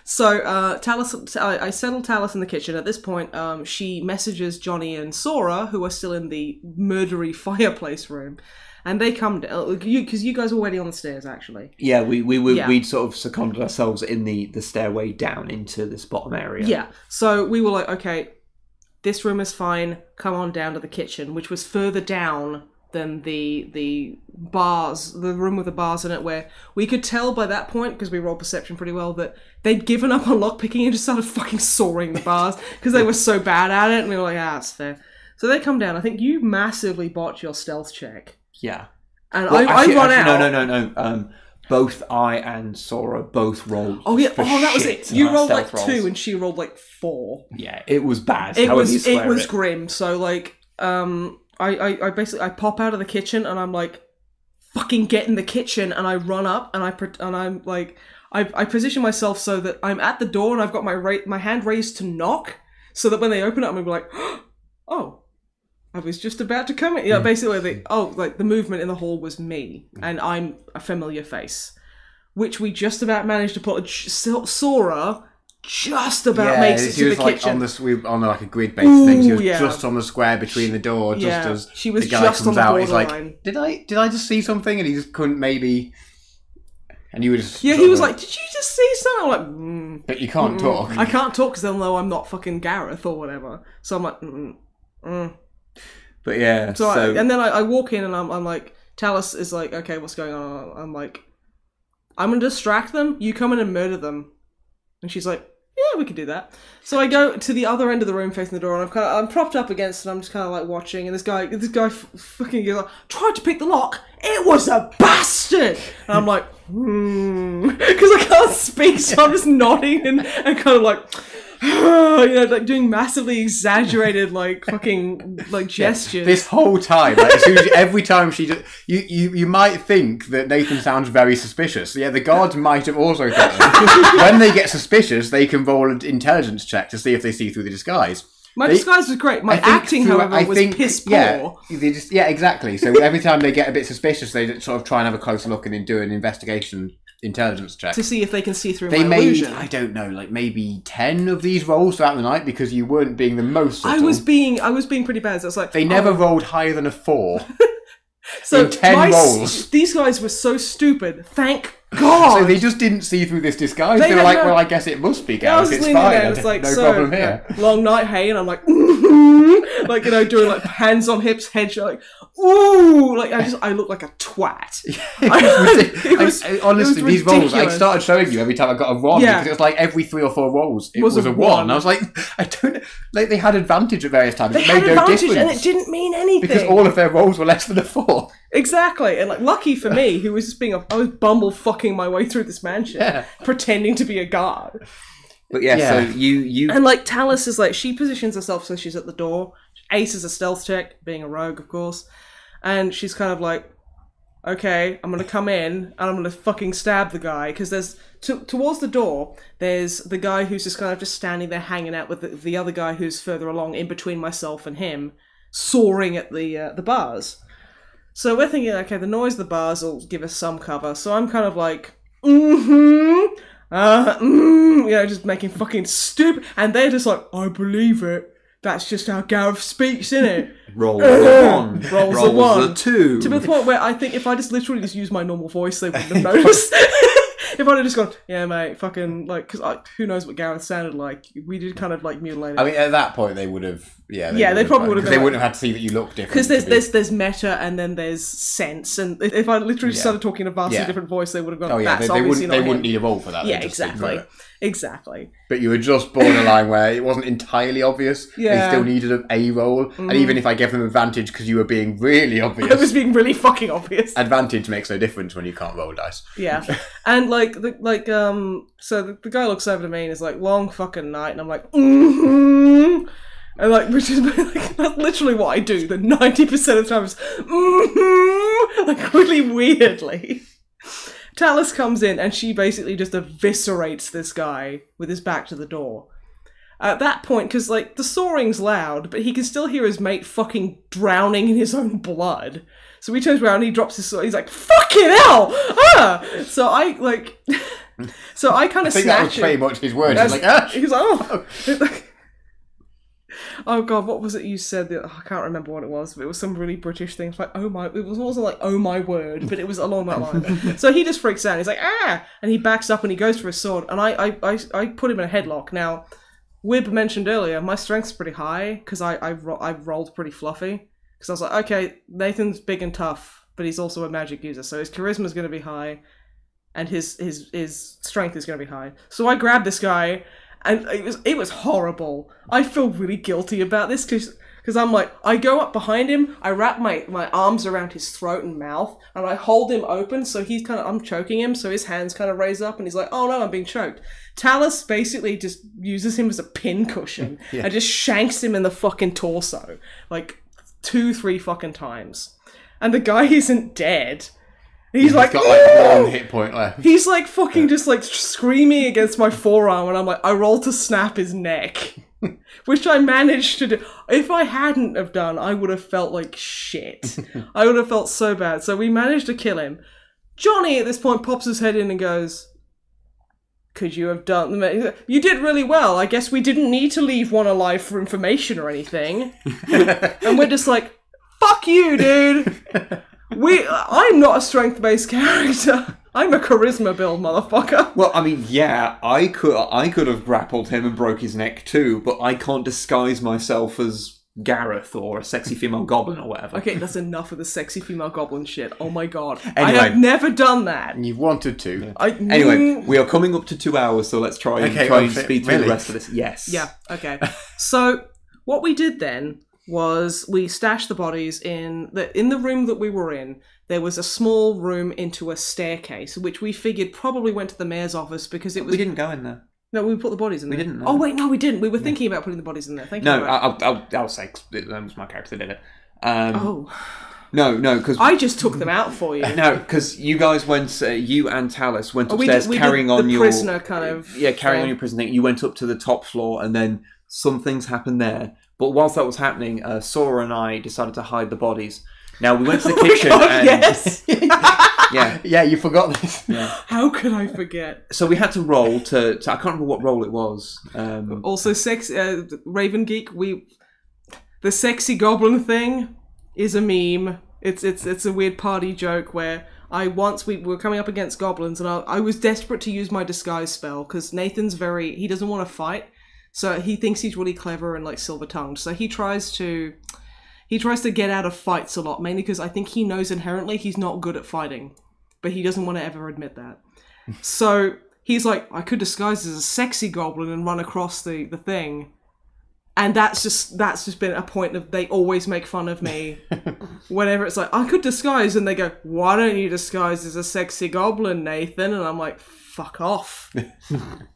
So Talus, I settled Talus in the kitchen. At this point, she messages Johnny and Sora, who are still in the murdery fireplace room. And they come down, because you guys were already on the stairs, actually. Yeah, we'd sort of seconded ourselves in the stairway down into this bottom area. Yeah, so we were like, okay, this room is fine, come on down to the kitchen, which was further down than the bars, the room with the bars in it, where we could tell by that point, because we rolled perception pretty well, that they'd given up on lockpicking and just started fucking sawing the bars, because they were so bad at it, and we were like, that's fair. So they come down, I think you massively botched your stealth check. Yeah. And Well, I run out. No. Both I and Sora both rolled. Oh yeah, for that was shit it. in You our rolled like stealth 2 rolls. and she rolled like 4. Yeah, it was bad. It however you was swear grim. So like I basically I pop out of the kitchen and I'm like, fucking get in the kitchen, and I run up and I'm like I position myself so that I'm at the door and I've got my hand raised to knock, so that when they open it I'm gonna be like, oh, I was just about to come in. Yeah, basically the movement in the hall was me, and I'm a familiar face. which we just about managed to put. Sora just about makes it to the kitchen. On like a grid-based thing. She was just on the square between the door, just as she was the guy just comes on the out. He's borderline. like, did I just see something? And he just couldn't maybe... And you were just... Yeah, he was like, did you just see something? I'm like, But you can't talk. I can't talk because they'll know I'm not fucking Gareth or whatever. So I'm like, But yeah, and then I walk in and I'm like, Talus is like, okay, what's going on? I'm like, I'm going to distract them. You come in and murder them. And she's like, yeah, we can do that. So I go to the other end of the room facing the door, and I'm propped up against it. I'm just kind of like watching, and this guy fucking goes like, tried to pick the lock. It was a bastard. And I'm like, because I can't speak, so I'm just nodding and kind of like, like doing massively exaggerated like fucking like gestures. This whole time, like, every time she just, you might think that Nathan sounds very suspicious. Yeah, the guards might have also thought when they get suspicious, they can roll an intelligence check to see if they see through the disguise. My disguise was great. My acting, however, was piss poor. Yeah, exactly. So every time they get a bit suspicious, they sort of try and have a closer look and do an investigation intelligence check to see if they can see through my illusion. I don't know, like maybe 10 of these rolls throughout the night because you weren't being the most subtle. I was being pretty bad. So it's like they never rolled higher than a 4. So in 10 rolls. These guys were so stupid. Thank God. So they just didn't see through this disguise. They were like, well, I guess it must be Gareth. It's fine. It's like, no problem here. Long night, hey, and I'm like, like, doing like hands on hips, head shot, like, ooh, like I look like a twat. Honestly, these rolls I started showing you every time I got a 1 because it was like every 3 or 4 rolls it was a 1. I was like, I don't like they had advantage at various times. It made no difference, and it didn't mean anything because all of their rolls were less than a 4. Exactly, and like lucky for me, who was just I was bumble fucking my way through this mansion, pretending to be a guard. But so you and like Talus is like, she positions herself so she's at the door. Ace is a stealth check, being a rogue, of course, and she's kind of like, okay, I'm gonna come in and I'm gonna fucking stab the guy, because there's towards the door. There's the guy who's just kind of just standing there, hanging out with the other guy who's further along, in between myself and him, soaring at the bars. So we're thinking, okay, the noise of the bars will give us some cover. So I'm kind of like, just making fucking stupid. And they're just like, I believe it. That's just how Gareth speaks, innit? Rolls a 1. Rolls a 1. A 2. To the point where I think if I just literally just use my normal voice, they wouldn't have noticed. If I'd have just gone, yeah, mate, fucking, like, because who knows what Gareth sounded like. We did kind of, like, mutilate it. I mean, at that point, they would have, they probably would have. Because they wouldn't have had to see that you look different. Because there's meta and then there's sense. And if I literally started talking a vastly different voice, they would have gone, that's obviously not him. They wouldn't need a roll for that. Yeah, exactly. But you were just borderline where it wasn't entirely obvious. Yeah. They still needed a roll. And even if I gave them advantage because you were being really obvious. I was being really fucking obvious. Advantage makes no difference when you can't roll dice. Yeah. And so the guy looks over to me and is like, long fucking night. And I'm like, and like, which is like, that's literally what I do. The 90% of the time is, like, really weirdly. Talus comes in and she basically just eviscerates this guy with his back to the door. At that point, because, like, the soaring's loud, but he can still hear his mate fucking drowning in his own blood. So he turns around and he drops his sword. He's like, fucking hell! Ah! So I kind of snatch him. That was pretty much his words. He's like, ah! He was like, oh! Oh god, what was it you said? I can't remember what it was, but it was some really British thing. It's like, oh my... It wasn't like, oh my word, but it was along that line. So he just freaks out. He's like, ah! And he backs up and he goes for his sword. And I put him in a headlock. Now, Wib mentioned earlier, my strength's pretty high, because I rolled pretty fluffy. Because I was like, okay, Nathan's big and tough, but he's also a magic user, so his charisma's going to be high, and his strength is going to be high. So I grabbed this guy, and it was horrible. I feel really guilty about this, because I'm like, I go up behind him, I wrap my arms around his throat and mouth, and I hold him open, so I'm choking him, so his hands kind of raise up, and he's like, oh no, I'm being choked. Talus basically just uses him as a pincushion, and just shanks him in the fucking torso. Like, 2-3 fucking times. And the guy isn't dead. He's like, got like 1 hit point left. He's like fucking just like screaming against my forearm, and I'm like, I roll to snap his neck. Which I managed to do. If I hadn't have done, I would have felt like shit. I would have felt so bad. So we managed to kill him. Johnny at this point pops his head in and goes, could you have done... You did really well. I guess we didn't need to leave one alive for information or anything. And we're just like, fuck you, dude. I'm not a strength-based character. I'm a charisma build, motherfucker. Well, I mean, yeah, I could have grappled him and broke his neck too, but I can't disguise myself as Gareth or a sexy female goblin or whatever. Okay, that's enough of the sexy female goblin shit. Oh my god. Anyway. I have never done that. And you wanted to. Anyway, we are coming up to 2 hours, so let's try and speed through the rest of this. Yes. Yeah, okay. So, what we did then was we stashed the bodies in the room that we were in. There was a small room into a staircase, which we figured probably went to the mayor's office because it was... We didn't go in there. No, we put the bodies in there. We didn't. No. Oh, wait, no, we didn't. We were thinking about putting the bodies in there. Thank you. No, I'll say that was my character that did it. No, because... I just took them out for you. No, because you guys went... you and Talus went upstairs carrying on your... prisoner kind of... Yeah, carrying on your prison thing. You went up to the top floor and then some things happened there. But whilst that was happening, Sora and I decided to hide the bodies. Now, we went to the kitchen and... Yes! Yeah, you forgot this. Yeah. How could I forget? So we had to roll to I can't remember what roll it was. Also, Raven Geek, the sexy goblin thing is a meme. It's a weird party joke where we were coming up against goblins and I was desperate to use my disguise spell because Nathan's he doesn't want to fight, so he thinks he's really clever and like silver-tongued. So he tries to get out of fights a lot, mainly because I think he knows inherently he's not good at fighting, but he doesn't want to ever admit that. So he's like, I could disguise as a sexy goblin and run across the thing. And that's just been a point of, they always make fun of me whenever it's like, I could disguise, and they go, why don't you disguise as a sexy goblin, Nathan? And I'm like, fuck off.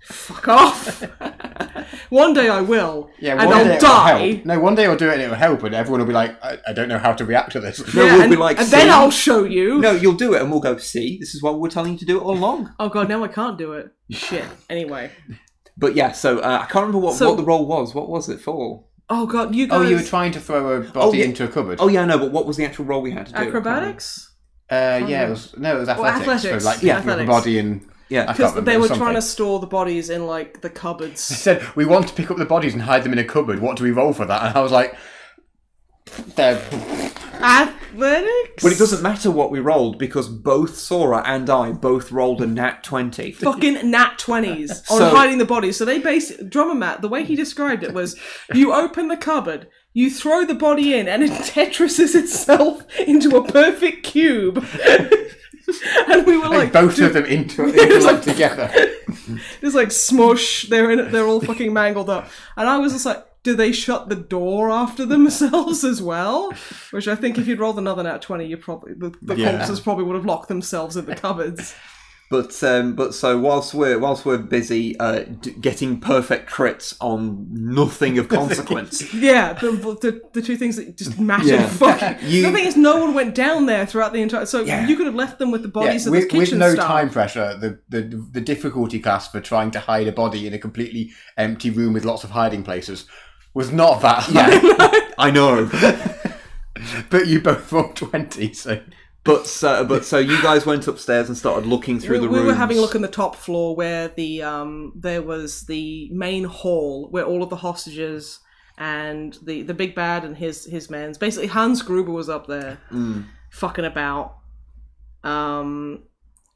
Fuck off. One day I will. Yeah, and I'll die. No, one day I'll do it and it'll help, and everyone will be like, I don't know how to react to this. No, we'll be like, and then I'll show you. No, you'll do it and we'll go, see, this is why we're telling you to do it all along. Oh god, now I can't do it. Shit. Anyway. But yeah, so I can't remember what the role was. What was it for? Oh god, you guys... Oh, you were trying to throw a body into a cupboard. Oh yeah, no, but what was the actual role we had to do? Acrobatics? Yeah, it was athletics. Athletics. So, like, picking up a body and... Yeah, because they were trying to store the bodies in like the cupboards. They said, we want to pick up the bodies and hide them in a cupboard. What do we roll for that? And I was like, they're... Athletics? But it doesn't matter what we rolled because both Sora and I both rolled a nat 20. Fucking nat 20s on hiding the bodies. So they Drummer Matt, the way he described it was, you open the cupboard, you throw the body in, and it Tetrises itself into a perfect cube. And we were like, both of them into together. It's like smush. They're all fucking mangled up. And I was just like, do they shut the door after themselves as well? Which I think if you'd rolled another nat 20, you probably the corpses probably would have locked themselves in the cupboards. But so whilst we're busy getting perfect crits on nothing of consequence. Yeah, the two things that just matter. Fucking. The thing is, no one went down there throughout the entire. So you could have left them with the bodies of the kitchen with no staff. time pressure. The difficulty class for trying to hide a body in a completely empty room with lots of hiding places was not that high. Yeah, I know. But you both rolled 20, so. But so you guys went upstairs and started looking through the rooms. We were having a look on the top floor where there was the main hall where all of the hostages and the big bad and his men. Basically, Hans Gruber was up there fucking about.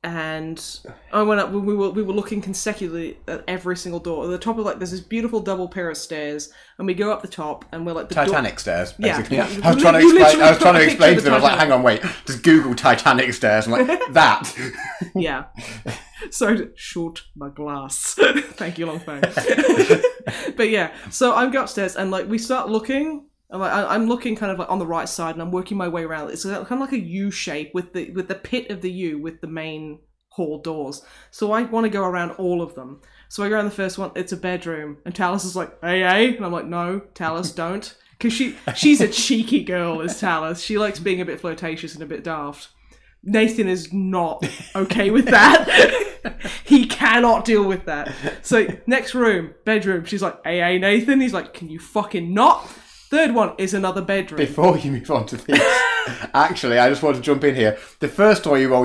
And I went up. We were looking consecutively at every single door. At the top of there's this beautiful double pair of stairs, and we go up the top, and we're like the Titanic stairs, basically. Yeah. I was trying to explain to them. I was like, hang on, wait. Just Google Titanic stairs. I'm like, that. Yeah. So shoot my glass. Thank you, Longfang. But yeah, so I go upstairs, and we start looking. I'm looking kind of on the right side, and I'm working my way around. It's kind of like a U shape with the pit of the U with the main hall doors. So I want to go around all of them. So I go around the first one. It's a bedroom, and Talus is like, "Hey," and I'm like, "No, Talus, don't," because she's a cheeky girl, is Talus. She likes being a bit flirtatious and a bit daft. Nathan is not okay with that. He cannot deal with that. So next room, bedroom. She's like, "Hey, Nathan." He's like, "Can you fucking not?" Third one is another bedroom. Before you move on to this, Actually, I just want to jump in here. The first door you roll,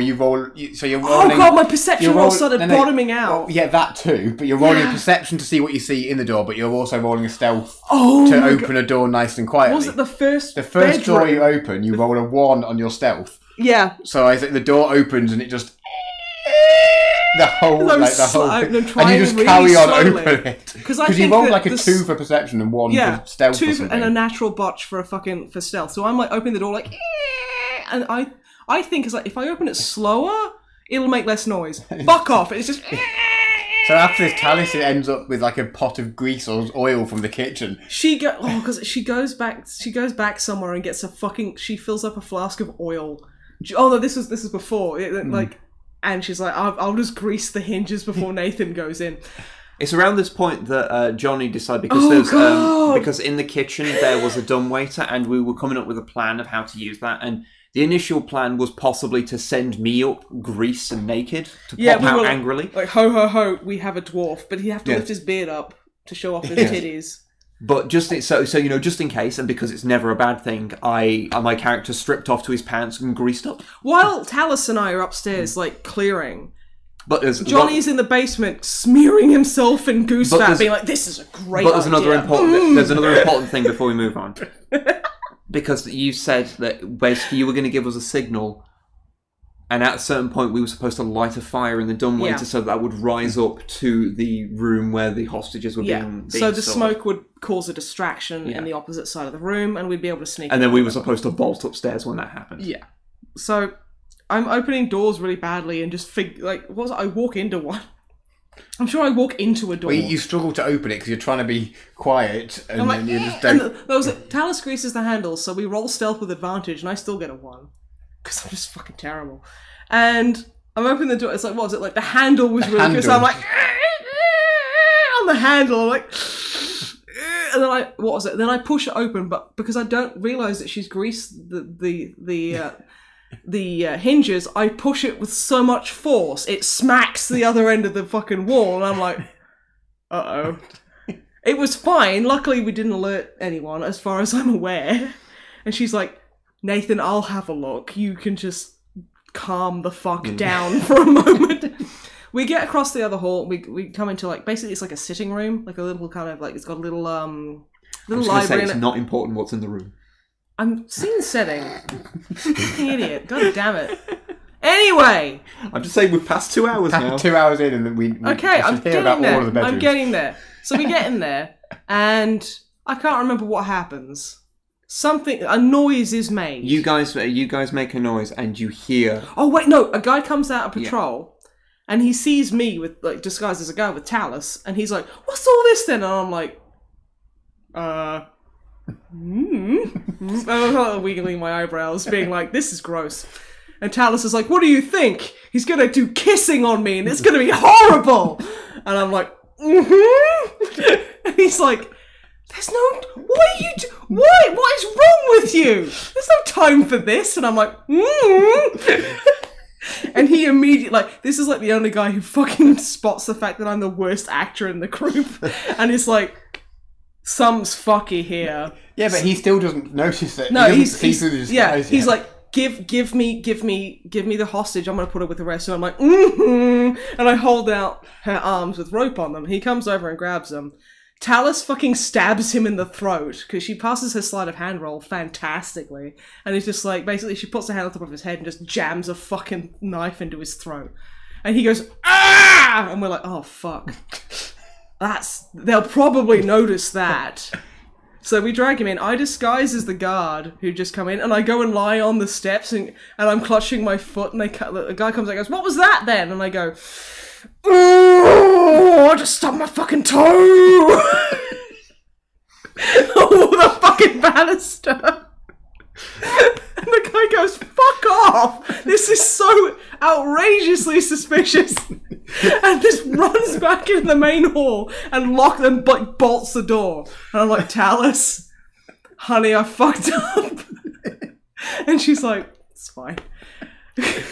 so you're Oh rolling... god, my perception roll started bottoming out. Well, yeah, that too. But you're rolling a perception to see what you see in the door, but you're also rolling a stealth to open a door nice and quietly. Was it the first bedroom? Door you open, you roll a 1 on your stealth. Yeah. So I think the door opens and it just... The whole and you just really carry on opening it. Because you rolled like a 2 for perception and 1 for stealth. 2 and a natural botch for stealth. So I'm like opening the door like, and I think it's like if I open it slower, it'll make less noise. Fuck off! It's just. So after this, Talis ends up with like a pot of grease or oil from the kitchen. Because she goes back somewhere and gets she fills up a flask of oil. Oh no, this is before like. And she's like, I'll just grease the hinges before Nathan goes in. It's around this point that Johnny decided, because in the kitchen there was a dumbwaiter and we were coming up with a plan of how to use that. And the initial plan was possibly to send me up greased and naked to pop out angrily. Like, ho, ho, ho, we have a dwarf, but he'd have to lift his beard up to show off his titties. But just just in case, and because it's never a bad thing, my character stripped off to his pants and greased up. While Talis and I are upstairs, like clearing, but Johnny's in the basement smearing himself in goose fat, being like, "This is a great." But there's another important thing before we move on, because you said that basically you were going to give us a signal. And at a certain point, we were supposed to light a fire in the dumbwaiter so that would rise up to the room where the hostages were being so the smoke would cause a distraction in the opposite side of the room, and we'd be able to sneak. And then we were supposed to bolt upstairs when that happened. Yeah. So I'm opening doors really badly and just I walk into one. I'm sure I walk into a door. Well, you struggle to open it because you're trying to be quiet, and then you just don't. Talis greases the handles, so we roll stealth with advantage, and I still get a 1. Because I'm just fucking terrible. And I'm opening the door. It's like, what was it? Like, the handle was really good. So I'm like, on the handle. I'm like, and then Then I push it open, but because I don't realise that she's greased the hinges, I push it with so much force, it smacks the other end of the fucking wall. And I'm like, uh-oh. It was fine. Luckily, we didn't alert anyone, as far as I'm aware. And she's like, Nathan, I'll have a look. You can just calm the fuck down for a moment. We get across the other hall. We come into basically it's like a sitting room, like a little kind of it's got a little library. It's not important what's in the room. I'm scene setting. Idiot. God damn it. Anyway, I'm just saying we've passed 2 hours now. 2 hours in, and then we I'm hear about all of the bedrooms. I'm getting there. So we get in there, and I can't remember what happens. A noise is made. You guys make a noise and you hear... Oh, wait, no. A guy comes out of patrol and he sees me with, disguised as a guy with Talis, and he's like, what's all this then? And I'm like, I'm wiggling my eyebrows, being like, this is gross. And Talis is like, what do you think? He's going to do kissing on me and it's going to be horrible. And I'm like, And he's like... What is wrong with you? There's no time for this. And I'm like, And he immediately, this is the only guy who fucking spots the fact that I'm the worst actor in the group. And it's like, something's fucky here. Yeah, but he still doesn't notice it. No, he's he's like, give me the hostage. I'm going to put her with the rest. So I'm like, And I hold out her arms with rope on them. He comes over and grabs them. Talis fucking stabs him in the throat because she passes her sleight of hand roll fantastically. And it's just basically she puts her hand on top of his head and just jams a fucking knife into his throat. And he goes, ah! And we're like, oh, fuck. They'll probably notice that. So we drag him in. I disguise as the guard who just come in, and I go and lie on the steps, and I'm clutching my foot, and the guy comes out and goes, what was that then? And I go... Oh, I just stubbed my fucking toe! Oh, the fucking banister! And the guy goes, fuck off! This is so outrageously suspicious! And just runs back into the main hall and bolts the door. And I'm like, Talis, honey, I fucked up. And she's like, it's fine.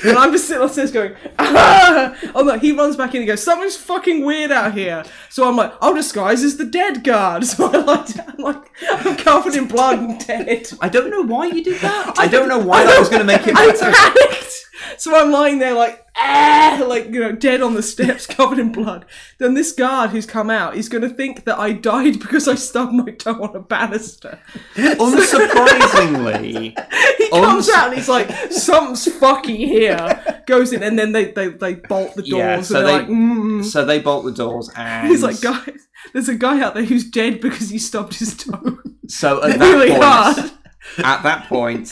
And I'm just sitting upstairs going, ah! Oh no, he runs back in and goes, something's fucking weird out here. So I'm like, I'll disguise as the dead guard. So I'm like, I'm covered in blood and dead. I don't know why you did that. I don't know why that was going to make it better. I panicked. So I'm lying there dead on the steps, covered in blood. Then this guard who's come out, he's going to think that I died because I stubbed my toe on a banister. Unsurprisingly, he comes out and he's like, "Something's fucky here." Goes in, and then they bolt the doors. Yeah, so and they bolt the doors, and he's like, "Guys, there's a guy out there who's dead because he stubbed his toe." So at that point,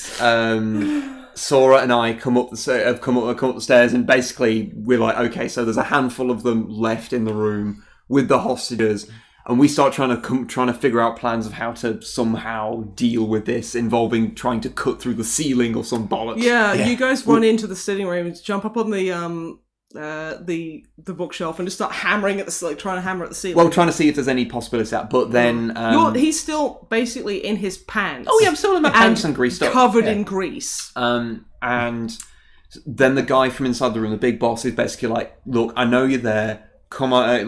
Sora and I have come up the stairs, and basically we're like, okay, so there's a handful of them left in the room with the hostages, and we start trying to figure out plans of how to somehow deal with this, involving trying to cut through the ceiling or some bollocks. Yeah, you guys run into the sitting room and jump up on the bookshelf and just start hammering at the trying to hammer at the ceiling. Well, trying to see if there's any possibility of that, but then he's still basically in his pants. Oh yeah, I'm still in my pants and greased up, covered in grease. And then the guy from inside the room, the big boss, is basically like, "Look, I know you're there. Come on,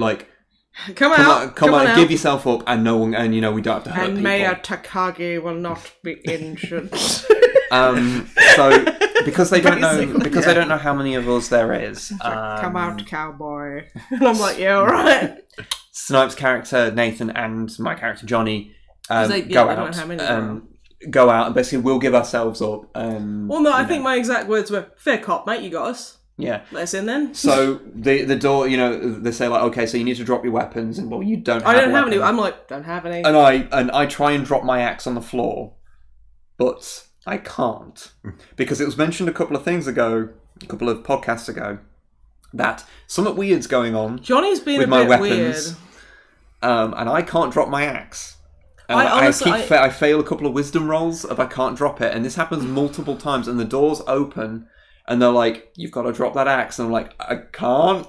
come on, give yourself up, and no one, and we don't have to hurt people." And Mayor Takagi will not be injured. So because they don't know how many of us there is. Come out, cowboy. And I'm like, yeah, all right. Snipe's character Nathan and my character Johnny go out, and basically we'll give ourselves up. Well, no, I think my exact words were, "Fair cop, mate. You got us." Yeah. Let us in then. So the door, they say like, okay, so you need to drop your weapons, and well, you don't. I don't have any. I'm like, don't have any. And I try and drop my axe on the floor, but I can't, because it was mentioned a couple of podcasts ago, that something weird's going on. Johnny's been with a my bit weapons, weird. And I can't drop my axe. I fail a couple of wisdom rolls if I can't drop it, and this happens multiple times. And the doors open, and they're like, "You've got to drop that axe," and I'm like, "I can't."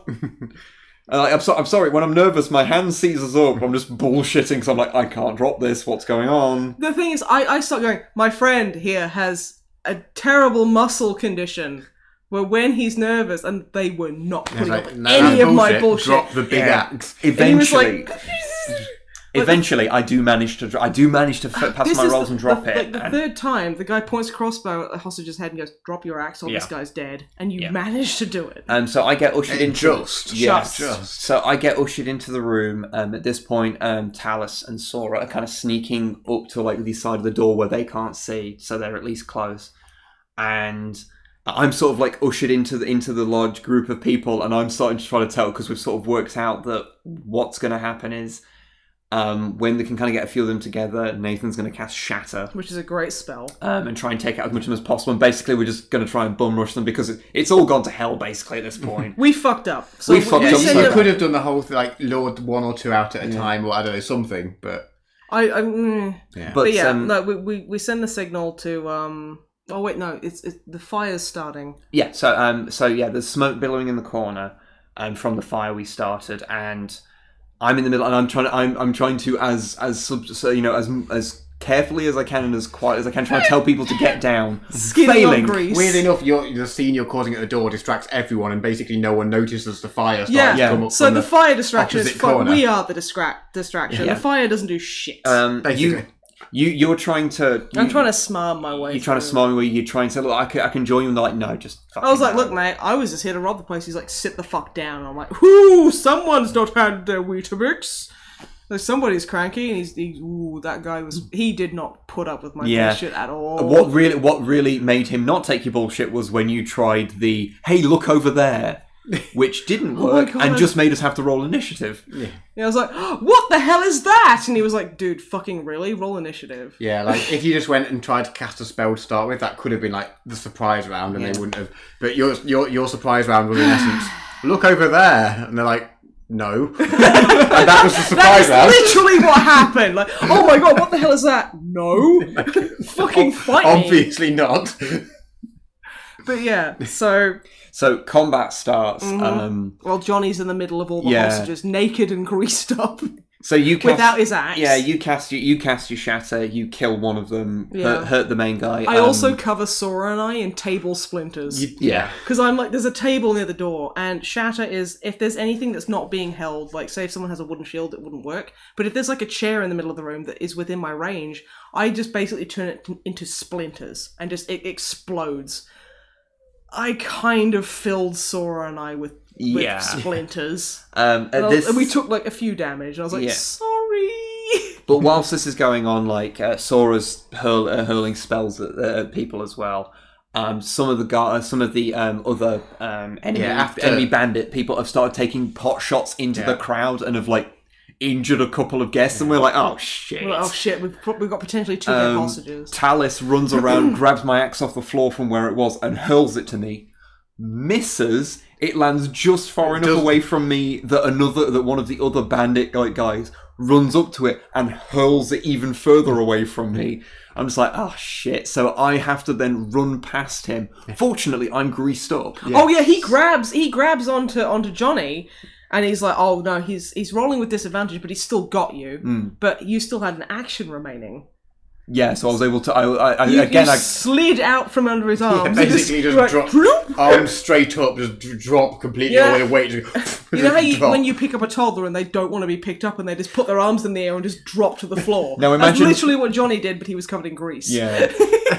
I'm sorry. When I'm nervous, my hand seizes up. I'm just bullshitting because I'm like, I can't drop this. What's going on? The thing is, I start going, my friend here has a terrible muscle condition where when he's nervous, and they were not putting up any of my bullshit. Drop the big axe. Eventually, I do manage to pass my rolls and drop it. The third time, the guy points a crossbow at the hostage's head and goes, "Drop your axe, or this guy's dead." And you manage to do it. So I get ushered into just. So I get ushered into the room. At this point, Talus and Sora are kind of sneaking up to the side of the door where they can't see, so they're at least close. And I'm sort of ushered into the large group of people, and I'm starting to try to tell, because we've sort of worked out that what's going to happen is, when they can kind of get a few of them together, Nathan's going to cast Shatter, which is a great spell, and try and take out as much of them as possible. And basically, we're just going to try and bum rush them, because it's all gone to hell basically at this point. We fucked up. So you could have done the whole thing, lured one or two out at a time, or I don't know, something. But we send the signal to. Oh wait, no, it's the fire's starting. Yeah. So there's smoke billowing in the corner, from the fire we started, and I'm in the middle, and I'm trying to as carefully as I can and as quiet as I can, try to tell people to get down. Failing. Weird enough, the scene you're causing at the door distracts everyone, and basically no one notices the fire starting to come up. So the fire distraction is fun. We are the distraction. Yeah. The fire doesn't do shit. Basically. You're trying to... I'm trying to smile my way. You're trying to smile my way. You're trying to say, look, I can join you. And they're like, no, just fucking... I was like, look, mate, I was just here to rob the place. He's like, sit the fuck down. And I'm like, whoo, someone's not had their Weetabix. Like, somebody's cranky, and that guy he did not put up with my bullshit at all. What really made him not take your bullshit was when you tried the, hey, look over there, which didn't work, and just made us have to roll initiative. Yeah, I was like, what the hell is that? And he was like, dude, fucking really? Roll initiative. Yeah, if you just went and tried to cast a spell to start with, that could have been the surprise round, and they wouldn't have. But your surprise round was in essence, look over there, and they're like, no. And that was the surprise round. That's literally what happened. Like, oh my god, what the hell is that? No. Fucking fight me. Obviously not. But yeah, so combat starts. Well, Johnny's in the middle of all the hostages, naked and greased up. So you cast, without his axe. Yeah, you cast your shatter. You kill one of them. Yeah. Hurt the main guy. I also cover Sora and I in table splinters. Yeah. Because I'm like, there's a table near the door, and shatter is if there's anything that's not being held, like say if someone has a wooden shield, it wouldn't work. But if there's like a chair in the middle of the room that is within my range, I just basically turn it into splinters and just it explodes. I kind of filled Sora and I with splinters. And we took like a few damage. I was like, sorry. But whilst this is going on, like Sora's hurling spells at people as well. Some of the other enemy bandit people have started taking pot shots into the crowd and have like injured a couple of guests, and we're like, oh shit! We've got potentially 2 dead hostages. Talus runs around, grabs my axe off the floor from where it was, and hurls it to me. Misses. It lands just far enough away from me that one of the other bandit guys runs up to it and hurls it even further away from me. I'm just like, oh shit! So I have to then run past him. Fortunately, I'm greased up. Yeah. Oh yeah, he grabs onto Johnny. And he's like, oh no, he's rolling with disadvantage, but he's still got you. But you still had an action remaining. Yeah, so I was able to. I slid out from under his arms. Yeah, basically, just drop arms straight up, just drop completely all the weight. You know how when you pick up a toddler and they don't want to be picked up and they just put their arms in the air and just drop to the floor. Now that's literally what Johnny did, but he was covered in grease. Yeah,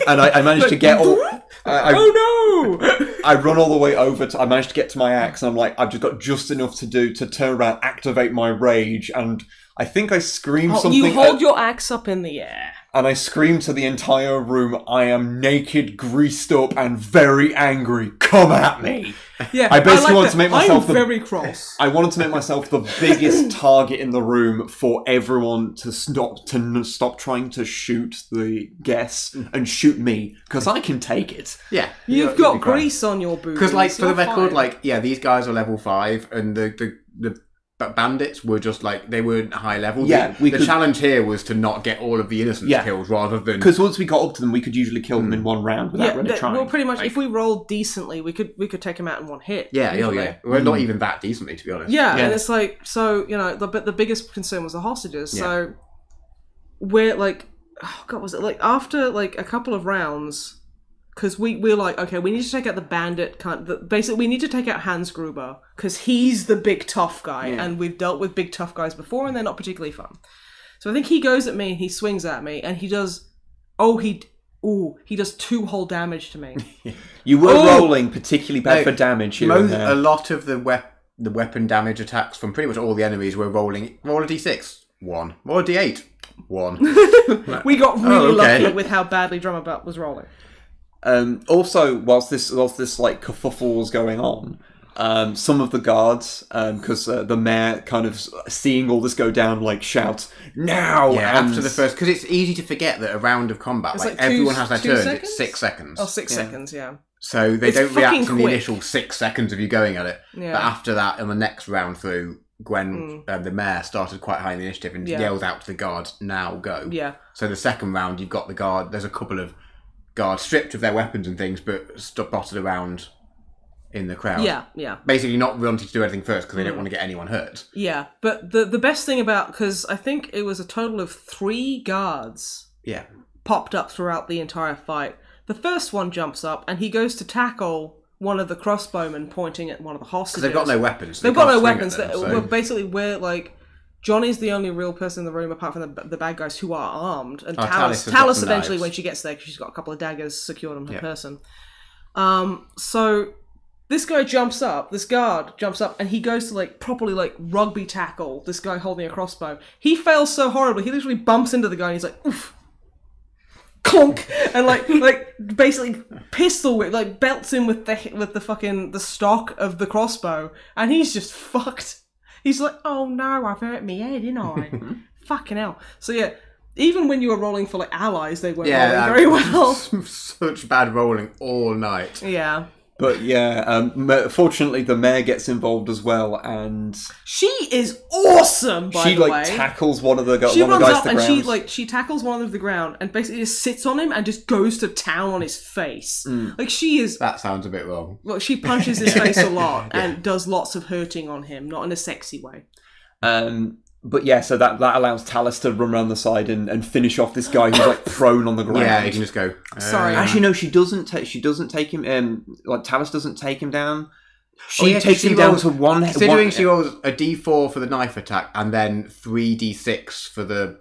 and I managed to get all. Oh no! I run all the way over to. I managed to get to my axe, and I'm like, I've just got just enough to do to turn around, activate my rage, and I think I screamed something. You hold your axe up in the air. And I scream to the entire room, I am naked, greased up, and very angry. Come at me! Yeah, I basically wanted to make myself very cross. I wanted to make myself the biggest target in the room for everyone to stop trying to shoot the guests and shoot me, because I can take it. Yeah. You've got grease on your boots. Because, like, for the record, like, yeah, these guys are level 5, and the bandits were just like, they weren't high level. Yeah, the challenge here was to not get all of the innocents killed rather than... Because once we got up to them, we could usually kill them in one round without really trying. Well, pretty much, if we rolled decently, we could take them out in one hit. Yeah. We're not even that decently, to be honest. Yeah, and it's like, so, you know, but the biggest concern was the hostages. Yeah. So, we're like, oh God, was it like, after like a couple of rounds... Because we're like, okay, we need to take out the bandit. Basically, we need to take out Hans Gruber because he's the big tough guy, and we've dealt with big tough guys before, and they're not particularly fun. So I think he goes at me and he swings at me, and he does. He does 2 whole damage to me. You were rolling particularly bad for damage here and there. A lot of the weapon damage attacks from pretty much all the enemies were rolling. Roll a d6, 1. Roll a d8, 1. We got really lucky with how badly Drummer Butt was rolling. Also, whilst this like kerfuffle was going on, some of the guards, because the mayor kind of seeing all this go down, like shouts now. Yeah, after the first, because it's easy to forget that a round of combat, like everyone has their turn. It's 6 seconds. Oh, 6 seconds, yeah. So they don't react in the initial 6 seconds of you going at it. Yeah. But after that, in the next round through, Gwen, the mayor, started quite high in the initiative and yelled out to the guard, "Now go!" Yeah. So the second round, you've got the guard. There's a couple of guards stripped of their weapons and things, but dotted around in the crowd. Yeah. Basically not wanting to do anything first because they don't want to get anyone hurt. Yeah, but the best thing about, because I think it was a total of 3 guards popped up throughout the entire fight. The first one jumps up and he goes to tackle one of the crossbowmen pointing at one of the hostages. Because they've got no weapons. They've got no weapons. Basically, we're like... Johnny's the only real person in the room, apart from the bad guys who are armed. And Talus eventually, when she gets there, because she's got a couple of daggers secured on her person. So this guy jumps up, this guard jumps up, and he goes to like properly like rugby tackle this guy holding a crossbow. He fails so horribly, he literally bumps into the guy and he's like, oof. Clunk, and like basically pistol whip, like belts him with the stock of the crossbow, and he's just fucked. He's like, oh no, I've hurt me head, didn't I? Fucking hell. So yeah, even when you were rolling for like allies, they weren't rolling very well. Such bad rolling all night. Yeah. But yeah, fortunately the mayor gets involved as well, and she is awesome. By the way, she tackles one of the guys. She runs up and she tackles one of the ground and basically just sits on him and just goes to town on his face. Like she is. That sounds a bit wrong. Well, she punches his face a lot and does lots of hurting on him, not in a sexy way. But yeah, so that allows Talus to run around the side and finish off this guy who's like prone on the ground. Yeah, you can just go. Sorry. Actually, no, she doesn't take him. Like Talus doesn't take him down. She takes she him down rolls- to one. Considering she rolls a D4 for the knife attack and then 3D6 for the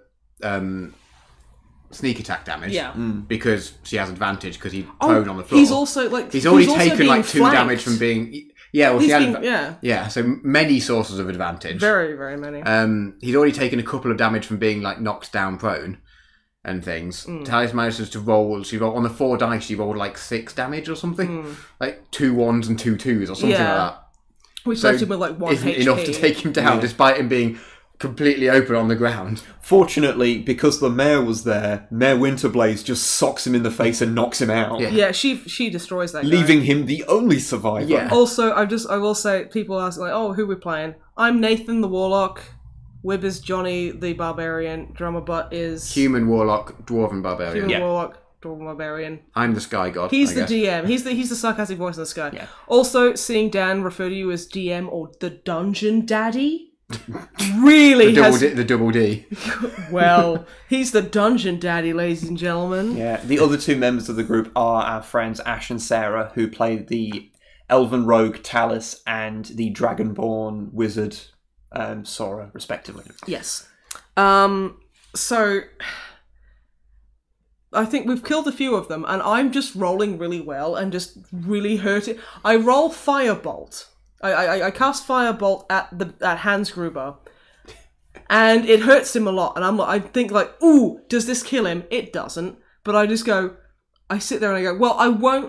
sneak attack damage. Yeah. Because she has advantage because he's prone on the floor. He's also like He's already taken being like 2 flanked. damage from being. Yeah, well, He's she had. being, Yeah, so many sources of advantage. very, very many. He's already taken a couple of damage from being like knocked down prone and things. Talis manages to roll. She rolled on the 4 dice. She rolled like 6 damage or something, like 2 1s and 2 2s or something like that. Which left him with like 1 isn't HP. enough to take him down, despite him being completely open on the ground. Fortunately, because the mayor was there, Mayor Winterblaze just socks him in the face and knocks him out, Yeah, she destroys that guy. leaving him the only survivor. Yeah. Also, I will say, people ask like, oh, who we're playing? I'm Nathan the Warlock. Wib is Johnny the Barbarian. Drummer Butt is Human warlock, dwarven barbarian. Human Warlock, Dwarven Barbarian. I'm the sky god. He's I the guess. DM. He's the sarcastic voice in the sky. Yeah. Also, seeing Dan refer to you as DM or the Dungeon Daddy really The double D. Well, he's the Dungeon Daddy, ladies and gentlemen. Yeah, the other 2 members of the group are our friends Ash and Sarah, who play the Elven Rogue Talus and the Dragonborn Wizard Sora, respectively. Yes. So I think we've killed a few of them, and I'm just rolling really well and just really hurting. I roll Firebolt. I cast Firebolt at Hans Gruber, and it hurts him a lot. And I think like, ooh, does this kill him? It doesn't. But I just go. I sit there and I go, well,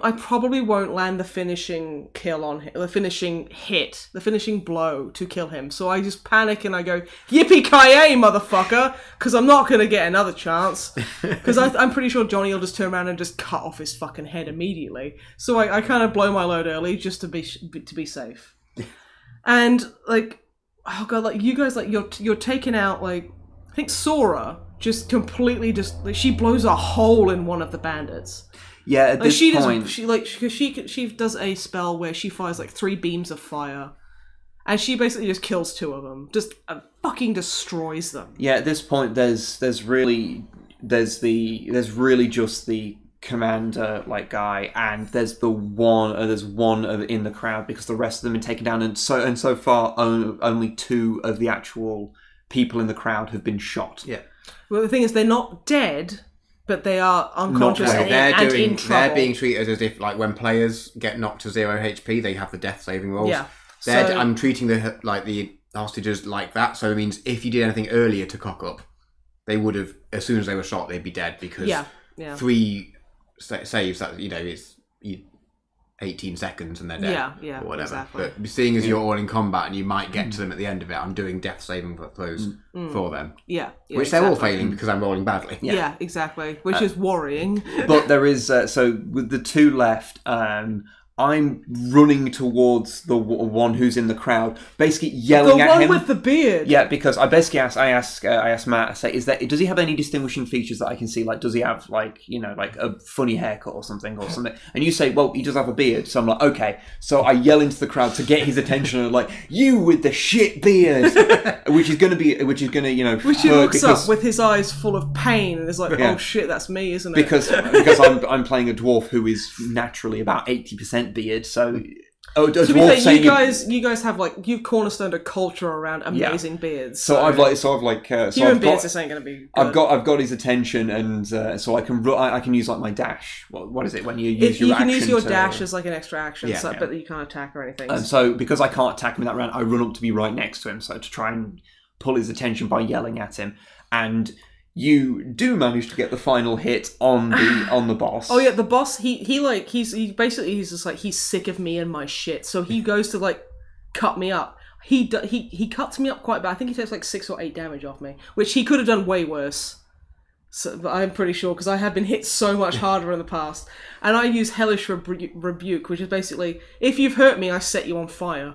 I probably won't land the finishing kill on him, the finishing hit, the finishing blow to kill him. So I just panic and I go, yippee-ki-yay, motherfucker, because I'm not going to get another chance. Because I'm pretty sure Johnny will just turn around and just cut off his fucking head immediately. So I kind of blow my load early just to be safe. And like, oh god, like you guys, like you're taking out like, I think Sora just completely like, she blows a hole in one of the bandits. Yeah, at this point... She does a spell where she fires like 3 beams of fire, and she basically just kills 2 of them, just fucking destroys them. Yeah, at this point, there's really just the commander like guy, and there's one in the crowd because the rest of them have been taken down, and so far only 2 of the actual people in the crowd have been shot. Yeah. Well, the thing is, they're not dead, but they are unconscious and in trouble. They're being treated as if, like, when players get knocked to 0 HP, they have the death saving rolls. Yeah. I'm treating the hostages like that. So it means if you did anything earlier to cock up, they would have, as soon as they were shot, they'd be dead because 3 saves that it's 18 seconds and they're dead. Yeah, or whatever. exactly. But seeing as you're all in combat and you might get to them at the end of it, I'm doing death saving throws for them. Yeah, which they're all failing because I'm rolling badly. Yeah, exactly. Which is worrying. But there is so with the 2 left, I'm running towards the one who's in the crowd, basically yelling at him. The one with the beard. Yeah, because I basically ask Matt, I say, does he have any distinguishing features that I can see? Like, does he have like a funny haircut or something? And you say, well, he does have a beard. So I'm like, okay. So I yell into the crowd to get his attention, and like, you with the shit beard, which is gonna Which he looks up with his eyes full of pain and is like, oh shit, that's me, isn't it? Because I'm playing a dwarf who is naturally about 80% beard, so to be fair, you guys have like you've cornerstoned a culture around amazing beards. So I've beards. This ain't gonna be. Good. I've got his attention, and so I can use like my dash. What is it when you use your action? You can use your dash as like an extra action, but you can't attack or anything. And so because I can't attack him in that round, I run up to be right next to him, so to try and pull his attention by yelling at him. And you do manage to get the final hit on the boss. Oh yeah, the boss. He's just like he's sick of me and my shit. So he goes to like cut me up. He cuts me up quite bad. I think he takes like 6 or 8 damage off me, which he could have done way worse. So, but I'm pretty sure because I have been hit so much harder in the past. And I use Hellish Rebuke, which is basically if you've hurt me, I set you on fire.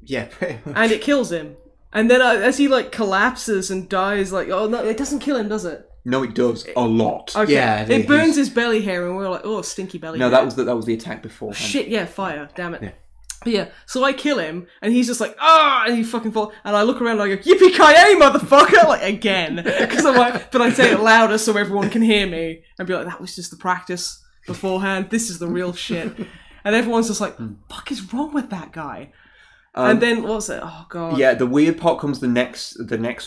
Yeah, pretty much. And it kills him. And then as he like collapses and dies, like, oh no, it doesn't kill him, does it? No, it does a lot. Okay. Yeah, it burns his belly hair, and we're like, oh, stinky belly hair. No, that was the attack before. Shit, yeah, fire. Damn it. Yeah. Yeah, so I kill him, and he's just like, ah, and he fucking falls, and I look around and I go, yippee-ki-yay, motherfucker, like, again, because I'm like, but I say it louder so everyone can hear me, and be like, that was just the practice beforehand, this is the real shit, and everyone's just like, fuck is wrong with that guy? And then, what was it? Oh, God. Yeah, the weird part comes the next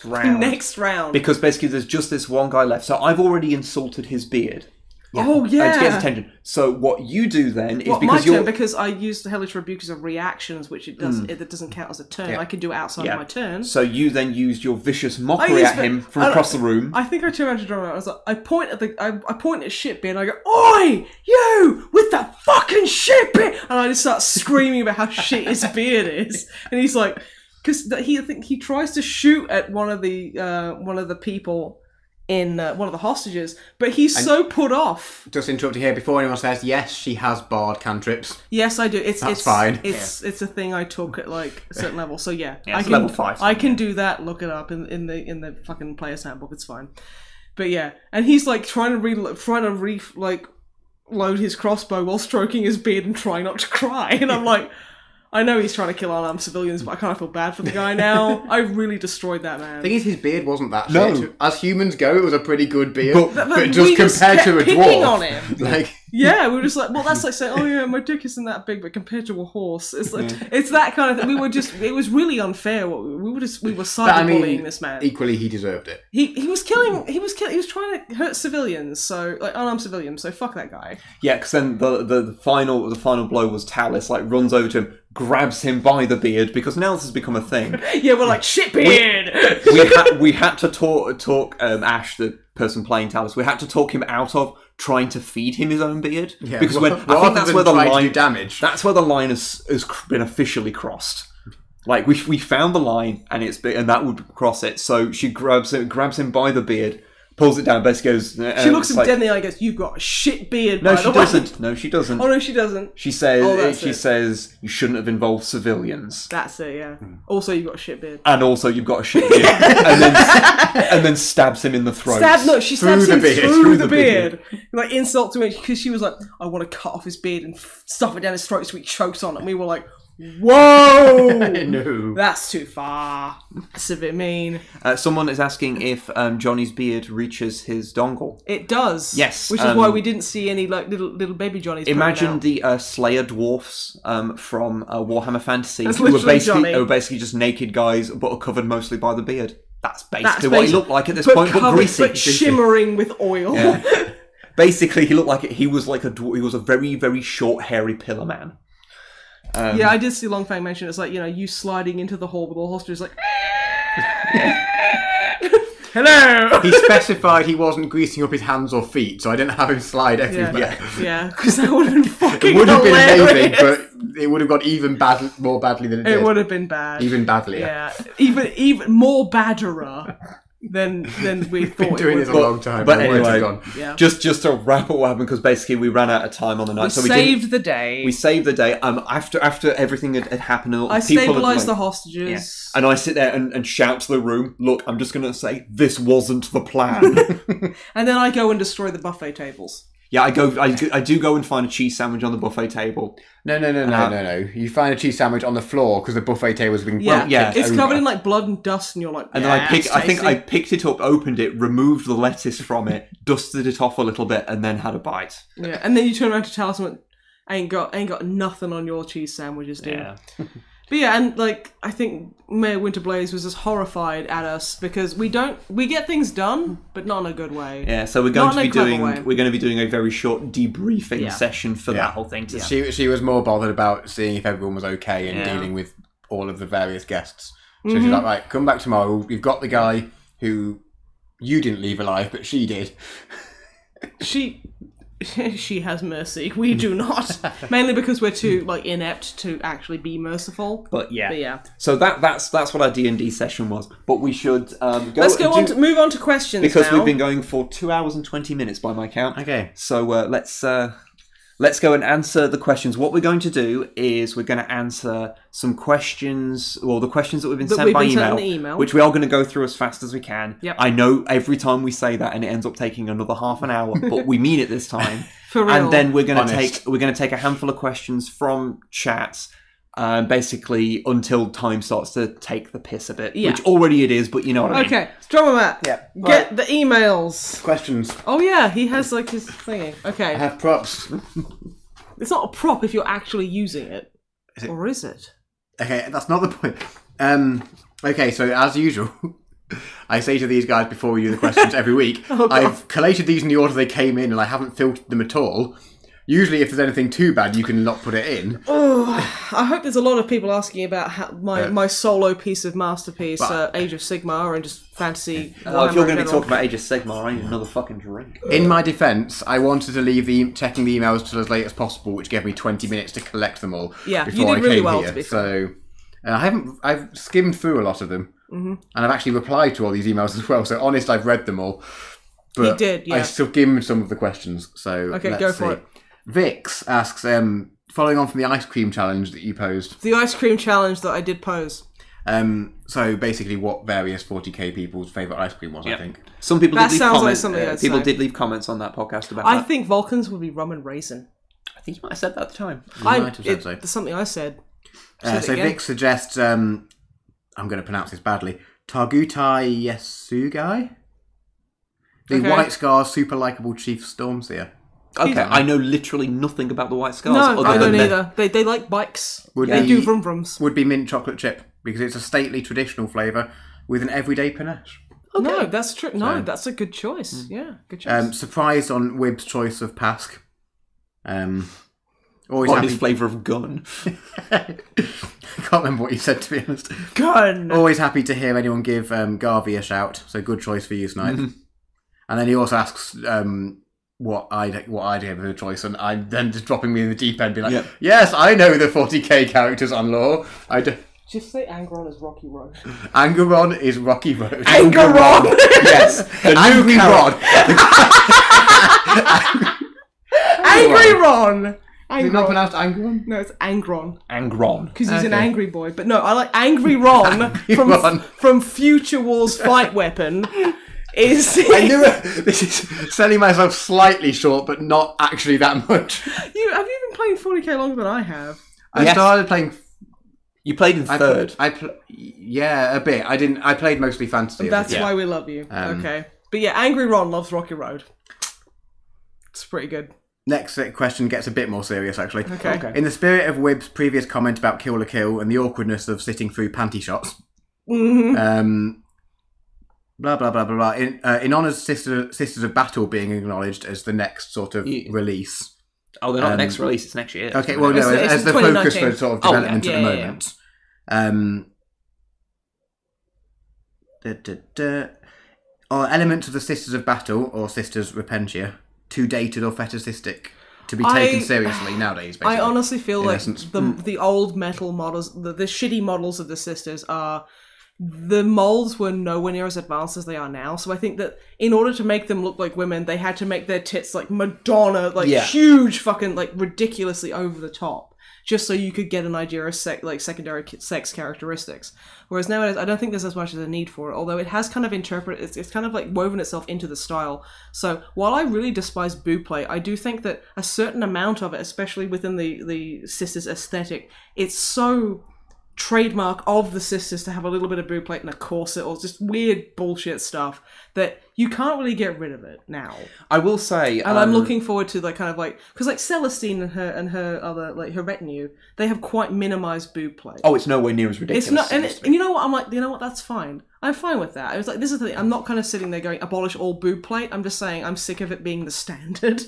round. Next round. Because basically there's just this one guy left, so I've already insulted his beard. Oh, yeah. To get his attention. So what you do then is Well, because my turn, because I used the Hellish Rebuke as a reactions, which it doesn't count as a turn. Yeah. I can do it outside of my turn. So you then used your vicious mockery at him from across the room. I think I turned around to John. I was like, I point at Shitbeard and I go, "Oi, you with that fucking Shitbeard!" And I just start screaming about how shit his beard is. And he's like, because I think he tries to shoot at one of the people in one of the hostages, but he's so put off. Just interrupting here before anyone says, yes, she has barred cantrips. Yes, I do. That's fine. It's a thing I took at like a certain level. So yeah, I can, level 5. I can do that. Look it up in the fucking player's handbook. It's fine. But yeah, and he's like trying to load his crossbow while stroking his beard and trying not to cry. And I'm like, I know he's trying to kill unarmed civilians, but I kind of feel bad for the guy now. I really destroyed that man. The thing is, his beard wasn't that No. shit. As humans go, it was a pretty good beard. But we just compared to a picking dwarf, on him. like, Yeah, we were just like, well, that's like saying, oh yeah, my dick isn't that big, but compared to a horse, it's like it's that kind of thing. We were just, it was really unfair. We were cyberbullying this man. Equally, he deserved it. He was trying to hurt civilians, so like unarmed civilians. So fuck that guy. Yeah, because then the final blow was Talus like runs over to him, grabs him by the beard because now this has become a thing. Yeah, we're like shit beard. we had to talk Ash, the person playing Talus. We had to talk him out of trying to feed him his own beard because I think that's where the line damage. That's where the line has been officially crossed. Like we found the line and that would cross it. So she grabs him by the beard, pulls it down, basically goes. She looks him dead in the eye and goes, "You've got a shit beard." No, she doesn't. No, she doesn't. Oh no, she doesn't. She says you shouldn't have involved civilians. That's it. Yeah. Also, you've got a shit beard. And also, you've got a shit beard. and then stabs him in the throat. She stabs him beard. through the beard. Like insult to it because she was like, "I want to cut off his beard and stuff it down his throat so he chokes on it." And we were like, whoa! No. That's too far. That's a bit mean. Someone is asking if Johnny's beard reaches his dongle. It does. Yes. Which is why we didn't see any like little baby Johnnies. Imagine the Slayer dwarfs from Warhammer Fantasy That's who were Johnny. basically just naked guys but are covered mostally by the beard. That's basically what he looked like at this point, but covered, greasy. but shimmering with oil. Yeah. Basically, he looked like he was a very, very short, hairy pillar man. Yeah, I did see Longfang mention it's like, you know, you sliding into the hall with all hostages like hello. He specified he wasn't greasing up his hands or feet, so I didn't have him slide everywhere. Yeah, because that would have been fucking It would have been amazing, hilarious. but it would have got even more badly than it did. It would have been bad. Even badlier. Yeah, even more badderer than we thought. Been doing this a long time. But my words have anyway, gone. Yeah. just to wrap up what happened, because basically we ran out of time on the night. We so saved the day. We saved the day. After everything had happened, I stabilised the hostages. And I sit there and shout to the room, look, I'm just going to say, this wasn't the plan. And then I go and destroy the buffet tables. Yeah, I do go and find a cheese sandwich on the buffet table. No. You find a cheese sandwich on the floor because the buffet table's been It's covered in like blood and dust, and you're like, and then I picked it up, opened it, removed the lettuce from it, dusted it off a little bit, and then had a bite. Yeah, and then you turn around to Talus and went, ain't got nothing on your cheese sandwiches, dude. Yeah. But yeah, and like I think Mayor Winterblaze was just horrified at us because we get things done, but not in a good way. Yeah, so we're going to be doing a very short debriefing session for that whole thing. She was more bothered about seeing if everyone was okay and dealing with all of the various guests. So she's like, right, come back tomorrow. We've got the guy who you didn't leave alive, but she did. She has mercy. We do not. Mainly because we're too like inept to actually be merciful. But yeah. So that's what our D&D session was. But we should move on to questions because now. we've been going for 2 hours and 20 minutes by my count. Okay. So let's go and answer the questions. What we're going to do is we're going to answer some questions, well, the questions that we've been sent by email, which we are going to go through as fast as we can. Yep. I know every time we say that and it ends up taking another half an hour, but we mean it this time. For real. And then we're going to take a handful of questions from chats. basically until time starts to take the piss a bit, Yeah. which already it is, but you know what I mean. Okay, Drummer Matt. Yeah. Get the emails. Questions. Oh yeah, he has like his thingy. I Okay, have props. it's not a prop if you're actually using it, or is it? Okay, that's not the point. Okay, so as usual, I say to these guys before we do the questions every week, I've collated these in the order they came in and I haven't filtered them at all. Usually if there's anything too bad, you can not put it in. Oh, I hope there's a lot of people asking about how my solo piece of masterpiece, Age of Sigmar, and just fantasy. Well, if you're going to be talking about Age of Sigmar, I need another fucking drink. In my defence, I wanted to leave checking the emails till as late as possible, which gave me 20 minutes to collect them all. Yeah, before you did I really came well, here. to be fair. So I've skimmed through a lot of them, and I've actually replied to all these emails as well. So honest, I've read them all. But You did, yeah. I still skimmed some of the questions. So Okay, let's go for see. it. Vix asks, following on from the ice cream challenge that you posed. The ice cream challenge that I did pose. So basically, what various 40k people's favourite ice cream was, I think. Some people That did leave sounds like comments. something I'd People say. did leave comments on that podcast about I that. think Vulcans would be rum and raisin. I think you might have said that at the time. You might have said so. That's something I said. So Vic suggests, I'm going to pronounce this badly, Targutai Yesugai? The Okay. White Scar's super likeable Chief Stormseer. Okay, I know literally nothing about the White Scars. No, I don't than either. They like bikes. Would They be- do vroom vrooms. Would be mint chocolate chip, because it's a stately traditional flavour with an everyday panache. No, that's true. No, that's a good choice. Yeah, good choice. Surprised on Wibb's choice of Pask. Always What happy. is flavour of gun? I can't remember what you said, to be honest. Gun! Always happy to hear anyone give Garvey a shout, so good choice for you, Snipe. And then he also asks what I'd give as a choice, and I'm then just dropping me in the deep end, being like, yes, I know the 40k characters on lore. Just say Angron is Rocky Road. Angeron is Rocky Road. Angeron! Yes, the Angry Rod. Angry Ron! Is it not pronounced Angeron? No, it's Angron. Angron. Because he's an angry boy. But no, I like Angry Ron from Future War's Fight Weapon. I knew it. This is selling myself slightly short, but not actually that much. Have you been playing 40k longer than I have? I started playing. You played in third. Yeah, a bit. I played mostly fantasy. That's why we love you. Okay. But yeah, Angry Ron loves Rocky Road. It's pretty good. Next question gets a bit more serious, actually. Okay. In the spirit of Wibb's previous comment about Kill la Kill and the awkwardness of sitting through panty shots, blah blah blah blah blah. In Honour's Sisters of Battle being acknowledged as the next sort of release. Oh, they're not the next release. It's next year. Okay, well, no, It's as the focus 2019. for sort of development yeah, at the moment. Are elements of the Sisters of Battle or Sisters Repentia too dated or fetishistic to be taken seriously nowadays? Basically, I honestly feel like essence. the old metal models, the shitty models of the sisters are... The molds were nowhere near as advanced as they are now, so I think that in order to make them look like women, they had to make their tits like Madonna, like huge, fucking like ridiculously over the top, just so you could get an idea of secondary sex characteristics. Whereas nowadays, I don't think there's as much as a need for it. Although it has kind of it's kind of like woven itself into the style. So while I really despise boob play, I do think that a certain amount of it, especially within the sisters aesthetic, it's so trademark of the sisters to have a little bit of boob plate and a corset or just weird bullshit stuff that you can't really get rid of it now. I will say, and I'm looking forward to because like Celestine and her other like her retinue, they have quite minimized boob plate. Oh, it's nowhere near as ridiculous. It's not, and you know what? I'm like, you know what? That's fine. I'm fine with that. I was like, this is the thing. I'm not kind of sitting there going abolish all boob plate. I'm just saying I'm sick of it being the standard.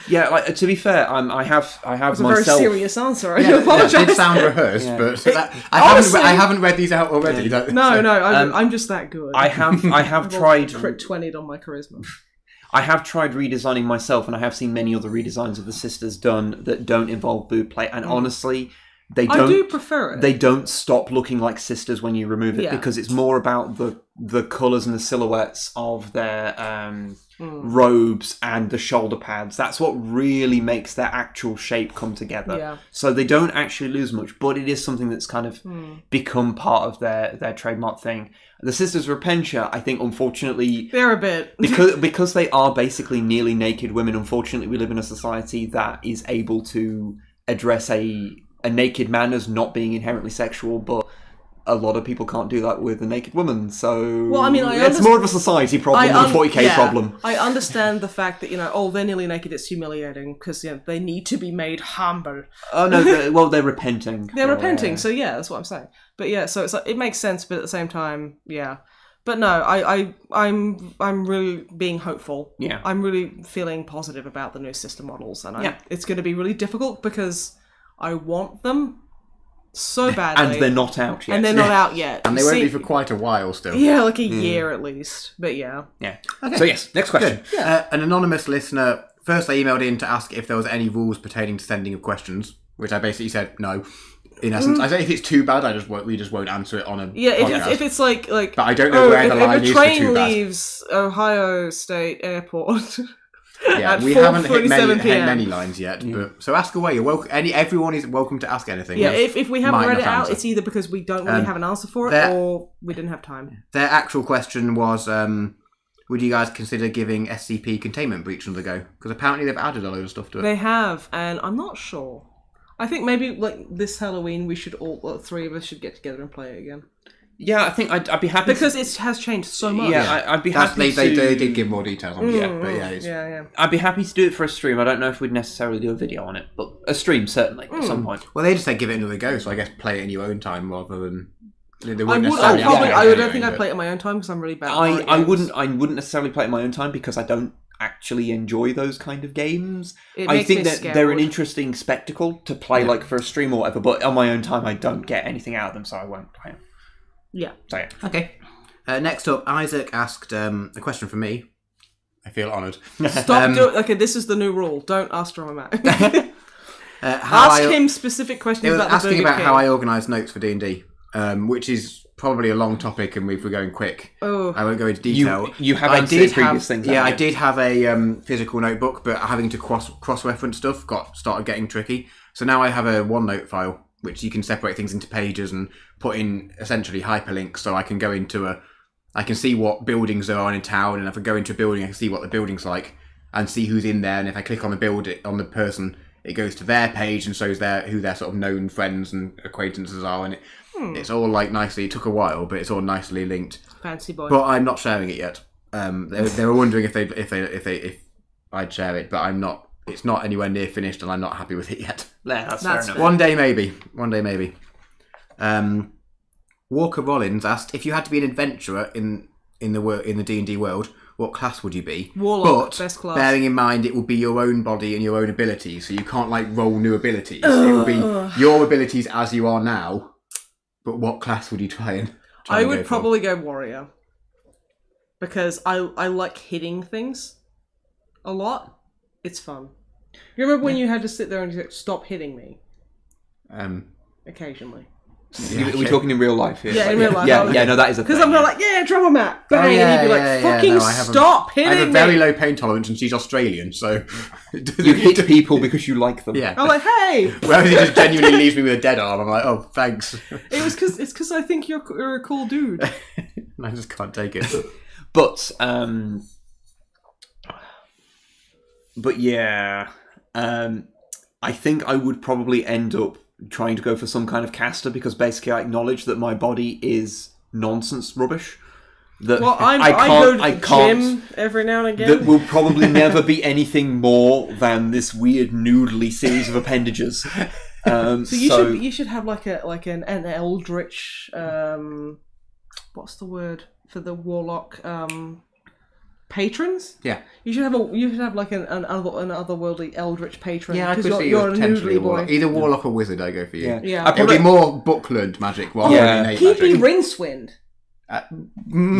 Yeah, like to be fair, I have It's a myself. very serious answer. I do apologize. It did sound rehearsed, but I haven't read these out already. No, I'm just that good. I have tried. Crit 20 on my charisma. I have tried redesigning myself, and I have seen many other redesigns of the sisters done that don't involve boob plate. And honestly, they don't. I do prefer it. They don't stop looking like sisters when you remove it because it's more about the colours and the silhouettes of their robes and the shoulder pads. That's what really makes their actual shape come together. Yeah. So they don't actually lose much, but it is something that's kind of become part of their trademark thing. The Sisters of Repentia, I think, unfortunately, they're a bit because they are basically nearly naked women. Unfortunately, we live in a society that is able to address a a naked man as not being inherently sexual, but a lot of people can't do that with a naked woman, so well, I mean, it's more of a society problem than a 40k problem. I understand the fact that, they're nearly naked, it's humiliating, because they need to be made humble. Oh no, they're repenting. They're repenting, so yeah, that's what I'm saying. But yeah, so it's like, it makes sense, but at the same time, yeah. But no, I'm really being hopeful. Yeah. I'm really feeling positive about the new system models, and it's going to be really difficult because I want them so badly. And they're not out yet. And they're not out yet. And they won't be for quite a while still. Yeah, like a year at least. But yeah. Yeah. Okay. So yes, next question. Yeah. An anonymous listener, first they emailed in to ask if there was any rules pertaining to sending of questions, which I basically said no. In essence, I say if it's too bad, we just won't answer it on a podcast. If it's like, but I don't know where the line is for too bad. If a train leaves Ohio State Airport. Yeah, we haven't hit many lines yet, but so ask away. You're welcome. Everyone is welcome to ask anything. Yeah, if we haven't read it out, it's either because we don't really have an answer for it, or we didn't have time. Their actual question was, would you guys consider giving SCP Containment Breach another go? Because apparently they've added a load of stuff to it. They have, and I'm not sure. I think maybe like this Halloween, we should three of us should get together and play it again. Yeah, I think I'd be happy because it has changed so much. Yeah, I'd be happy. They did give more details on it. But yeah. I'd be happy to do it for a stream. I don't know if we'd necessarily do a video on it, but a stream certainly at some point. Well, they just said give it another go, so I guess play it in your own time rather than. I don't think I'd play it in my own time because I'm really bad. I wouldn't necessarily play it in my own time because I don't actually enjoy those kind of games. I think that they're an interesting spectacle to play like for a stream or whatever, but on my own time I don't get anything out of them, so I won't play them. Yeah. So yeah. Okay. Next up, Isaac asked a question from me. I feel honoured. Stop doing. Okay, this is the new rule. Don't ask Drama Matt. Ask him specific questions about the Burger asking about King. how I organise notes for D&D, which is probably a long topic, and if we're going quick, I won't go into detail. You have answered previous things. Yeah, I did have a physical notebook, but having to cross-reference stuff started getting tricky. So now I have a OneNote file, which you can separate things into pages and put in essentially hyperlinks, so I can go into I can see what buildings there are in a town, and if I go into a building, I can see what the building's like and see who's in there. And if I click on the person, it goes to their page and shows who their sort of known friends and acquaintances are, and it's all like nicely. It took a while, but it's all nicely linked. Fancy boy. But I'm not sharing it yet. They were wondering if I'd share it, but I'm not. It's not anywhere near finished, and I'm not happy with it yet. Yeah, that's fair enough. One day maybe. Walker Rollins asked if you had to be an adventurer in the D&D world, what class would you be? Warlock, best class. Bearing in mind it will be your own body and your own abilities, so you can't like roll new abilities. It will be your abilities as you are now. But what class would you try and? I would probably go warrior because I like hitting things a lot. It's fun. You remember when you had to sit there and just stop hitting me? Occasionally. Yeah, we're talking in real life here. Yeah, in real life. Yeah, no, that is a thing. Because I'm like, Drama Matt, bang, and he'd be like, fucking stop hitting me. I have a very low pain tolerance, and she's Australian, so you hit people because you like them. Yeah, I'm like, hey. Whereas he just genuinely leaves me with a dead arm, I'm like, oh, thanks. It's because I think you're a cool dude. I just can't take it. But yeah, I think I would probably end up trying to go for some kind of caster because basically I acknowledge that my body is nonsense rubbish. That I go to the gym every now and again. That will probably never be anything more than this weird noodly series of appendages. So you should have like an eldritch. What's the word for the warlock? Patrons? Yeah. You should have like an otherworldly eldritch patron. Yeah, I could see you're a potentially noodly boy. Either warlock or wizard, I go for you. Yeah. It'll be more book learned magic rather than innate He'd be magic. Rincewind.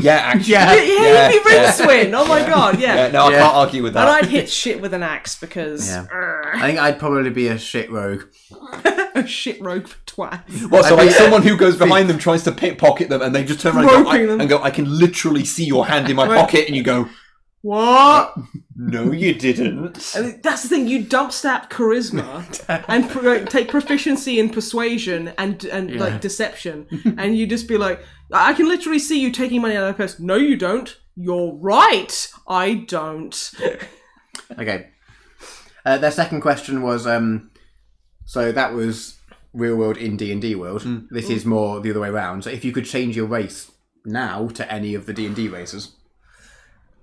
Yeah, actually. Yeah, he'd be Rincewind. Oh my god, yeah. No, I can't argue with that. And I'd hit shit with an axe because... Yeah. I think I'd probably be a shit rogue. A shit rogue for twat. Well, so like someone who goes behind them tries to pickpocket them and they just turn around and go, I can literally see your hand in my pocket, and you go... What? No, you didn't. And that's the thing. You dump stat charisma and take proficiency in persuasion and like deception, and you just be like, I can literally see you taking money out of a purse. No, you don't. You're right. I don't. Okay. Their second question was, so that was real world in D&D world. This is more the other way around. So if you could change your race now to any of the D&D races,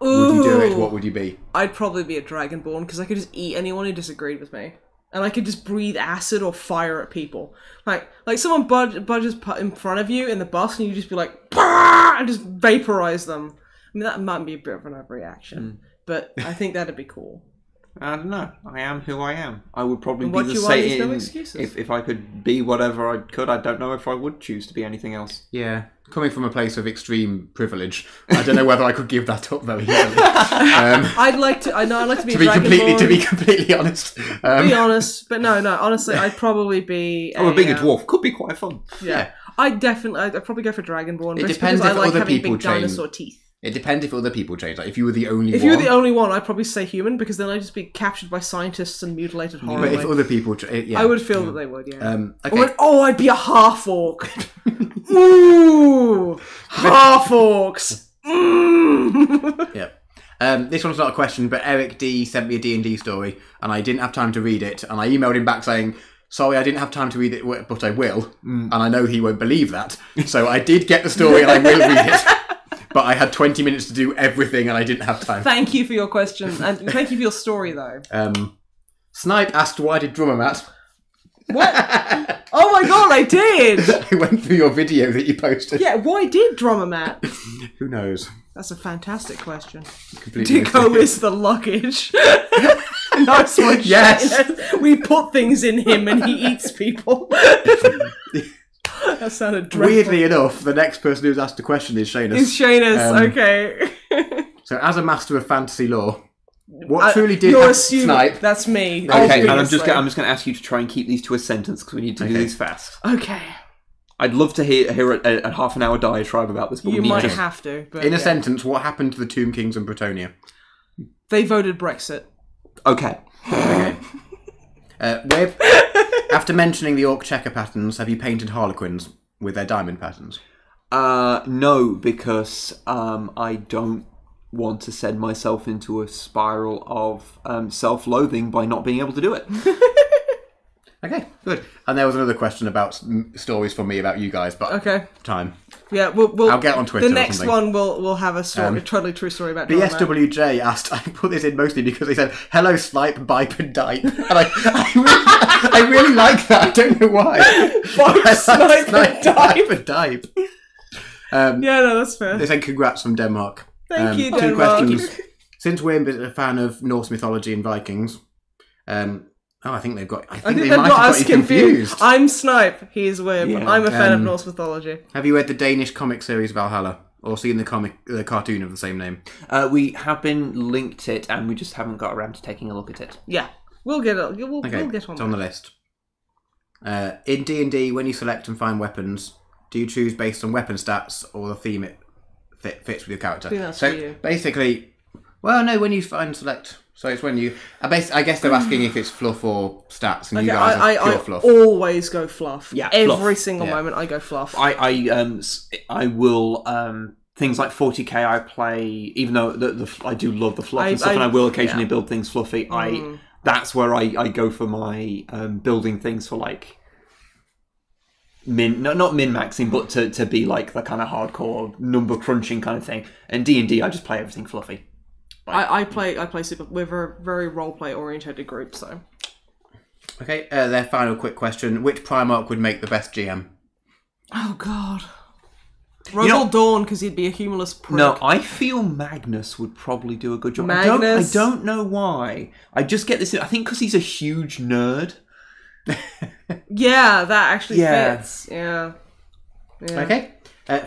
would you do it? What would you be? I'd probably be a Dragonborn because I could just eat anyone who disagreed with me. And I could just breathe acid or fire at people. Like someone budges in front of you in the bus and you just be like, bah! And just vaporize them. I mean, that might be a bit of an overreaction. But I think that'd be cool. I don't know. I am who I am. I would probably And be what the you are is no same. excuses. If I could be whatever I could, I don't know if I would choose to be anything else. Yeah. Coming from a place of extreme privilege, I don't know whether I could give that up very easily. I'd like to be a Dragonborn. To be completely honest. Be honest, but no, honestly, I'd probably be Being a dwarf could be quite fun. Yeah. I'd probably go for Dragonborn. It depends because I if like other having people big change. dinosaur teeth. It depends if other people change. Like if you were the only If one. you were the only one, I'd probably say human because then I'd just be captured by scientists and mutilated horribly. But if other people... I would feel that they would, yeah. Okay. I'd be a half-orc. Ooh! Half-orcs! Yeah. This one's not a question, but Eric D sent me a D&D story, and I didn't have time to read it, and I emailed him back saying, sorry, I didn't have time to read it, but I will, and I know he won't believe that. So I did get the story, and I will read it. But I had 20 minutes to do everything, and I didn't have time. Thank you for your question, and thank you for your story, though. Snipe asked, why did Drummer Matt? What? Oh my god, I did! I went through your video that you posted. Yeah, why did Drummer Matt? Who knows? That's a fantastic question. Completely Dico is the luggage. Nice one. Yes. We put things in him and he eats people. That sounded dreadful. Weirdly enough, the next person who's asked a question is Shanus. It's Shanus, okay. So, as a master of fantasy lore, what truly did You're happen, assuming Snipe? that's me. Okay, and I'm just going to ask you to try and keep these to a sentence because we need to do these fast. Okay. I'd love to hear a half an hour diatribe about this, but You we might need to... have to. But In a sentence, what happened to the Tomb Kings and Bretonnia? They voted Brexit. Okay. Web, after mentioning the orc checker patterns, have you painted harlequins with their diamond patterns? No, because I don't want to send myself into a spiral of self-loathing by not being able to do it. Okay, good. And there was another question about stories from me about you guys, but time. Yeah, we'll I'll get on Twitter. The or next something. one we'll have a story, a totally true story about. The SWJ asked. I put this in mostly because they said, "Hello, Snipe, Bipe, and Dipe," and I really like that. I don't know why. Snipe, Bipe, and Dipe. Yeah, no, that's fair. They said, "Congrats from Denmark." Thank you, 2 Denmark. questions. Since we're a fan of Norse mythology and Vikings, I think they've got. I think they they've might got have us got you confused. I'm Snipe. He's Wib. Yeah. I'm a fan of Norse mythology. Have you read the Danish comic series Valhalla, or seen the cartoon of the same name? We have been linked it, and we just haven't got around to taking a look at it. Yeah, we'll get it. We'll get on. It's on the list. In D&D, when you select and find weapons, do you choose based on weapon stats or the theme it fits with your character? I think that's so for you. basically, well, no, when you find select. So it's when you. I guess they're asking if it's fluff or stats, and you guys are pure fluff. I always go fluff. Yeah, every fluff. single moment I go fluff. I will things like 40k. I play, even though I do love the fluff and stuff, and I will occasionally build things fluffy. That's where I go for my building things for like not min-maxing, but to be like the kind of hardcore number crunching kind of thing. And D&D, I just play everything fluffy. I play super. We're a very roleplay oriented group, so. Okay, their final quick question: which Primarch would make the best GM? Oh God, Rosal Dawn, because he'd be a humorless prick. No, I feel Magnus would probably do a good job. Magnus? I don't know why. I just get this. I think because he's a huge nerd. Yeah, that actually fits. Yeah. Okay.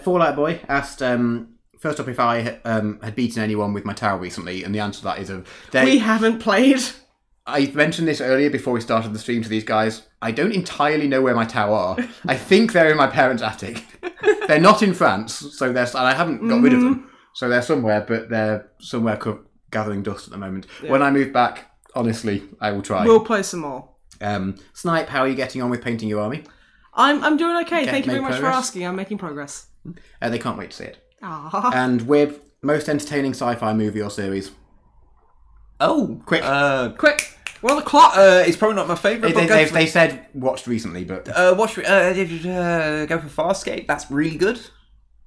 Fallout Boy asked. First up, if I had beaten anyone with my tower recently, and the answer to that is we haven't played. I mentioned this earlier before we started the stream to these guys. I don't entirely know where my tower are. I think they're in my parents' attic. They're not in France, so and I haven't got rid of them. So they're somewhere, but they're somewhere gathering dust at the moment. Yeah. When I move back, honestly, I will try. We'll play some more. Snipe, how are you getting on with painting your army? I'm doing okay. Thank you very much for asking. I'm making progress. They can't wait to see it. Aww. And with most entertaining sci-fi movie or series. Oh, quick. Well, the clock. It's probably not my favourite. They said watched recently, but go for Farscape. That's really good.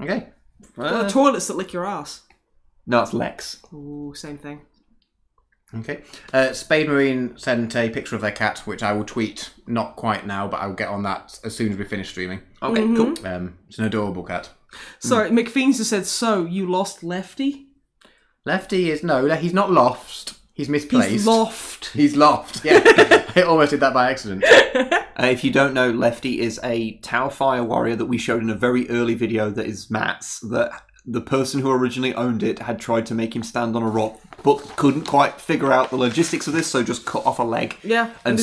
okay. The toilets that lick your ass. No, it's Lex. Ooh, same thing. Okay. Spade Marine sent a picture of their cat, which I will tweet. Not quite now, but I will get on that as soon as we finish streaming. Okay, cool. It's an adorable cat. Sorry, McPheens just said, so, you lost Lefty? Lefty is... No, he's not lost. He's misplaced. He's loft. He's loft, yeah. I almost did that by accident. If you don't know, Lefty is a Tau Fire warrior that we showed in a very early video that is Matt's, that the person who originally owned it had tried to make him stand on a rock, but couldn't quite figure out the logistics of this, so just cut off a leg. Yeah, and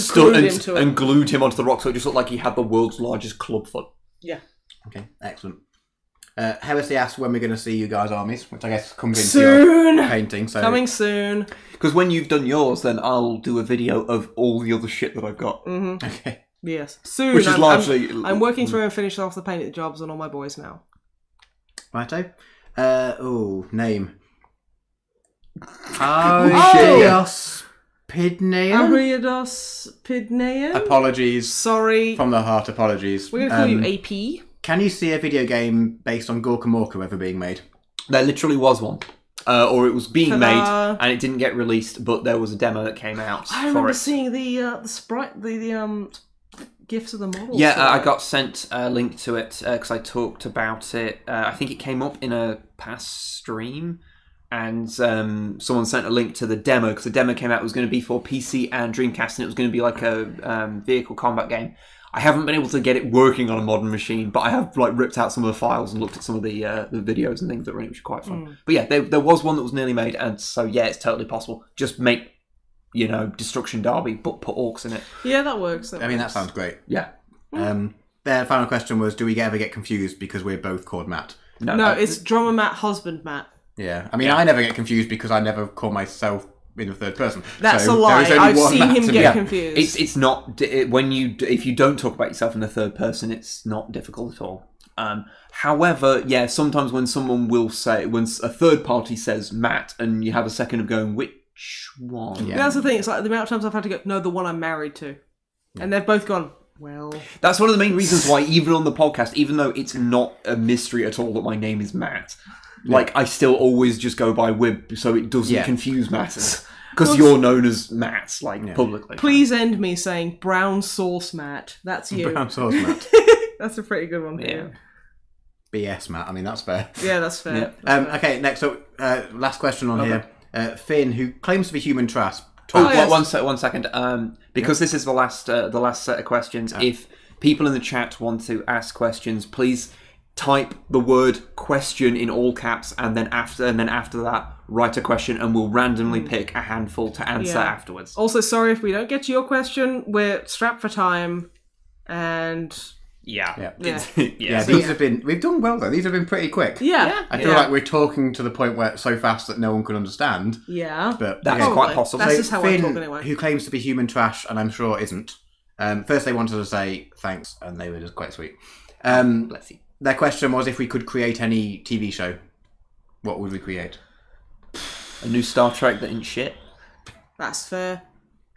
glued him onto the rock, so it just looked like he had the world's largest club foot. Yeah. Okay, excellent. Heresy asked when we're going to see you guys' armies, which I guess comes into soon. Your painting. So coming soon. Because when you've done yours, then I'll do a video of all the other shit that I've got. Mm-hmm. Okay. Yes, soon. Which is largely... I'm working through and finishing off the painted jobs on all my boys now. Righto. Name. Arios Pidnean? Arios Pidnean? Apologies. Sorry. From the heart, apologies. We're going to call you AP. Can you see a video game based on Gorka Morka ever being made? There literally was one. Or it was being made, and it didn't get released, but there was a demo that came out for it. I remember seeing the sprite, the gifs of the models. Yeah, I got sent a link to it, because I talked about it. I think it came up in a past stream, and someone sent a link to the demo, because the demo came out, it was going to be for PC and Dreamcast, and it was going to be like a vehicle combat game. I haven't been able to get it working on a modern machine, but I have like ripped out some of the files and looked at some of the videos and things that were in it, which are quite fun. But yeah, there was one that was nearly made, and so yeah, it's totally possible. Just make, Destruction Derby, but put orcs in it. Yeah, that works. I mean, that sounds great. Yeah. Their final question was, do we ever get confused because we're both called Matt? No, it's drummer Matt, husband Matt. Yeah, I mean, I never get confused because I never call myself in the third person. That's a lie. I've seen him get confused. It's not if you don't talk about yourself in the third person, it's not difficult at all. However, yeah, sometimes when someone will say, when a third party says Matt, and you have a second of going, which one? Yeah, that's the thing. It's like the amount of times I've had to go, no, the one I'm married to, and they've both gone, well. That's one of the main reasons why, even on the podcast, even though it's not a mystery at all that my name is Matt. Like, I still always just go by Wib, so it doesn't confuse matters. Because you're known as Matt, publicly. Please end me saying brown sauce Matt. That's you. Brown sauce Matt. That's a pretty good one. Yeah. BS Matt. I mean, that's fair. Yeah, that's fair. Yeah. Okay, next up, last question on here. Finn, who claims to be human trash. One second. Because this is the last set of questions. If people in the chat want to ask questions, please type the word question in all caps, and then after that, write a question, and we'll randomly pick a handful to answer afterwards. Also, sorry if we don't get to your question. We're strapped for time, and these have been. We've done well though. These have been pretty quick. Yeah, I feel like we're talking to the point where it's so fast that no one can understand. Yeah, but that's quite possible. That's just how Finn, I talk anyway. Who claims to be human trash, and I'm sure isn't. First, they wanted to say thanks, and they were just quite sweet. Bless you. Their question was, if we could create any TV show, what would we create? A new Star Trek that ain't shit. That's fair.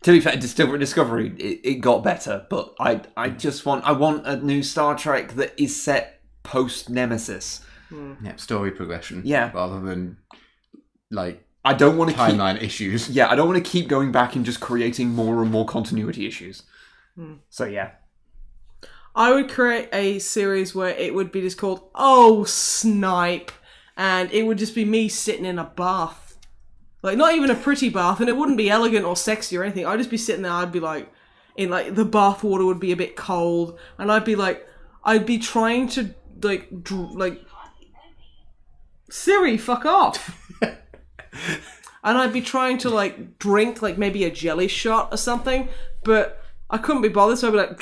To be fair, Discovery, it got better, but I want a new Star Trek that is set post Nemesis. Yeah, story progression. Yeah, rather than I don't want to timeline issues. Yeah, I don't want to keep going back and just creating more and more continuity issues. So yeah. I would create a series where it would be just called Oh Snipe, and it would just be me sitting in a bath. Like, not even a pretty bath, and it wouldn't be elegant or sexy or anything. I'd just be sitting there, I'd be like, the bath water would be a bit cold, and I'd be trying to, Siri, fuck off! And I'd be trying to, drink, maybe a jelly shot or something, but I couldn't be bothered, so I'd be like...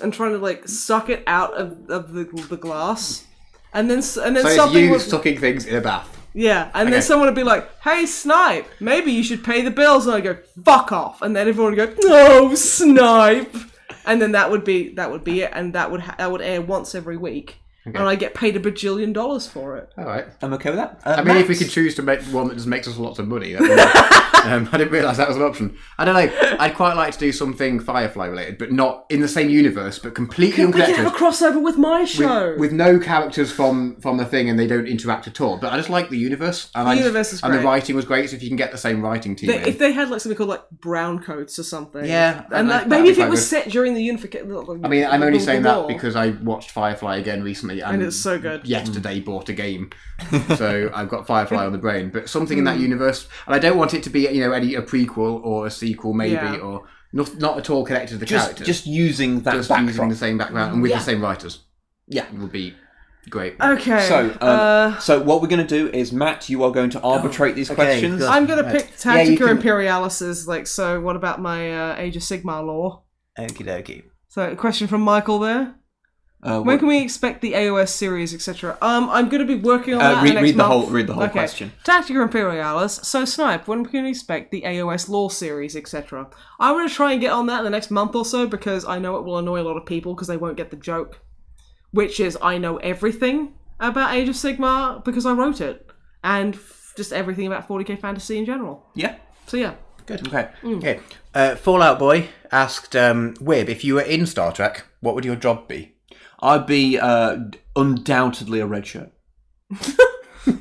and trying to suck it out of the glass, and then so something it's you sucking things in a bath. Yeah, and then someone would be like, "Hey, Snipe, maybe you should pay the bills," and I go, "Fuck off," and then everyone would go, "No, Snipe," and then that would be it, and that would air once every week, and I get paid $1 bajillion for it. All right, I'm okay with that. I mean, if we could choose to make one that just makes us lots of money. That'd be I didn't realise that was an option. I don't know. I'd quite like to do something Firefly related, but not in the same universe, but completely We unconnected. can have a crossover with my show. With no characters from the thing, and they don't interact at all. But I just like the universe. And The universe is and the great. writing was great. So if you can get the same writing team, If they had like something called like brown coats or something, Yeah, and like, that'd maybe be if it quite was good. set during the unification. I mean, I'm only saying that because I watched Firefly again recently, And it's so good. Yesterday bought a game, so I've got Firefly on the brain. But something in that universe, and I don't want it to be a prequel or a sequel, maybe, Yeah. or not at all connected to the characters. Just using that Just backdrop. using the same background and with Yeah. the same writers. Yeah. It would be great. Okay. So what we're going to do is, Matt, you are going to arbitrate these questions. good. I'm gonna Right. pick Yeah, you Tactica can- Imperialis as like. So what about my Age of Sigmar lore? Okie dokie. So a question from Michael there. When can we expect the AOS series, etc.? I'm going to be working on that next read the month. whole question. Tactica Imperialis. So Snipe, when can we expect the AOS lore series, etc.? I'm going to try and get on that in the next month or so because I know it will annoy a lot of people because they won't get the joke, which is I know everything about Age of Sigmar because I wrote it, and just everything about 40k fantasy in general. Yeah. So yeah. Good. Okay. Okay. Fallout Boy asked Wib, if you were in Star Trek, what would your job be? I'd be undoubtedly a red shirt.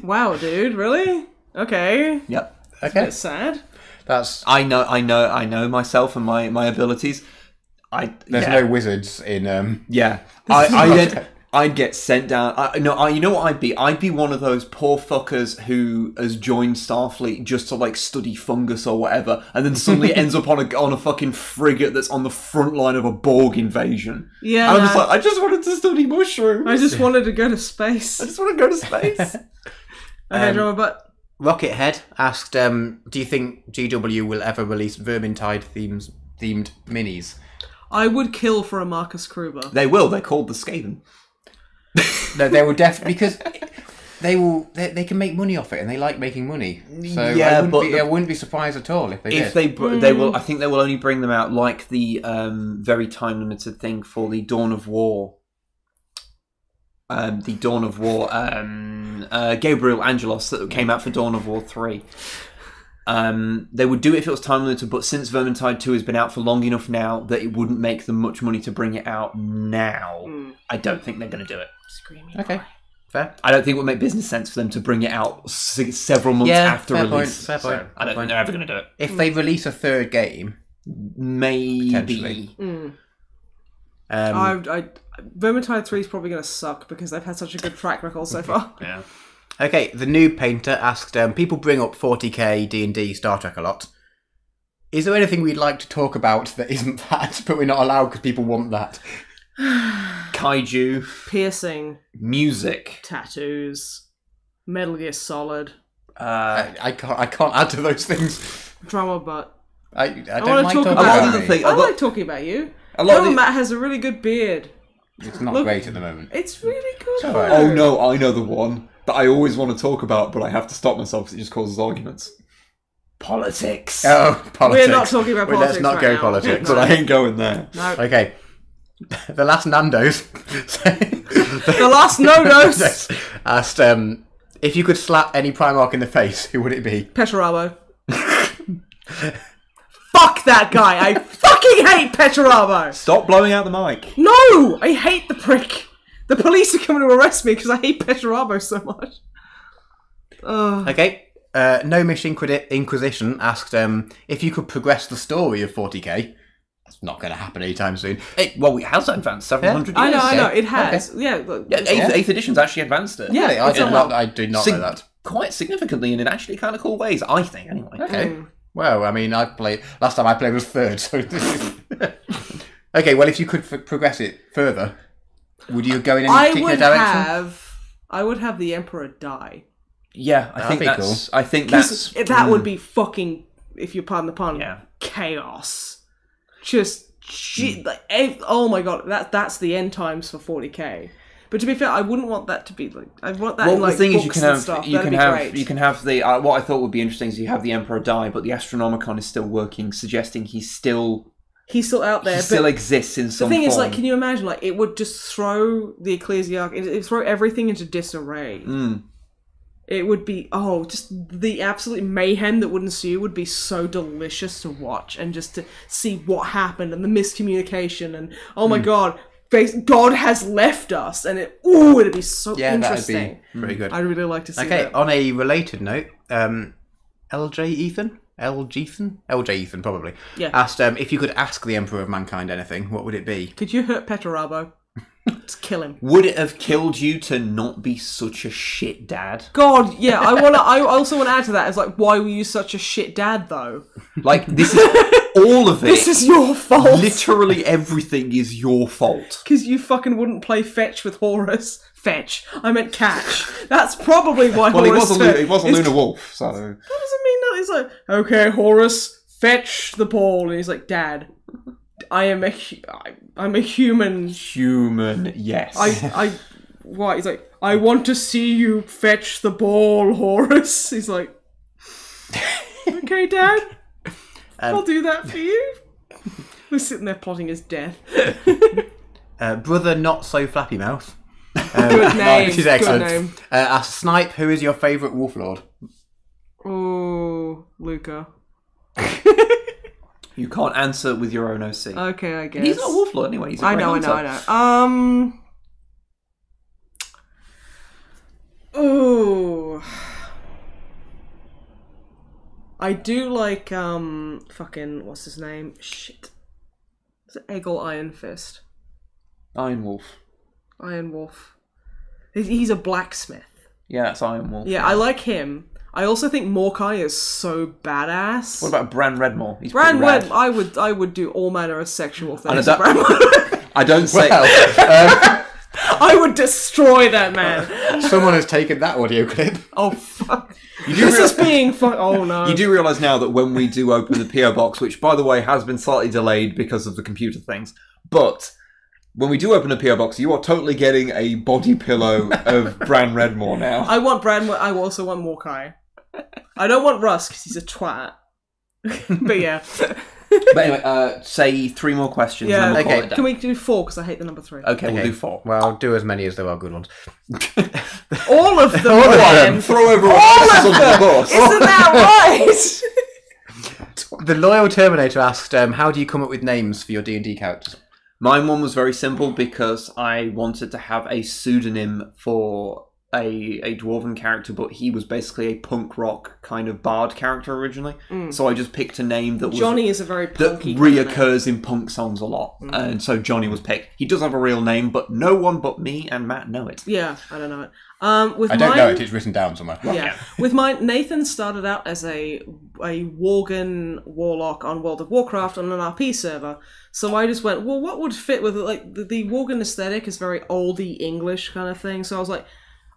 Wow, dude, really? Okay. Yep. Okay. It's sad. That's I know myself and my abilities. there's no wizards in Yeah, I'd get sent down. You know what I'd be? I'd be one of those poor fuckers who has joined Starfleet just to like study fungus or whatever, and then suddenly ends up on a fucking frigate that's on the front line of a Borg invasion. Yeah. And I'm just like, I just wanted to study mushrooms. I just wanted to go to space. I just want to go to space. Okay, drama butt. Rockethead asked, do you think GW will ever release Vermintide themed minis? I would kill for a Marcus Kruber. They will. They're called the Skaven. No, they will definitely, because they can make money off it, and they like making money. So Yeah, I wouldn't be surprised at all if they If did. they will, I think they will only bring them out like the very time limited thing for the Dawn of War. Gabriel Angelos that came out for Dawn of War 3. They would do it if it was time limited, but since Vermintide 2 has been out for long enough now that it wouldn't make them much money to bring it out now, I don't think they're going to do it. Screaming. Okay, fair. I don't think it would make business sense for them to bring it out several months after fair release. Fair point. So I don't think they're ever going to do it. If they release a third game, Maybe. potentially. Vermintide 3 is probably going to suck because they've had such a good track record so far. Yeah. Okay, the Noob Painter asked, people bring up 40k, D&D, Star Trek a lot. Is there anything we'd like to talk about that isn't that, but we're not allowed because people want that? Kaiju. Piercing, Music. tattoos, Metal Gear Solid, I can't add to those things. drama butt. I don't wanna like talk talking about about the it. thing- I A lot- like talking about you. A lot of Drama the- Matt has a really good beard. It's not Look- great at the moment. It's really good. all right. Oh no, I know the one that I always want to talk about, but I have to stop myself because it just causes arguments. Politics. Oh, politics. We're not talking about Well, politics Let's not right go now. politics. But I ain't going there. No. Okay. The last Nando's The last no-nos. asked, if you could slap any Primarch in the face, who would it be? Petrarabo. Fuck that guy. I fucking hate Petrarabo. Stop blowing out the mic. No! I hate the prick. The police are coming to arrest me because I hate Petrarabo so much. Okay. No Mission Inquisition asked, if you could progress the story of 40k. That's not going to happen anytime soon. Well, it has advanced several hundred years. I know, Okay. it has. Okay. Yeah. Yeah, 8th edition's actually advanced it. Yeah, I did not know that. Quite significantly and in actually kind of cool ways, I think, anyway. Okay. Well, I mean, last time I played was 3rd, so this is... Okay, well, if you could progress it further, would you go in any particular direction? I would have the Emperor die. Yeah, I That'd think be that's... I think Because that's... that would be fucking, if you pardon the pun, Yeah. chaos. Just shit. Oh my god, that's the end times for 40k. But to be fair, I wouldn't want that to be like. I want that in like the thing is, books you can and have stuff. you That'd can be have great. you can have the what I thought would be interesting is you have the Emperor die, but the Astronomicon is still working, suggesting he's still out there. he but still exists in some the thing form. is, like, can you imagine? Like, it would just throw the Ecclesiarch, it throw everything into disarray. it would be, just the absolute mayhem that would ensue would be so delicious to watch, and just to see what happened and the miscommunication and, oh my god, God has left us, and it'd be so interesting. That'd be pretty good. I'd really like to see that. Okay, on a related note, LJ Ethan probably, asked if you could ask the Emperor of Mankind anything, what would it be? Could you hurt Petrarabo? Just kill him. Would it have killed you to not be such a shit dad? God, yeah. I also want to add to that. It's like, why were you such a shit dad, though? Like, this is all of it. This is your fault. Literally everything is your fault. Because you fucking wouldn't play fetch with Horus. Fetch. I meant catch. That's probably why Horus... He was a lunar wolf, so... That doesn't mean that. He's like, okay, Horus, fetch the ball. And he's like, Dad, I'm a human. Human, yes. What? He's like, I want to see you fetch the ball, Horus. He's like, okay, Dad, I'll do that for you. We're sitting there plotting his death. Brother Not So Flappy Mouth. Good name. Which is excellent. Good name. Snipe, who is your favourite Wolf Lord? Oh, Luca. You can't answer with your own OC. Okay, I guess. He's not a Wolf Lord anyway. He's a I great know. I do like, fucking, what's his name? Shit. Is it Egil Iron Fist? Iron Wolf. Iron Wolf. He's a blacksmith. Yeah, that's Iron Wolf. Yeah, I like him. I also think Morkai is so badass. What about Bran Redmore? He's Bran pretty rad. I would do all manner of sexual things. I don't say... I would destroy that man. Someone has taken that audio clip. Oh, fuck. This is being fun. Oh, no. You do realise now that when we do open the PO box, which, by the way, has been slightly delayed because of the computer things, but when we do open a PO box, you are totally getting a body pillow of Bran Redmore now. I want Bran. I also want Morkai. I don't want Russ because he's a twat. But yeah. But anyway, say 3 more questions. Yeah, and then we'll call okay. it down. Can we do 4? Because I hate the number 3. Okay, we'll do 4. Well, do as many as there are good ones. All of them. All of them. Throw everyone All else of under them. the bus. Isn't that right? The Loyal Terminator asked, how do you come up with names for your D&D characters? Mine one was very simple because I wanted to have a pseudonym for a dwarven character, but he was basically a punk rock kind of bard character originally. So I just picked a name that was Johnny is a very punky that reoccurs in punk songs a lot, and so Johnny was picked. He does have a real name, but no one but me and Matt know it. Yeah, I don't know it. I don't know it. It's written down somewhere. Yeah, with mine, Nathan started out as a Worgen warlock on World of Warcraft on an RP server. So I just went, well, what would fit with it? Like the Worgen aesthetic is very oldie English kind of thing. So I was like,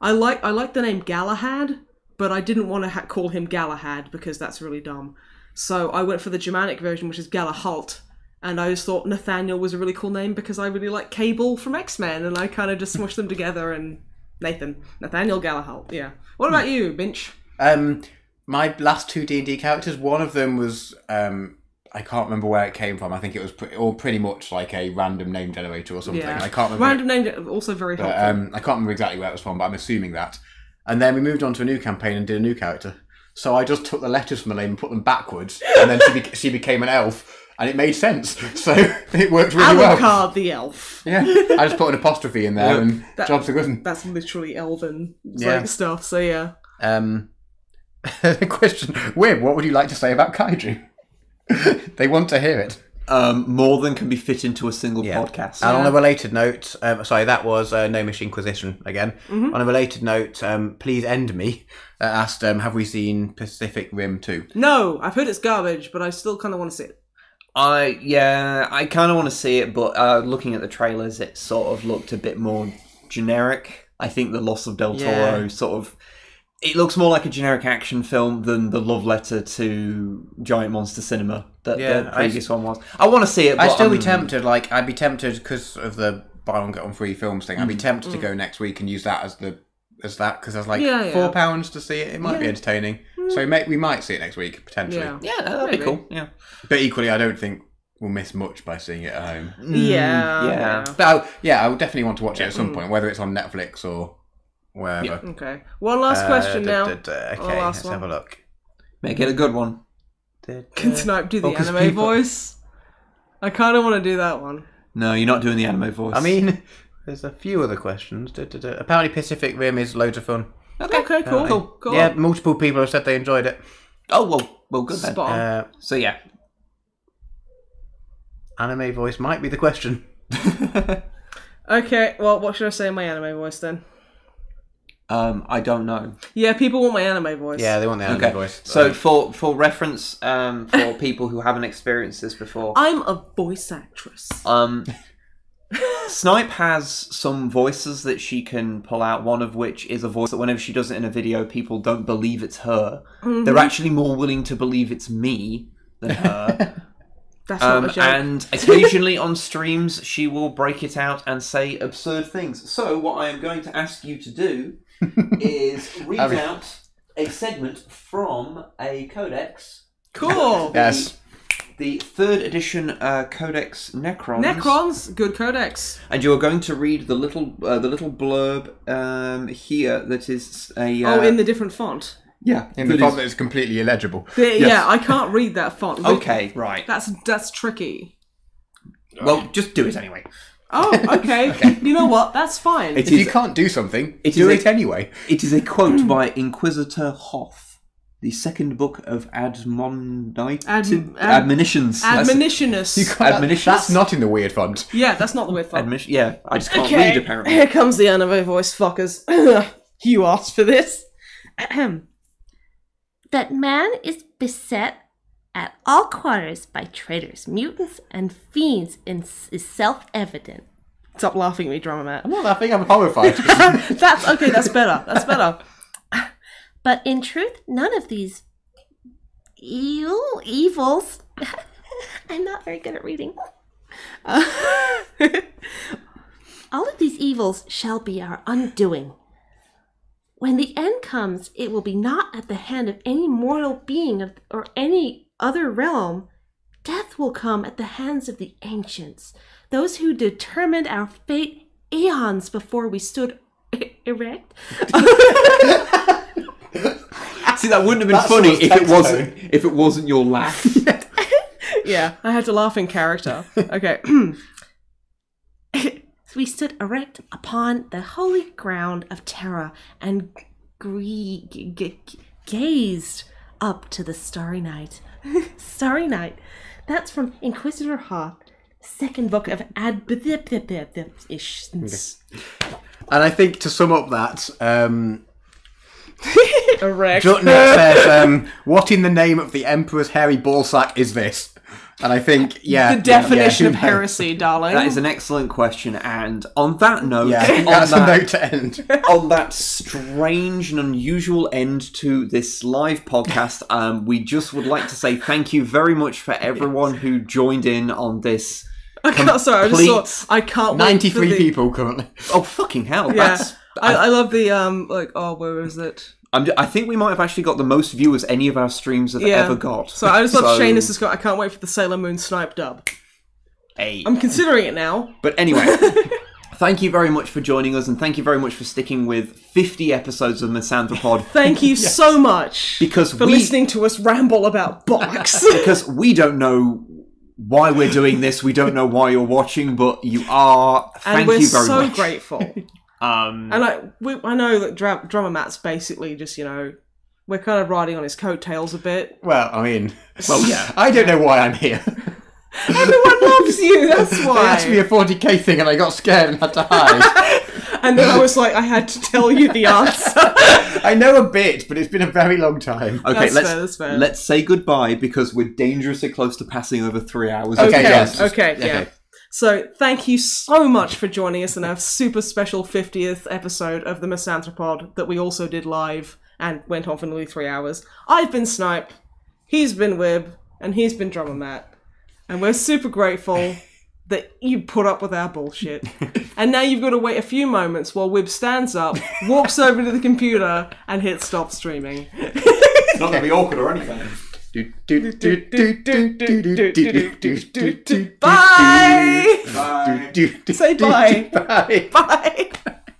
I like the name Galahad, but I didn't want to call him Galahad because that's really dumb. So I went for the Germanic version, which is Galahalt. And I just thought Nathaniel was a really cool name because I really like Cable from X-Men, and I kind of just smushed them together, and Nathaniel Galahalt, yeah. What about you, Binch? My last 2 D&D characters, one of them was, I can't remember where it came from. I think it was pretty much like a random name generator or something. Yeah. I can't remember. Random name, also very helpful. I can't remember exactly where it was from, but I'm assuming that. And then we moved on to a new campaign and did a new character. So I just took the letters from her name and put them backwards, and then she became an elf. And it made sense, so it worked really well. Alucard the elf. Yeah, I just put an apostrophe in there, and jobs are good. That's literally elven like stuff. So yeah. Question, Wib, what would you like to say about kaiju? They want to hear it. More than can be fit into a single podcast. And on a related note, sorry, that was Gnomish Inquisition again. On a related note, please end me. Asked, have we seen Pacific Rim 2? No, I've heard it's garbage, but I still kind of want to see it. I kind of want to see it, but looking at the trailers, it sort of looked a bit more generic. I think the loss of Del Toro sort of... It looks more like a generic action film than the love letter to Giant Monster Cinema that the previous one was. I want to see it, but I'd still be tempted. Like, I'd be tempted because of the buy one get one free films thing. I'd be tempted to go next week and use that as because I was like £4 to see it. It might be entertaining. So we might see it next week potentially. Yeah, that'd be cool. Yeah, but equally, I don't think we'll miss much by seeing it at home. Yeah. But I would definitely want to watch it at some point, whether it's on Netflix or wherever. Okay. One last question now. Okay, last let's have a look. Make it a good one. Can Snipe do the 'cause anime voice? I kind of want to do that one. No, you're not doing the anime voice. I mean, there's a few other questions. Apparently Pacific Rim is loads of fun. Okay, cool. Yeah, multiple people have said they enjoyed it. Oh, well, good then. Spot on. So, yeah. Anime voice might be the question. Okay, well, what should I say in my anime voice then? I don't know. Yeah, people want my anime voice. Yeah, they want the anime voice. So for reference, for people who haven't experienced this before, I'm a voice actress. Snipe has some voices that she can pull out, one of which is a voice that whenever she does it in a video, people don't believe it's her. Mm-hmm. They're actually more willing to believe it's me than her. That's not a joke. And occasionally on streams, she will break it out and say absurd things. So what I am going to ask you to do is read out a segment from a codex. Cool. Yes. The 3rd edition Codex Necrons. Necrons, good codex. And you are going to read the little blurb here that is a... in the different font. Yeah. In the font that is completely illegible. Yeah, I can't read that font. Okay, right. That's tricky. Well, just do it anyway. Oh, okay. You know what? That's fine. If you can't do something, do it anyway. It is a quote by Inquisitor Hoth. The 2nd book of Admonitions. Admonitionist. Admonitions. That's not in the weird font. Yeah, that's not the weird font. Yeah, I just can't read apparently. Here comes the anime voice, fuckers. You asked for this. That man is beset at all quarters by traitors, mutants, and fiends is self-evident. Stop laughing at me, Drummer Matt. I'm not laughing, I'm horrified. That's okay, that's better. That's better. But in truth, none of these evils... I'm not very good at reading. All of these evils shall be our undoing. When the end comes, it will be not at the hand of any mortal being or any other realm. Death will come at the hands of the ancients, those who determined our fate eons before we stood erect. See, that wouldn't have been funny if it wasn't your laugh. Yeah, I had to laugh in character. Okay. We stood erect upon the holy ground of Terra and gazed up to the starry night. Starry night. That's from Inquisitor Hoth, 2nd book of Admonitions. And I think to sum up that, Erect. Jutnet says, what in the name of the Emperor's hairy ballsack is this? And I think, the definition of heresy, darling. That is an excellent question, and on that note, that's a note to end. On that strange and unusual end to this live podcast, we just would like to say thank you very much for everyone who joined in on this. I can't wait. 93 people currently. Oh fucking hell! Yeah, I love the where is it? I think we might have actually got the most viewers any of our streams have ever got. So I just love Seamus has got. I can't wait for the Sailor Moon Snipe dub. Hey. I'm considering it now. But anyway, thank you very much for joining us, and thank you very much for sticking with 50 episodes of MisanthroPod. Thank you so much for listening to us ramble about box. Because we don't know why we're doing this, we don't know why you're watching, but you are. Thank you very much. And we're so grateful. And I know that Drummer Matt's basically just, we're kind of riding on his coattails a bit. Well, I mean, yeah. I don't know why I'm here. Everyone loves you, that's why. They asked me a 40k thing and I got scared and had to hide. And then I was like, I had to tell you the answer. I know a bit, but it's been a very long time. Okay, that's fair. Let's say goodbye because we're dangerously close to passing over 3 hours. Okay. So thank you so much for joining us in our super special 50th episode of the MisanthroPod that we also did live and went on for nearly 3 hours. I've been Snipe, he's been Wib, and he's been Drummer Matt. And we're super grateful that you put up with our bullshit. And now you've got to wait a few moments while Wib stands up, walks over to the computer, and hits stop streaming. It's not going to be awkward or anything. Bye! Bye. Say bye. Bye. Bye.